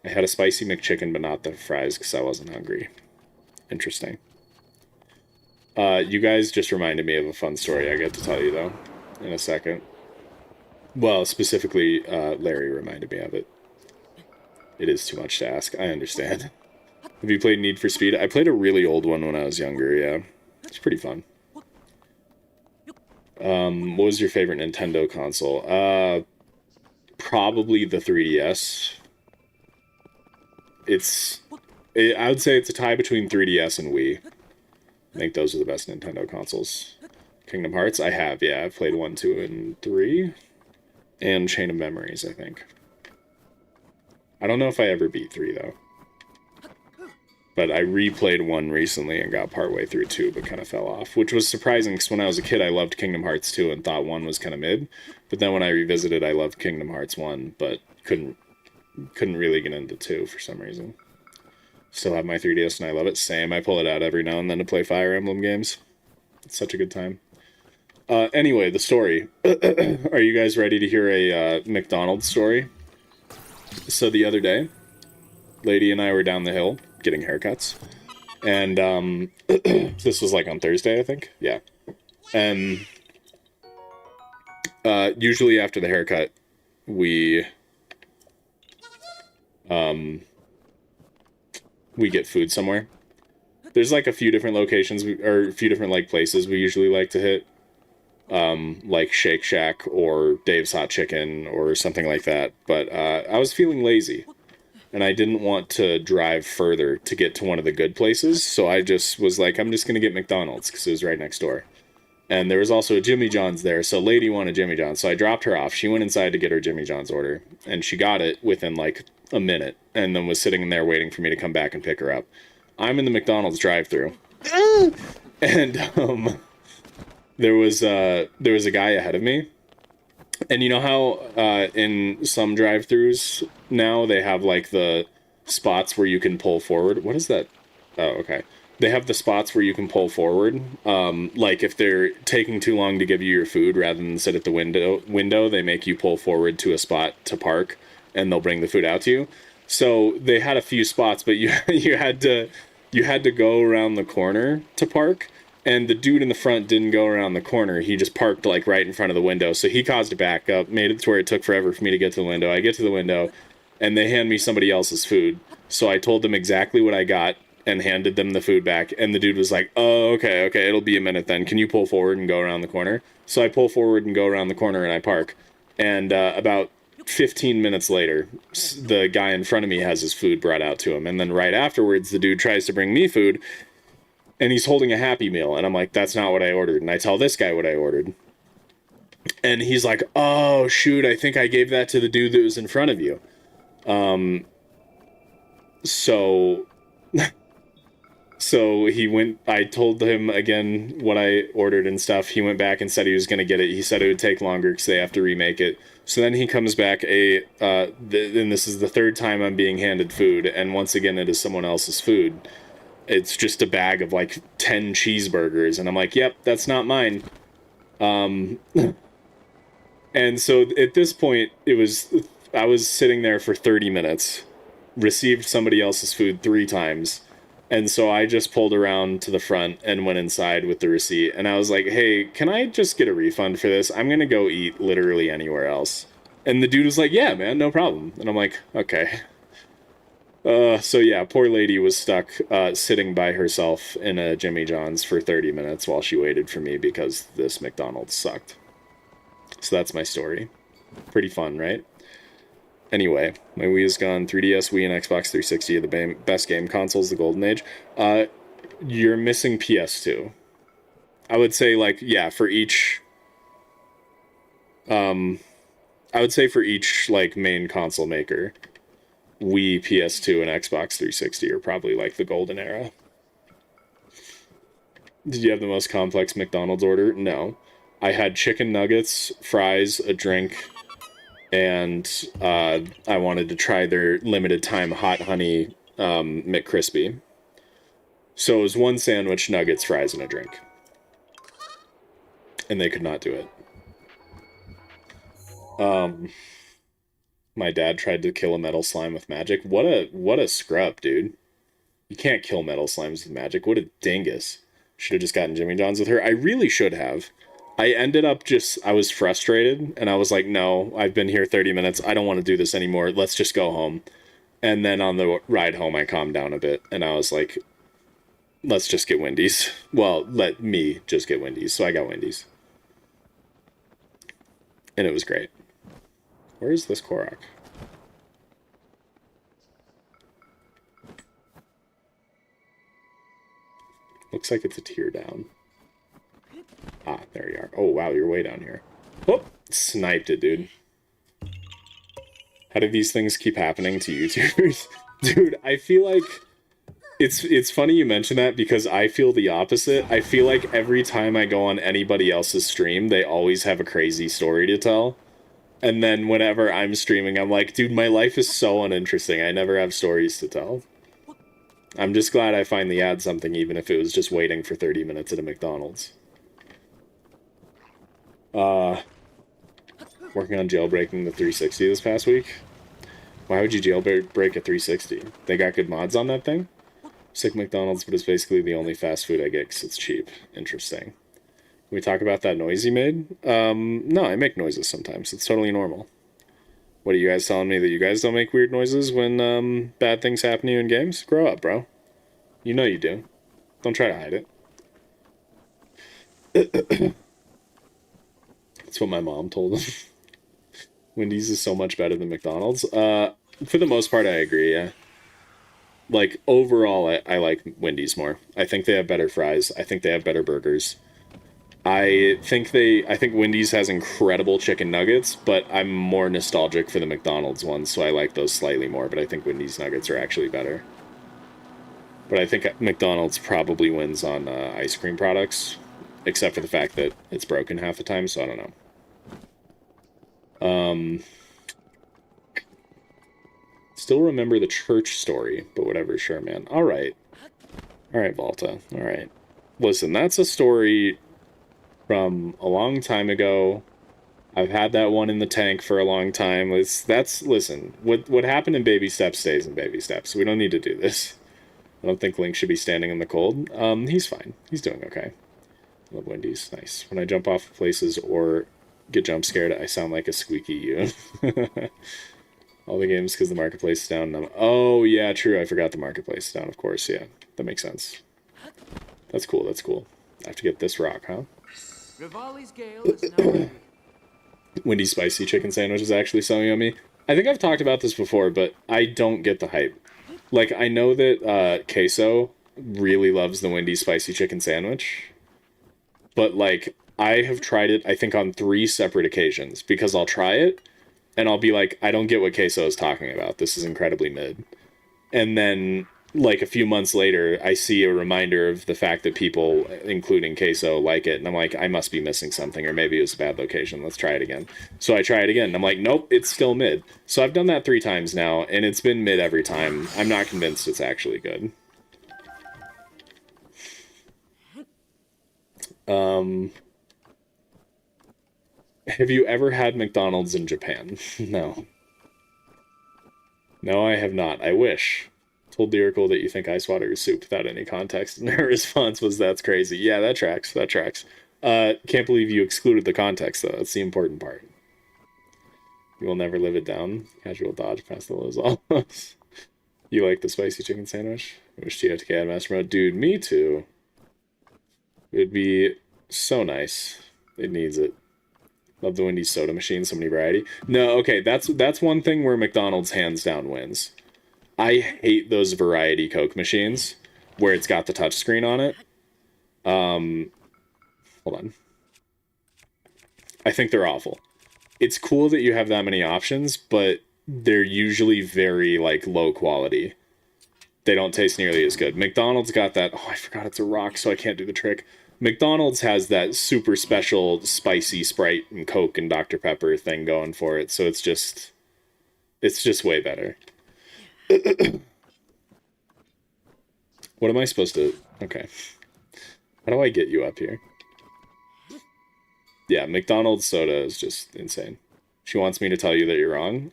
I had a spicy McChicken, but not the fries because I wasn't hungry. Interesting. You guys just reminded me of a fun story I get to tell you, though, in a second. Well, specifically, Larry reminded me of it. It is too much to ask. I understand. Have you played Need for Speed? I played a really old one when I was younger, yeah. It's pretty fun. What was your favorite Nintendo console? Probably the 3DS. I would say it's a tie between 3DS and Wii. I think those are the best Nintendo consoles. Kingdom Hearts? I have, yeah. I've played 1, 2, and 3. And Chain of Memories, I think. I don't know if I ever beat 3, though. But I replayed 1 recently and got partway through 2, but kind of fell off. Which was surprising, because when I was a kid, I loved Kingdom Hearts 2 and thought 1 was kind of mid. But then when I revisited, I loved Kingdom Hearts 1, but couldn't really get into 2 for some reason. Still have my 3DS and I love it. Same, I pull it out every now and then to play Fire Emblem games. It's such a good time. Anyway, the story. Are you guys ready to hear a McDonald's story? So the other day, Lady and I were down the hill getting haircuts. And this was like on Thursday, I think. Yeah. And usually after the haircut, we get food somewhere. There's like a few different locations, or a few different like places we usually like to hit. Like Shake Shack or Dave's Hot Chicken or something like that. But I was feeling lazy, and I didn't want to drive further to get to one of the good places, so I just was like, I'm just going to get McDonald's, because it was right next door. And there was also a Jimmy John's there, so lady wanted Jimmy John's. So I dropped her off. She went inside to get her Jimmy John's order, and she got it within like a minute, and then was sitting there waiting for me to come back and pick her up. I'm in the McDonald's drive-thru, and there was a guy ahead of me. And you know how in some drive-thrus now they have like the spots where you can pull forward? What is that? Oh, okay. They have the spots where you can pull forward. Like if they're taking too long to give you your food, rather than sit at the window, they make you pull forward to a spot to park, and they'll bring the food out to you. So they had a few spots, but you had to go around the corner to park. And the dude in the front didn't go around the corner. He just parked like right in front of the window. So he caused a backup, made it to where it took forever for me to get to the window. I get to the window, and they hand me somebody else's food. So I told them exactly what I got and handed them the food back. And the dude was like, oh, okay, it'll be a minute then. Can you pull forward and go around the corner? So I pull forward and go around the corner, and I park. And about 15 minutes later, the guy in front of me has his food brought out to him. And then right afterwards, the dude tries to bring me food, and he's holding a Happy Meal. And I'm like, that's not what I ordered. And I tell this guy what I ordered. And he's like, oh, shoot, I think I gave that to the dude that was in front of you. So he went, I told him again what I ordered and stuff. He went back and said he was going to get it. He said it would take longer because they have to remake it. So then he comes back, and this is the third time I'm being handed food. And once again, it is someone else's food. It's just a bag of like 10 cheeseburgers. And I'm like, yep, that's not mine. And so at this point, I was sitting there for 30 minutes, received somebody else's food 3 times. And so I just pulled around to the front and went inside with the receipt. And I was like, hey, can I just get a refund for this? I'm going to go eat literally anywhere else. And the dude was like, yeah, man, no problem. And I'm like, okay. So yeah, poor lady was stuck sitting by herself in a Jimmy John's for 30 minutes while she waited for me because this McDonald's sucked. So that's my story. Pretty fun, right? Anyway, my Wii is gone. 3DS, Wii, and Xbox 360 are the best game consoles, the golden age. You're missing PS2. I would say, like, yeah, for each... I would say for each, like, main console maker, Wii, PS2, and Xbox 360 are probably, like, the golden era. Did you have the most complex McDonald's order? No. I had chicken nuggets, fries, a drink, and I wanted to try their limited time hot honey McCrispy. So it was 1 sandwich, nuggets, fries, and a drink. And they could not do it. My dad tried to kill a metal slime with magic. What a scrub, dude. You can't kill metal slimes with magic. What a dingus. Should have just gotten Jimmy John's with her. I really should have. I ended up I was frustrated, and I was like, no, I've been here 30 minutes. I don't want to do this anymore. Let's just go home. And then on the ride home, I calmed down a bit, and I was like, let's just get Wendy's. Well, let me just get Wendy's. So I got Wendy's. And it was great. Where is this Korok? Looks like it's a tier down. Ah, there you are. Oh, wow, you're way down here. Oh, sniped it, dude. How do these things keep happening to YouTubers? Dude, I feel like... It's funny you mention that because I feel the opposite. I feel like every time I go on anybody else's stream, they always have a crazy story to tell. And then whenever I'm streaming, I'm like, dude, my life is so uninteresting. I never have stories to tell. I'm just glad I finally had something, even if it was just waiting for 30 minutes at a McDonald's. Working on jailbreaking the 360 this past week. Why would you jailbreak a 360? They got good mods on that thing? Sick McDonald's, but it's basically the only fast food I get because it's cheap. Interesting. Can we talk about that noise you made? No, I make noises sometimes. It's totally normal. What are you guys telling me, that you guys don't make weird noises when bad things happen to you in games? Grow up, bro. You know you do. Don't try to hide it. That's what my mom told him. Wendy's is so much better than McDonald's. For the most part, I agree, yeah. Like, overall, I like Wendy's more. I think they have better fries. I think they have better burgers. I think Wendy's has incredible chicken nuggets, but I'm more nostalgic for the McDonald's ones, so I like those slightly more, but I think Wendy's nuggets are actually better. But I think McDonald's probably wins on ice cream products, except for the fact that it's broken half the time, so I don't know. Still remember the church story, but whatever, sure, man. All right, Volta. All right. Listen, that's a story from a long time ago. I've had that one in the tank for a long time. Listen, what happened in baby steps stays in baby steps. We don't need to do this. I don't think Link should be standing in the cold. He's fine. He's doing okay. Love Wendy's. Nice. When I jump off of places or get jump scared, I sound like a squeaky you. All the games because the marketplace is down. Oh, yeah, true. I forgot the marketplace is down, of course. Yeah, that makes sense. That's cool. That's cool. I have to get this rock, huh? Rivali's Gale is now ready. Wendy's spicy chicken sandwich is actually so yummy. I think I've talked about this before, but I don't get the hype. Like, I know that Queso really loves the Wendy's spicy chicken sandwich, but, like, I have tried it, I think, on 3 separate occasions, because I'll try it, and I'll be like, I don't get what Queso is talking about. This is incredibly mid. And then, like, a few months later, I see a reminder of the fact that people, including Queso, like it, and I'm like, I must be missing something, or maybe it was a bad location. Let's try it again. So I try it again, and I'm like, nope, it's still mid. So I've done that 3 times now, and it's been mid every time. I'm not convinced it's actually good. Have you ever had McDonald's in Japan? No. No, I have not. I wish. Told Lyrical that you think ice water is soup without any context, and her response was, that's crazy. Yeah, that tracks. That tracks. Can't believe you excluded the context, though. That's the important part. You will never live it down. Casual dodge past the lows almost. You like the spicy chicken sandwich? I wish TFTK had Master Mode. Dude, me too. It would be so nice. It needs it. Love the Wendy's soda machine, so many variety. No, okay, that's one thing where McDonald's hands down wins. I hate those variety Coke machines where it's got the touchscreen on it. Hold on. I think they're awful. It's cool that you have that many options, but they're usually very, like, low quality. They don't taste nearly as good. McDonald's got that... Oh, I forgot it's a rock, so I can't do the trick. McDonald's has that super special spicy Sprite and Coke and Dr. Pepper thing going for it, so it's just way better. What am I supposed to... Okay. How do I get you up here? Yeah, McDonald's soda is just insane. She wants me to tell you that you're wrong.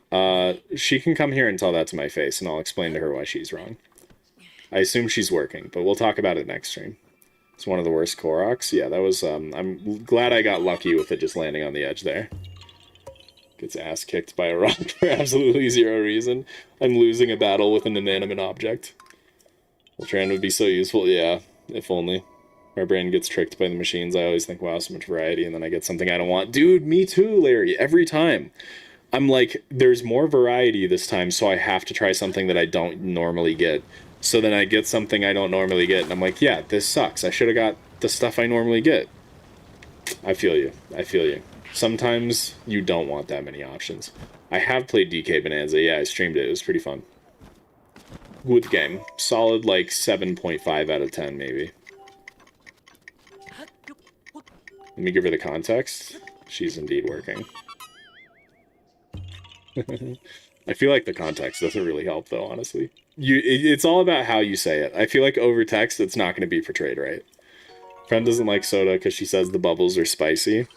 She can come here and tell that to my face, and I'll explain to her why she's wrong. I assume she's working, but we'll talk about it next stream. It's one of the worst Koroks. Yeah, that was... I'm glad I got lucky with it just landing on the edge there. Gets ass kicked by a rock for absolutely zero reason. I'm losing a battle with an inanimate object. Ultran would be so useful. Yeah, if only. My brain gets tricked by the machines. I always think, wow, so much variety, and then I get something I don't want. Dude, me too, Larry. Every time. I'm like, there's more variety this time, so I have to try something that I don't normally get. So then I get something I don't normally get, and I'm like, yeah, this sucks. I should have got the stuff I normally get. I feel you. I feel you. Sometimes you don't want that many options. I have played DK Bonanza. Yeah, I streamed it. It was pretty fun. Good game. Solid, like, 7.5 out of 10, maybe. Let me give her the context. She's indeed working. I feel like the context doesn't really help, though, honestly. It's all about how you say it. I feel like over text, it's not going to be portrayed right. Friend doesn't like soda because she says the bubbles are spicy.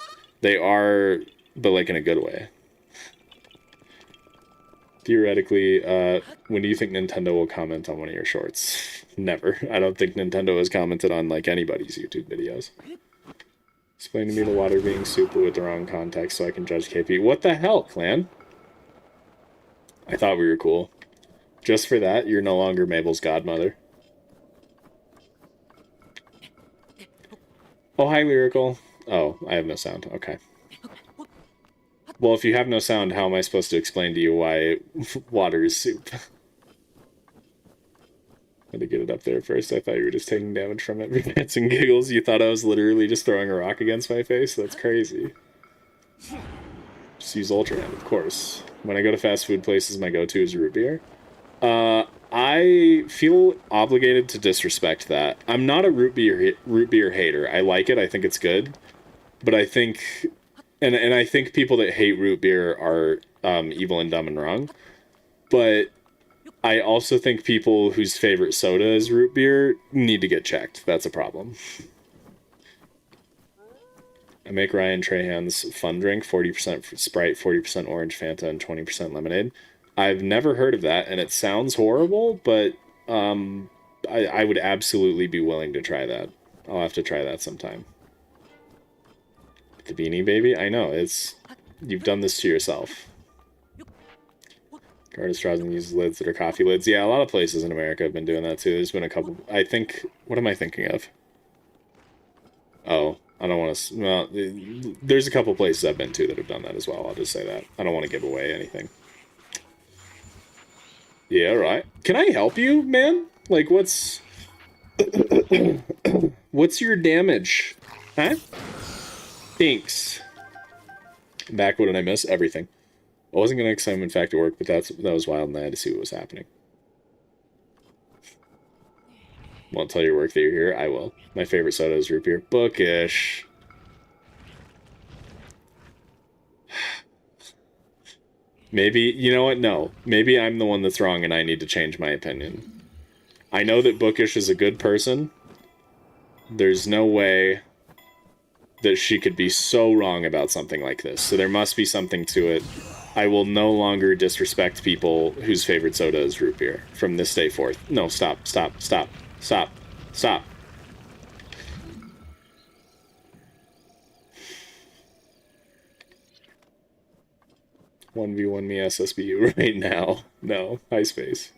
They are, but, like, in a good way. Theoretically, when do you think Nintendo will comment on one of your shorts? Never. I don't think Nintendo has commented on, like, anybody's YouTube videos. Explain to me the water being soup with the wrong context so I can judge KP. What the hell, clan? I thought we were cool. Just for that, you're no longer Mabel's godmother. Oh, hi, Lyrical. Oh, I have no sound. Okay. Well, if you have no sound, how am I supposed to explain to you why water is soup? Had to get it up there first. I thought you were just taking damage from it for pants and giggles. You thought I was literally just throwing a rock against my face? That's crazy. Just use Ultra Hand, of course. When I go to fast food places, my go-to is root beer. I feel obligated to disrespect that. I'm not a root beer hater. I like it. I think it's good. But I think, and I think people that hate root beer are evil and dumb and wrong. But I also think people whose favorite soda is root beer need to get checked. That's a problem. I make Ryan Trahan's fun drink, 40% Sprite, 40% orange Fanta, and 20% lemonade. I've never heard of that, and it sounds horrible, but I would absolutely be willing to try that. I'll have to try that sometime. The Beanie Baby? I know, you've done this to yourself. Garden straws and uses lids that are coffee lids. Yeah, a lot of places in America have been doing that too. There's been a couple. I think. What am I thinking of? Oh, I don't want to. Well, there's a couple places I've been to that have done that as well. I'll just say that. I don't want to give away anything. Yeah, right. Can I help you, man? Like, what's your damage? Huh? Thanks. Back, what did I miss? Everything. I wasn't going to excite him in fact at work, but that was wild, and I had to see what was happening. Won't tell your work that you're here? I will. My favorite soda is root beer. Bookish. Maybe, you know what? No. Maybe I'm the one that's wrong and I need to change my opinion. I know that Bookish is a good person. There's no way that she could be so wrong about something like this. So there must be something to it. I will no longer disrespect people whose favorite soda is root beer from this day forth. No, stop. 1v1 me SSBU right now. No, high space.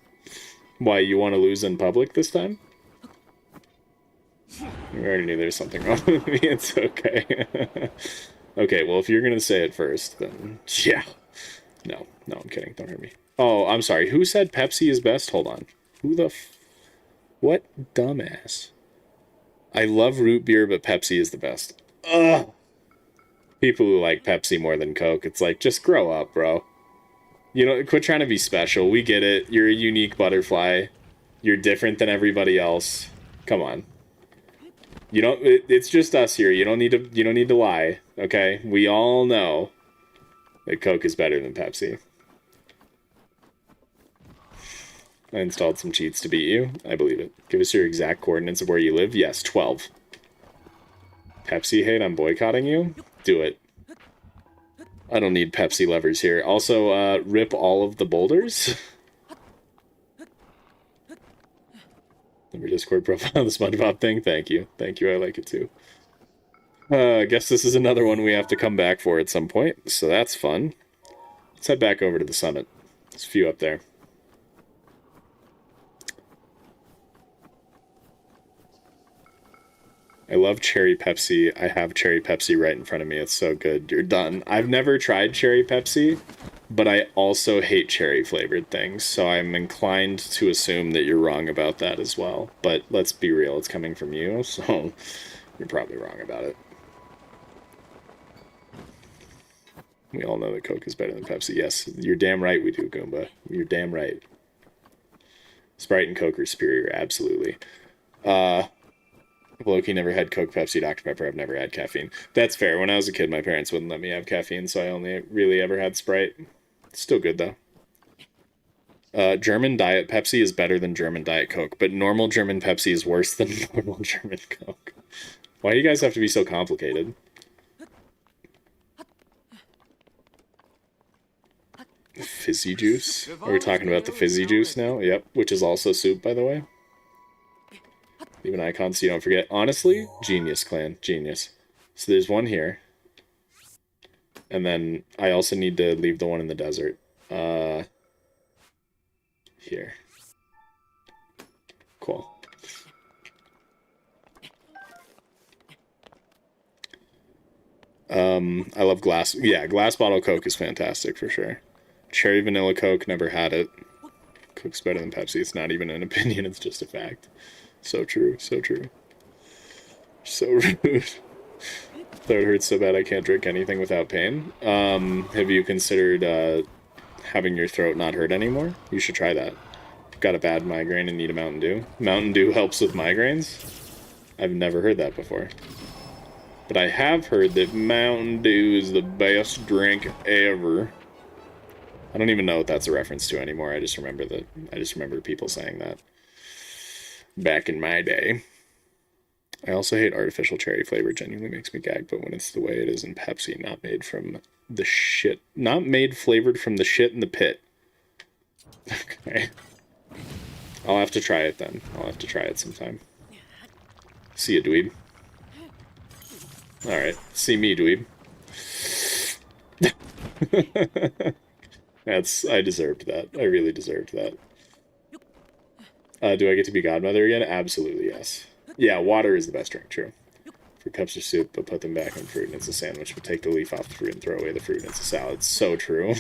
Why, you want to lose in public this time? I already knew there's something wrong with me. It's okay. Okay, well, if you're going to say it first, then yeah. No, I'm kidding. Don't hurt me. Oh, I'm sorry. Who said Pepsi is best? Hold on. Who the what dumbass? I love root beer, but Pepsi is the best. Ugh. People who like Pepsi more than Coke, it's like, just grow up, bro. You know, quit trying to be special. We get it. You're a unique butterfly. You're different than everybody else. Come on. You don't. It's just us here. You don't need to lie. Okay. We all know that Coke is better than Pepsi. I installed some cheats to beat you. I believe it. Give us your exact coordinates of where you live. Yes, 12. Pepsi hate, I'm boycotting you? Do it. I don't need Pepsi lovers here. Also, rip all of the boulders. Number Discord profile, the SpongeBob thing. Thank you. Thank you, I like it too. I guess this is another one we have to come back for at some point, so that's fun. Let's head back over to the summit. There's a few up there. I love cherry Pepsi. I have cherry Pepsi right in front of me. It's so good. You're done. I've never tried cherry Pepsi, but I also hate cherry flavored things, so I'm inclined to assume that you're wrong about that as well. But let's be real, it's coming from you, so you're probably wrong about it. We all know that Coke is better than Pepsi. Yes, you're damn right we do, Goomba. You're damn right. Sprite and Coke are superior, absolutely. Loki never had Coke, Pepsi, Dr. Pepper. I've never had caffeine. That's fair. When I was a kid, my parents wouldn't let me have caffeine, so I only really ever had Sprite. Still good, though. German Diet Pepsi is better than German Diet Coke, but normal German Pepsi is worse than normal German Coke. Why do you guys have to be so complicated? Fizzy juice? Are we talking about the fizzy juice now? Yep, which is also soup, by the way. Leave an icon so you don't forget. Honestly, genius, clan. Genius. So there's one here. And then I also need to leave the one in the desert. Here. Cool. I love glass. Yeah, glass bottle Coke is fantastic for sure. Cherry vanilla Coke, never had it. Coke's better than Pepsi. It's not even an opinion, it's just a fact. So true, so true. So rude. Throat hurts so bad I can't drink anything without pain. Have you considered having your throat not hurt anymore? You should try that. You've got a bad migraine and need a Mountain Dew. Mountain Dew helps with migraines? I've never heard that before. But I have heard that Mountain Dew is the best drink ever. I don't even know what that's a reference to anymore. I just remember people saying that back in my day. I also hate artificial cherry flavor. Genuinely makes me gag, but when it's the way it is in Pepsi, not made from the shit, not made flavored from the shit in the pit. Okay. I'll have to try it then. I'll have to try it sometime. See ya, dweeb. Alright, see me, dweeb. I deserved that. I really deserved that. Do I get to be godmother again? Absolutely, yes. Yeah, water is the best drink, true. For cups of soup, but put them back in fruit and it's a sandwich, but take the leaf off the fruit and throw away the fruit and it's a salad. So true.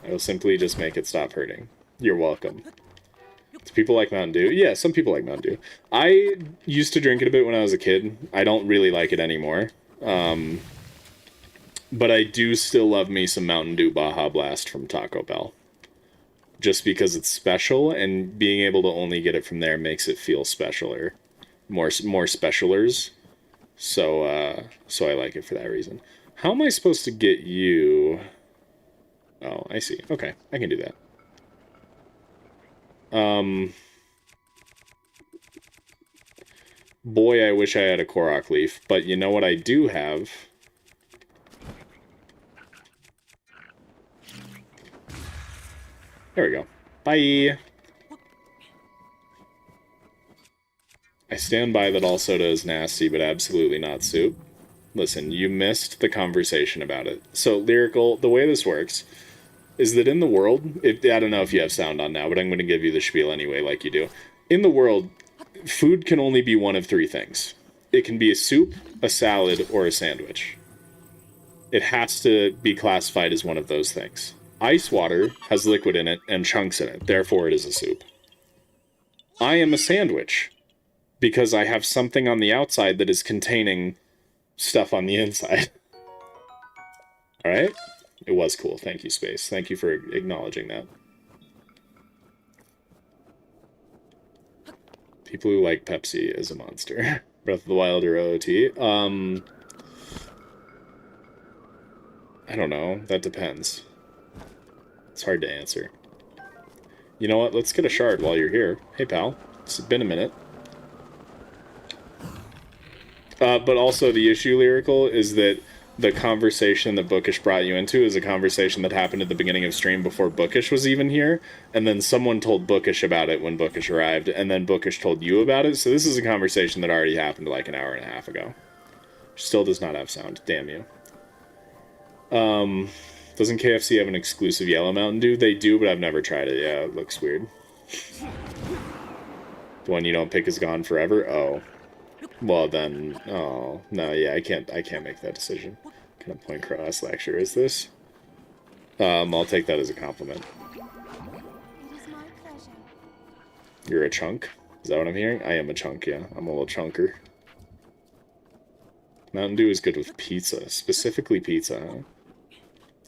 I will simply just make it stop hurting. You're welcome. Do people like Mountain Dew? Yeah, some people like Mountain Dew. I used to drink it a bit when I was a kid. I don't really like it anymore. But I do still love me some Mountain Dew Baja Blast from Taco Bell. Just because it's special, and being able to only get it from there makes it feel specialer. More specialers. So I like it for that reason. How am I supposed to get you... Oh, I see. Okay, I can do that. Boy, I wish I had a Korok leaf, but you know what I do have? There we go. Bye! I stand by that all soda is nasty, but absolutely not soup. Listen, you missed the conversation about it. So, Lyrical, the way this works is that in the world, I don't know if you have sound on now, but I'm going to give you the spiel anyway, like you do. In the world, food can only be one of three things. It can be a soup, a salad, or a sandwich. It has to be classified as one of those things. Ice water has liquid in it and chunks in it, therefore it is a soup. I am a sandwich because I have something on the outside that is containing stuff on the inside. Alright? It was cool. Thank you, Space. Thank you for acknowledging that. People who like Pepsi is a monster. Breath of the Wild or OOT? I don't know. That depends. It's hard to answer. You know what? Let's get a shard while you're here. Hey, pal. It's been a minute. But also the issue, Lyrical, is that the conversation that Bookish brought you into is a conversation that happened at the beginning of stream before Bookish was even here, and then someone told Bookish about it when Bookish arrived, and then Bookish told you about it, so this is a conversation that already happened like an hour and a half ago. Still does not have sound. Damn you. Doesn't KFC have an exclusive yellow Mountain Dew? They do, but I've never tried it. Yeah, it looks weird. The one you don't pick is gone forever? Oh. Well then, oh, no, yeah, I can't make that decision. What kind of point cross lecture is this? I'll take that as a compliment. It is my pleasure. You're a chunk? Is that what I'm hearing? I am a chunk, yeah. I'm a little chunker. Mountain Dew is good with pizza. Specifically pizza, huh?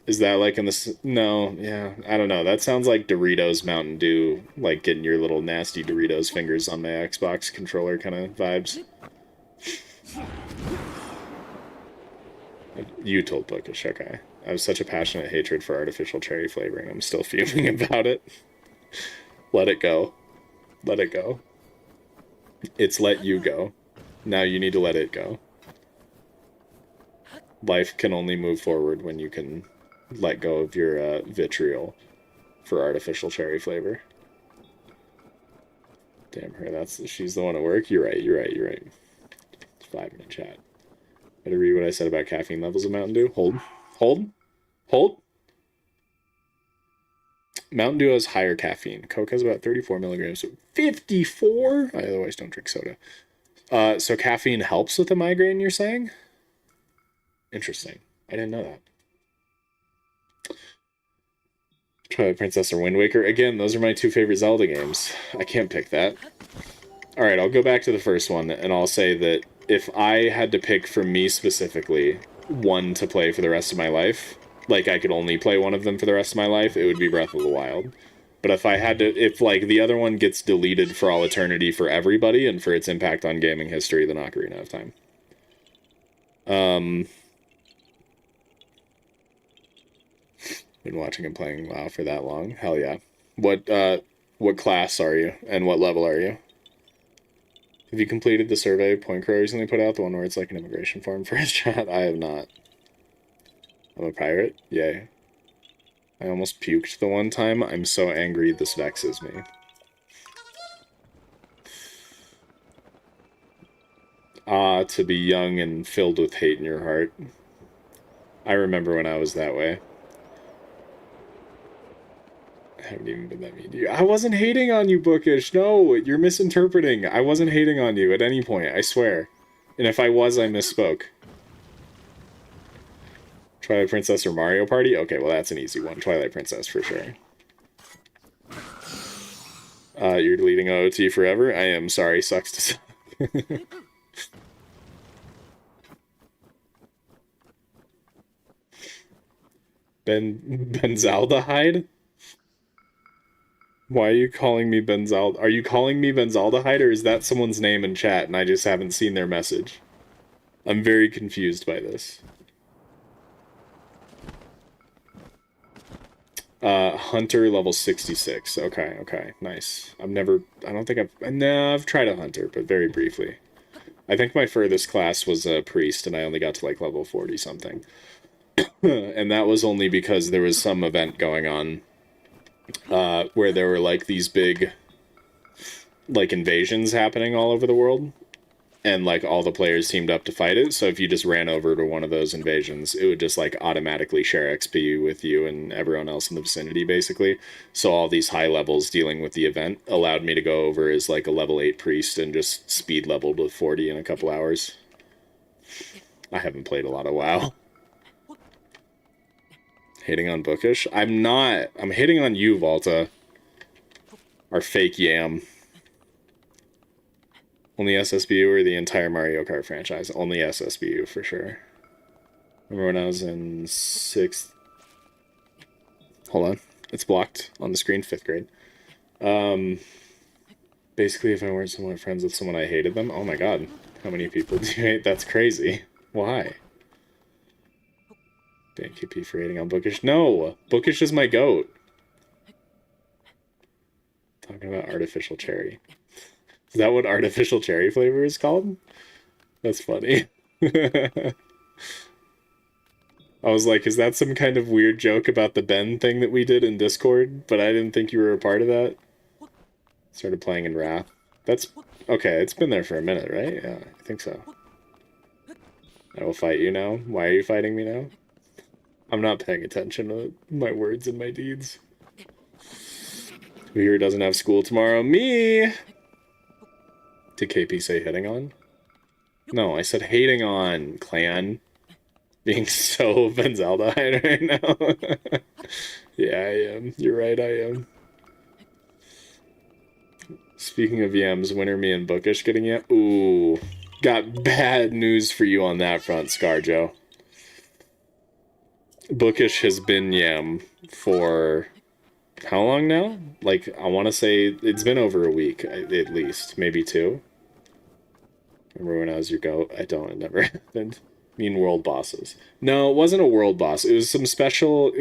Is that like in the... No, yeah, I don't know. That sounds like Doritos Mountain Dew, like getting your little nasty Doritos fingers on my Xbox controller kind of vibes. You told Bookish, okay. I have such a passionate hatred for artificial cherry flavoring. I'm still fuming about it. Let it go. Let it go. It's let you go. Now you need to let it go. Life can only move forward when you can let go of your vitriol for artificial cherry flavor. Damn her, she's the one at work. You're right. It's 5-minute chat. Better read what I said about caffeine levels of Mountain Dew. Hold. Mountain Dew has higher caffeine. Coke has about 34 milligrams. So 54? I otherwise don't drink soda. So caffeine helps with a migraine, you're saying? Interesting. I didn't know that. Twilight Princess or Wind Waker. Again, those are my two favorite Zelda games. I can't pick that. Alright, I'll go back to the first one, and I'll say that if I had to pick for me specifically one to play for the rest of my life, like I could only play one of them for the rest of my life, it would be Breath of the Wild. But if I had to, if like the other one gets deleted for all eternity for everybody and for its impact on gaming history, then Ocarina of Time. Been watching and playing WoW for that long. Hell yeah. What class are you? And what level are you? Have you completed the survey Point Crow recently put out? The one where it's like an immigration form for his chat? I have not. I'm a pirate? Yay. I almost puked the one time. I'm so angry this vexes me. Ah, to be young and filled with hate in your heart. I remember when I was that way. I haven't even been that mean to you. I wasn't hating on you, Bookish. No, you're misinterpreting. I wasn't hating on you at any point, I swear. And if I was, I misspoke. Twilight Princess or Mario Party? Okay, well that's an easy one. Twilight Princess for sure. You're deleting OOT forever? I am sorry, sucks to say. Benzaldehyde? Why are you calling me Benzaldehyde? Are you calling me Benzaldehyde, or is that someone's name in chat and I just haven't seen their message? I'm very confused by this. Hunter level 66. Okay, okay, nice. I don't think I've tried a hunter, but very briefly. I think my furthest class was a priest, and I only got to like level 40 something. And that was only because there was some event going on where there were like these big like invasions happening all over the world, and like all the players teamed up to fight it. So if you just ran over to one of those invasions, it would just like automatically share XP with you and everyone else in the vicinity, basically. So all these high levels dealing with the event allowed me to go over as like a level 8 priest and just speed leveled with 40 in a couple hours. I haven't played a lot of WoW. Hating on Bookish? I'm not. I'm hating on you, Volta. Our fake yam. Only SSBU or the entire Mario Kart franchise? Only SSBU, for sure. Remember when I was in 6th? Hold on. It's blocked on the screen, 5th grade. Basically, if I weren't somewhat friends with someone, I hated them. Oh my god. How many people do you hate? That's crazy. Why? Thank you, P, for hating on Bookish. No! Bookish is my goat. Talking about artificial cherry. Is that what artificial cherry flavor is called? That's funny. I was like, is that some kind of weird joke about the Ben thing that we did in Discord? But I didn't think you were a part of that. Started playing in Wrath. That's... Okay, it's been there for a minute, right? Yeah, I think so. I will fight you now. Why are you fighting me now? I'm not paying attention to my words and my deeds. Who here doesn't have school tomorrow? Me! Did KP say hitting on? No, I said hating on, clan. Being so Benzaldehyde right now. Yeah, I am. You're right, I am. Speaking of yams, Winter, me, and Bookish getting yam. Ooh. Got bad news for you on that front, Scarjo. Bookish has been yam for how long now? Like, I want to say it's been over a week, at least. Maybe 2. Remember when I was your goat? I don't. It never happened. Mean world bosses. No, it wasn't a world boss. It was some special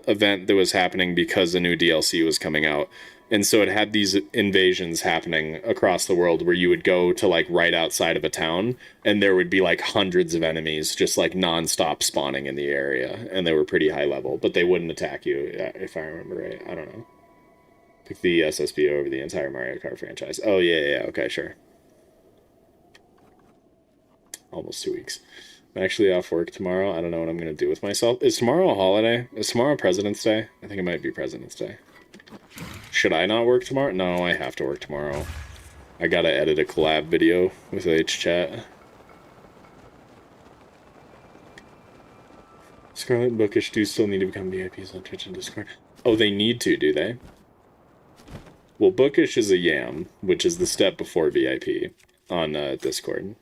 event that was happening because a new DLC was coming out. And so it had these invasions happening across the world where you would go to like right outside of a town and there would be like hundreds of enemies just like nonstop spawning in the area, and they were pretty high level, but they wouldn't attack you, if I remember right. I don't know. Pick the SSB over the entire Mario Kart franchise. Oh yeah, okay, sure. Almost 2 weeks. I'm actually off work tomorrow. I don't know what I'm going to do with myself. Is tomorrow a holiday? Is tomorrow President's Day? I think it might be President's Day. Should I not work tomorrow? No, I have to work tomorrow. I gotta edit a collab video with HChat. Scarlet and Bookish do still need to become VIPs on Twitch and Discord. Oh, they need to, do they? Well, Bookish is a yam, which is the step before VIP on Discord.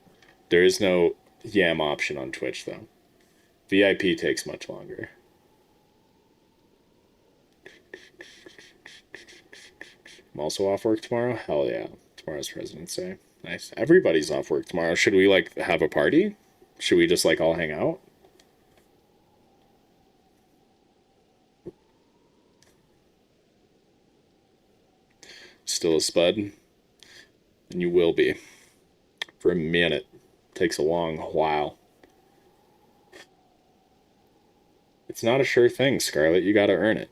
There is no yam option on Twitch, though. VIP takes much longer. I'm also off work tomorrow? Hell yeah. Tomorrow's President's Day. Nice. Everybody's off work tomorrow. Should we, like, have a party? Should we just, like, all hang out? Still a spud? And you will be. For a minute. Takes a long while. It's not a sure thing, Scarlet. You gotta earn it.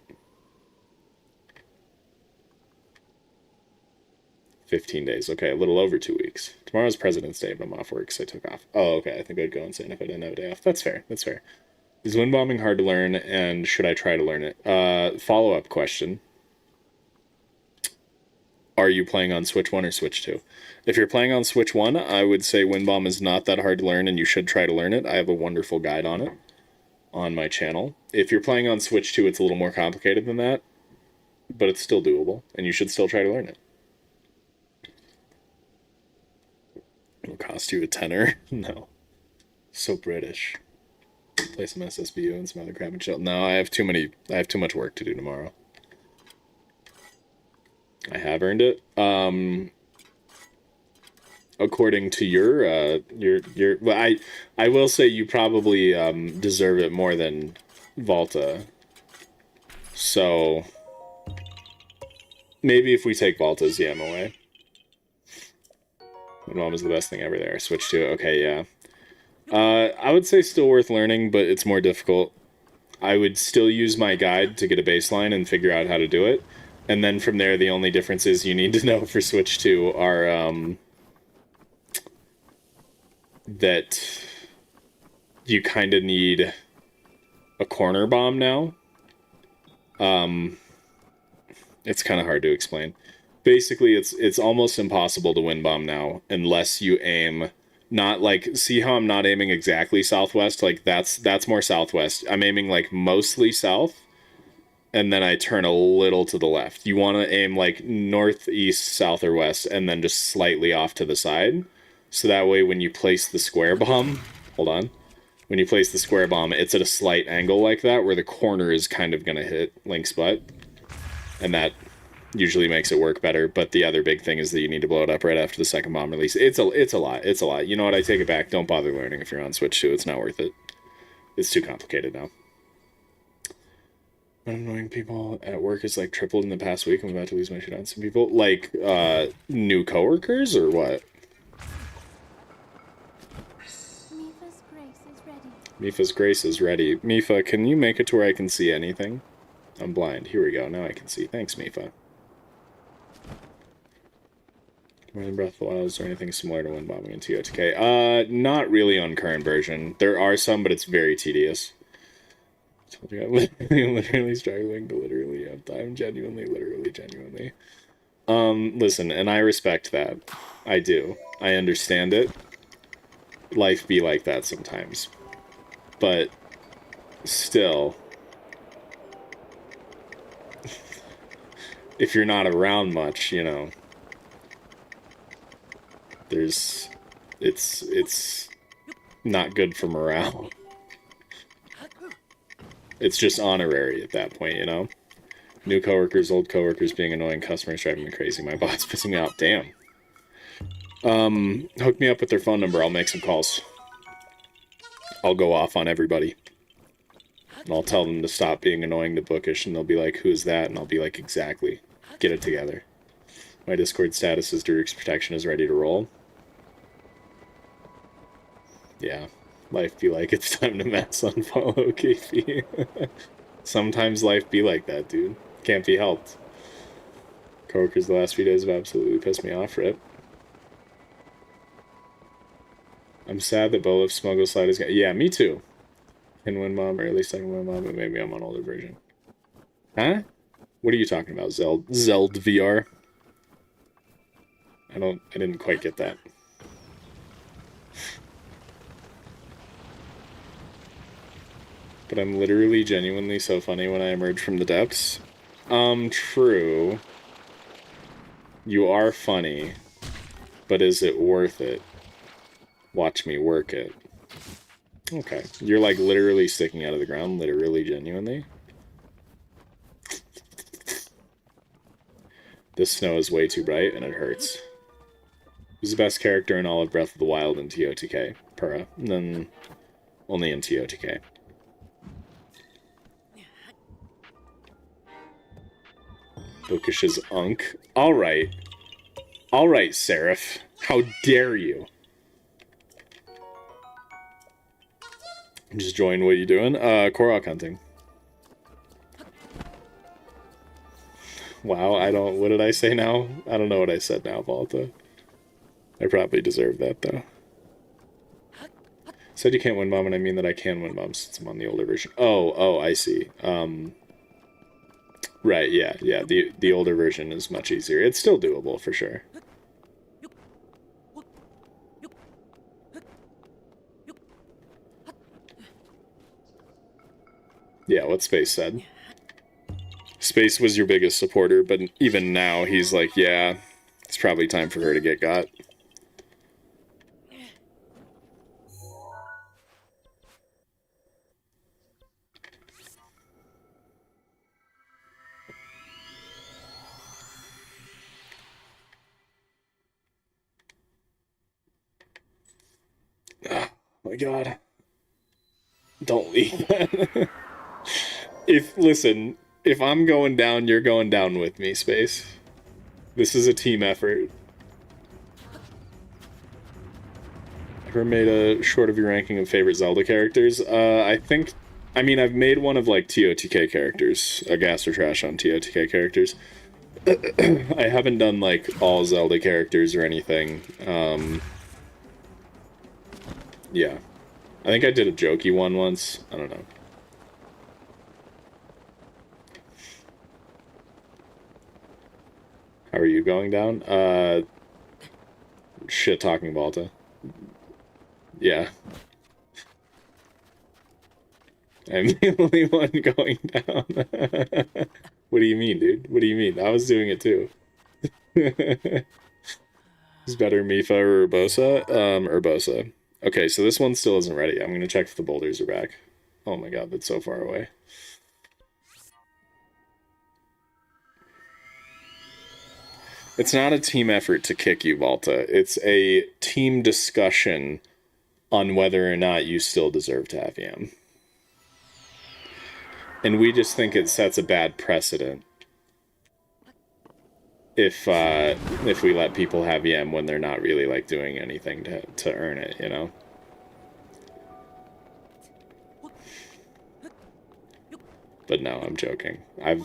15 days. Okay, a little over 2 weeks. Tomorrow's President's Day, but I'm off work, so I took off. Oh, okay. I think I'd go insane if I didn't have a day off. That's fair. That's fair. Is wind bombing hard to learn, and should I try to learn it? Follow-up question. Are you playing on Switch 1 or Switch 2? If you're playing on Switch 1, I would say wind bomb is not that hard to learn, and you should try to learn it. I have a wonderful guide on it on my channel. If you're playing on Switch 2, it's a little more complicated than that, but it's still doable, and you should still try to learn it. It'll cost you a tenner? No. So British. Play some SSBU and some other crap and chill. No, I have too much work to do tomorrow. I have earned it. According to your well, I will say you probably deserve it more than Volta. So maybe if we take Volta's yam away. My mom is the best thing ever there. Switch to it. Okay, yeah. I would say still worth learning, but it's more difficult. I would still use my guide to get a baseline and figure out how to do it. And then from there, the only differences you need to know for Switch 2 are that you kind of need a corner bomb now. It's kind of hard to explain. Basically, it's almost impossible to win bomb now unless you aim not like, see how I'm not aiming exactly southwest? Like that's more southwest. I'm aiming like mostly south, and then I turn a little to the left. You want to aim like northeast, south, or west, and then just slightly off to the side. So that way when you place the square bomb, hold on. When you place the square bomb, it's at a slight angle like that, where the corner is kind of going to hit Link's butt. And that usually makes it work better, but the other big thing is that you need to blow it up right after the second bomb release. It's a lot. You know what? I take it back. Don't bother learning if you're on Switch 2. It's not worth it. It's too complicated now. Annoying people at work is like tripled in the past week. I'm about to lose my shit on some people. Like, new coworkers or what? Mifa's grace is ready. Mifa's grace is ready. Mifa, can you make it to where I can see anything? I'm blind. Here we go. Now I can see. Thanks, Mifa. More than Breath of the Wild, is there anything similar to wind bombing in TOTK? Not really on current version. There are some, but it's very tedious. I told you I'm literally struggling to literally have time. Genuinely. Listen, and I respect that. I do. I understand it. Life be like that sometimes. But still, if you're not around much, you know, it's not good for morale. It's just honorary at that point, you know? New coworkers, old coworkers being annoying, customers driving me crazy. My boss pissing me off. Damn. Hook me up with their phone number. I'll make some calls. I'll go off on everybody. And I'll tell them to stop being annoying to Bookish, and they'll be like, who's that? And I'll be like, exactly. Get it together. My Discord status is Daruk's protection is ready to roll. Yeah. Life be like, it's time to mass unfollow KP. Sometimes life be like that, dude. Can't be helped. Coworkers the last few days have absolutely pissed me off, Rip. I'm sad that Bolif Smuggle Slide is... Yeah, me too. Can win mom, or at least I can win mom, but maybe I'm on older version. Huh? What are you talking about, Zeld VR? I didn't quite get that. But I'm literally genuinely so funny when I emerge from the depths. True. You are funny. But is it worth it? Watch me work it. Okay. You're like literally sticking out of the ground, literally, genuinely. This snow is way too bright and it hurts. Who's the best character in all of Breath of the Wild in TOTK? Purah. And then only in TOTK. Bookish's Unk. Alright. Alright, Seraph. How dare you? Just join what you doing? Korok hunting. Wow, I don't... What did I say now? I don't know what I said now, Volta. I probably deserve that, though. Said you can't win bomb, and I mean that I can win bomb since I'm on the older version. Oh, I see. Right, yeah. The older version is much easier. It's still doable, for sure. Yeah, what Space said. Space was your biggest supporter, but even now, he's like, yeah, it's probably time for her to get got. Oh my god. Don't leave. Listen, if I'm going down, you're going down with me, Space. This is a team effort. Ever made a short of your ranking of favorite Zelda characters? I mean, I've made one of, like, TOTK characters. A gas or trash on TOTK characters. I haven't done, like, all Zelda characters or anything. Yeah. I think I did a jokey one once. I don't know. How are you going down? Shit talking Balta. Yeah. I'm the only one going down. What do you mean, dude? What do you mean? I was doing it too. Is better Mifa or Urbosa? Urbosa. Okay, so this one still isn't ready. I'm gonna check if the boulders are back. Oh my god, that's so far away. It's not a team effort to kick you, Volta. It's a team discussion on whether or not you still deserve to have Yam. And we just think it sets a bad precedent if we let people have Yam when they're not really, like, doing anything to earn it, you know? But no, I'm joking.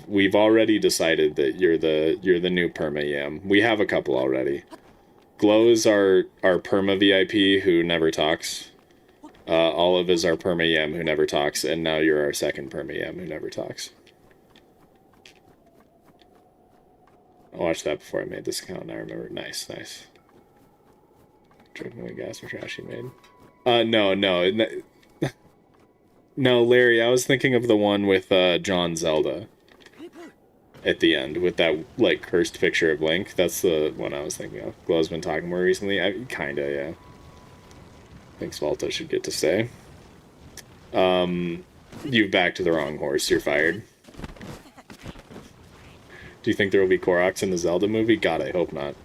We've already decided that you're the new perma Yam. We have a couple already. Glow is our perma VIP who never talks. Olive is our perma Yam who never talks, and now you're our second perma Yam who never talks. I watched that before I made this account, and I remember. Nice. Jokingly gas or trash you made. No. No, Larry, I was thinking of the one with John Zelda at the end with that, like, cursed picture of Link. That's the one I was thinking of. Glow's been talking more recently. Kinda, yeah. Thinks Volta should get to stay. You've backed to the wrong horse. You're fired. Do you think there will be Koroks in the Zelda movie? God, I hope not.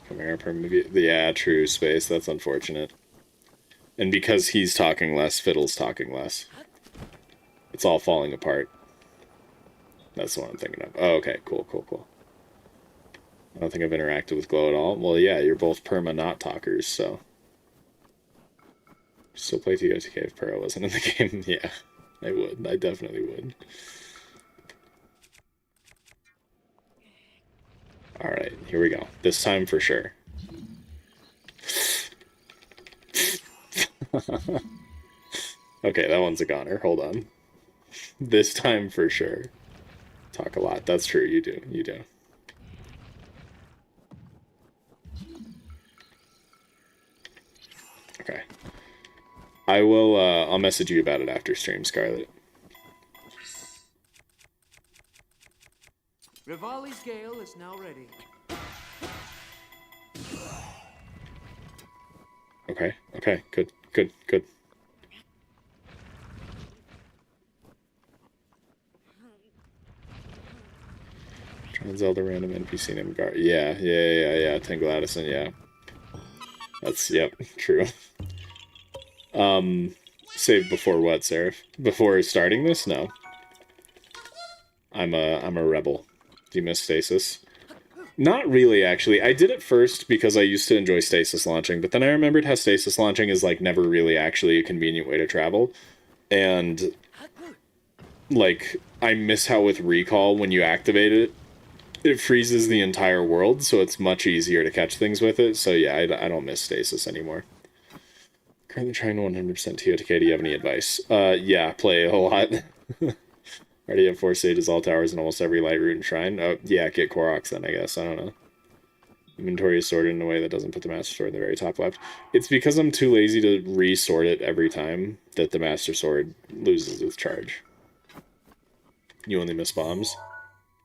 Chimera per movie. Yeah, true, Space. That's unfortunate. And because he's talking less, Fiddle's talking less. It's all falling apart. That's what I'm thinking of. Oh, okay. Cool. I don't think I've interacted with Glow at all. Well, yeah, you're both perma not talkers, so... Still play TOTK if Purah wasn't in the game? Yeah, I would. I definitely would. Alright, here we go. This time for sure. Okay, that one's a goner. Hold on. This time for sure. Talk a lot. That's true. You do. Okay. I will, I'll message you about it after stream, Scarlet. Rivali's Gale is now ready. Okay, okay, good, good, good. Trying Zelda random NPC named Gar. Yeah. Tangle Addison, yeah. That's, yep, true. Save before what, Seraph? Before starting this? No. I'm a rebel. Do you miss stasis? Not really, actually. I did it first because I used to enjoy stasis launching, but then I remembered how stasis launching is, like, never really actually a convenient way to travel. And, like, I miss how with recall, when you activate it, it freezes the entire world, so it's much easier to catch things with it. So yeah, I don't miss stasis anymore. Currently trying to 100% TOTK. Do you have any advice? Yeah, play a lot. Already have 4 stages, all towers, and almost every light route and shrine. Oh, yeah, get Koroks then, I guess. I don't know. Inventory is sorted in a way that doesn't put the Master Sword in the very top left. It's because I'm too lazy to re-sort it every time that the Master Sword loses its charge. You only miss bombs?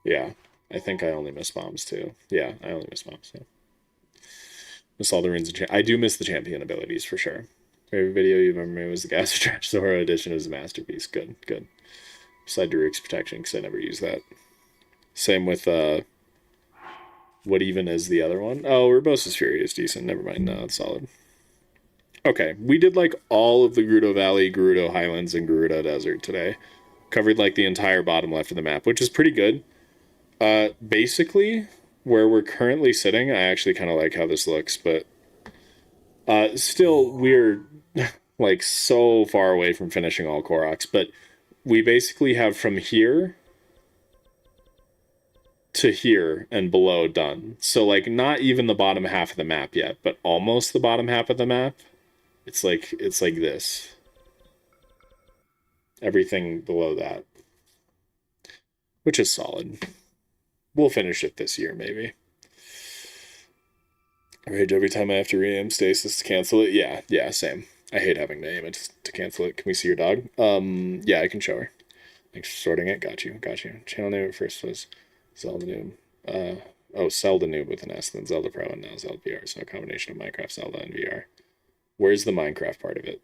Yeah. I think I only miss bombs, too. Yeah, I only miss bombs, yeah. Miss all the runes and I do miss the champion abilities, for sure. Every video you've ever made was the Gas Trash Zoro edition. It was a masterpiece. Good, good. Beside Daruk's protection, because I never use that. Same with, what even is the other one? Oh, Urbosa's Fury is decent. Never mind. No, it's solid. Okay, we did, like, all of the Gerudo Valley, Gerudo Highlands, and Gerudo Desert today. Covered, like, the entire bottom left of the map, which is pretty good. Basically, where we're currently sitting, I actually kind of like how this looks, but still, we're, like, so far away from finishing all Koroks, but we basically have from here to here and below done. So, like, not even the bottom half of the map yet, but almost the bottom half of the map. It's like this. Everything below that. Which is solid. We'll finish it this year, maybe. Rage every time I have to re-aim stasis to cancel it. Yeah, same. I hate having to aim it to cancel it. Can we see your dog? Yeah, I can show her. Thanks for sorting it. Got you. Channel name at first was Zelda Noob. Zelda Noob with an S, then Zelda Pro, and now Zelda VR. So a combination of Minecraft, Zelda, and VR. Where's the Minecraft part of it?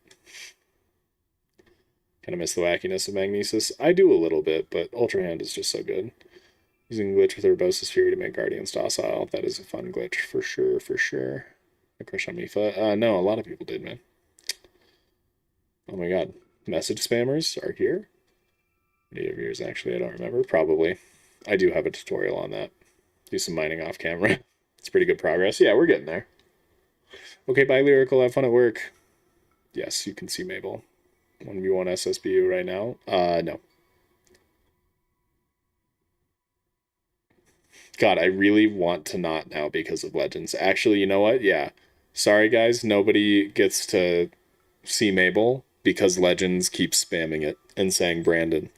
Kind of miss the wackiness of Magnesis. I do a little bit, but Ultra Hand is just so good. Using glitch with Urbosa's Fury to make Guardians docile. That is a fun glitch, for sure. A crush on Mifa. No, a lot of people did, man. Oh my god. Message spammers are here? Many of yours, actually, I don't remember. Probably. I do have a tutorial on that. Do some mining off camera. It's pretty good progress. Yeah, we're getting there. Okay, bye, Lyrical. Have fun at work. Yes, you can see Mabel. 1v1 SSBU right now? No. God, I really want to not now because of Legends. Actually, you know what? Yeah. Sorry, guys. Nobody gets to see Mabel because Legends keeps spamming it and saying Brandon.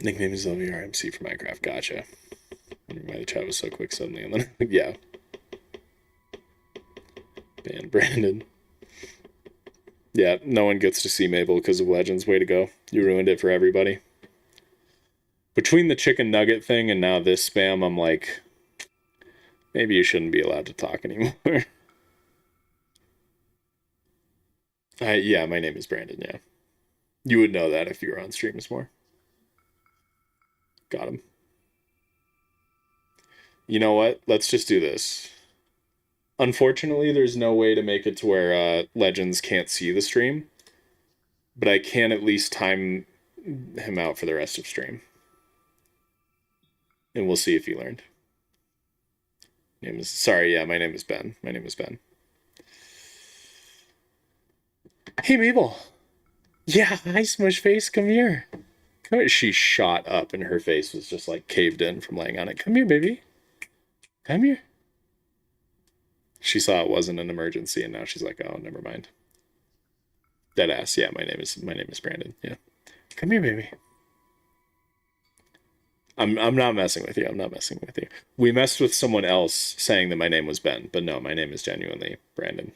Nickname is LVRMC for Minecraft. Gotcha. I wonder why the chat was so quick suddenly. And then, yeah. Ban Brandon. Yeah, no one gets to see Mabel because of Legends. Way to go. You ruined it for everybody. Between the chicken nugget thing and now this spam, I'm like, maybe you shouldn't be allowed to talk anymore. Yeah, my name is Brandon, yeah. You would know that if you were on streams more. Got him. You know what? Let's just do this. Unfortunately, there's no way to make it to where Legends can't see the stream. But I can at least time him out for the rest of stream. And we'll see if he learned. My name is Ben. Hey, Mabel. Yeah, hi, Smush Face. Come here. Come here. She shot up and her face was just like caved in from laying on it. Come here, baby. Come here. She saw it wasn't an emergency and now she's like, oh, never mind. Deadass. Yeah, my name is Brandon. Yeah. Come here, baby. I'm not messing with you. I'm not messing with you. We messed with someone else saying that my name was Ben, but no, my name is genuinely Brandon.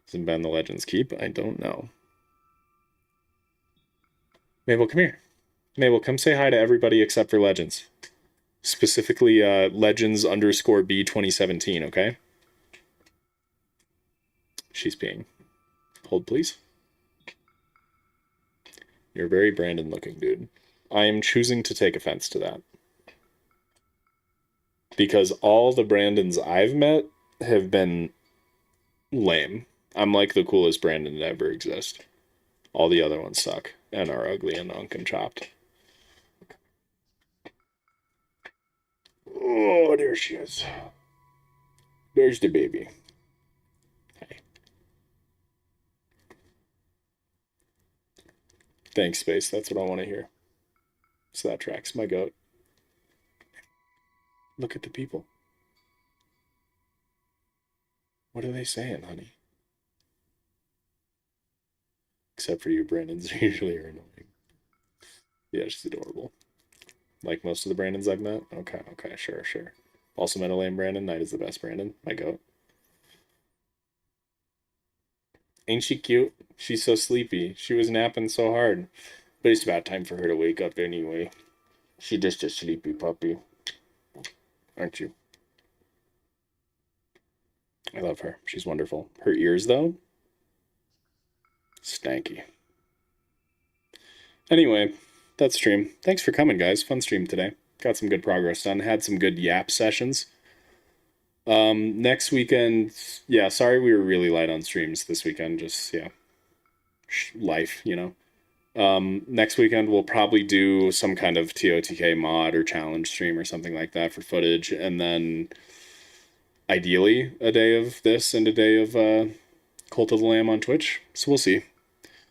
Isn't Ben the Legends Keep? I don't know. Mabel, come here. Mabel, come say hi to everybody except for Legends. Specifically, Legends _ B 2017, okay? She's peeing. Hold, please. You're very Brandon looking, dude. I am choosing to take offense to that. Because all the Brandons I've met have been lame. I'm like the coolest Brandon to ever exist. All the other ones suck and are ugly and chopped. Oh, there she is. There's the baby. Hey. Thanks, Space. That's what I want to hear. So that tracks my goat. Look at the people. What are they saying, honey? Except for you, Brandons usually are annoying. Yeah, she's adorable. Like most of the Brandons I've met. Okay, sure. Also met a lame Brandon. Knight is the best Brandon. My goat. Ain't she cute? She's so sleepy. She was napping so hard. But it's about time for her to wake up anyway. She just a sleepy puppy. Aren't you? I love her. She's wonderful. Her ears, though? Stanky. Anyway, that's stream. Thanks for coming, guys. Fun stream today. Got some good progress done. Had some good yap sessions. Next weekend, yeah, sorry we were really light on streams this weekend. Just, yeah. Life, you know. Next weekend we'll probably do some kind of TOTK mod or challenge stream or something like that for footage, and then ideally a day of this and a day of Cult of the Lamb on Twitch. So we'll see.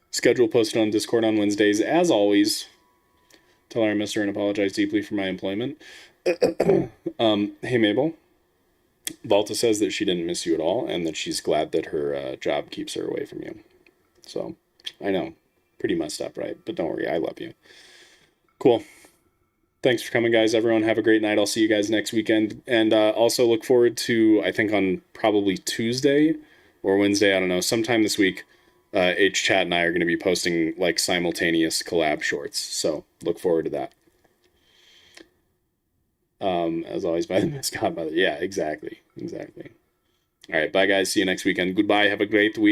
Schedule posted on Discord on Wednesdays, as always. Tell her I miss her and apologize deeply for my employment. Hey Mabel, Volta says that she didn't miss you at all and that she's glad that her job keeps her away from you. So, I know. Pretty messed up, right? But don't worry, I love you. Cool. Thanks for coming, guys. Everyone have a great night. I'll see you guys next weekend. And also look forward to, I think on probably Tuesday or Wednesday, I don't know, sometime this week, HChat and I are going to be posting like simultaneous collab shorts. So look forward to that. As always, by the Miss Godmother. Yeah, exactly. All right, bye, guys. See you next weekend. Goodbye. Have a great week.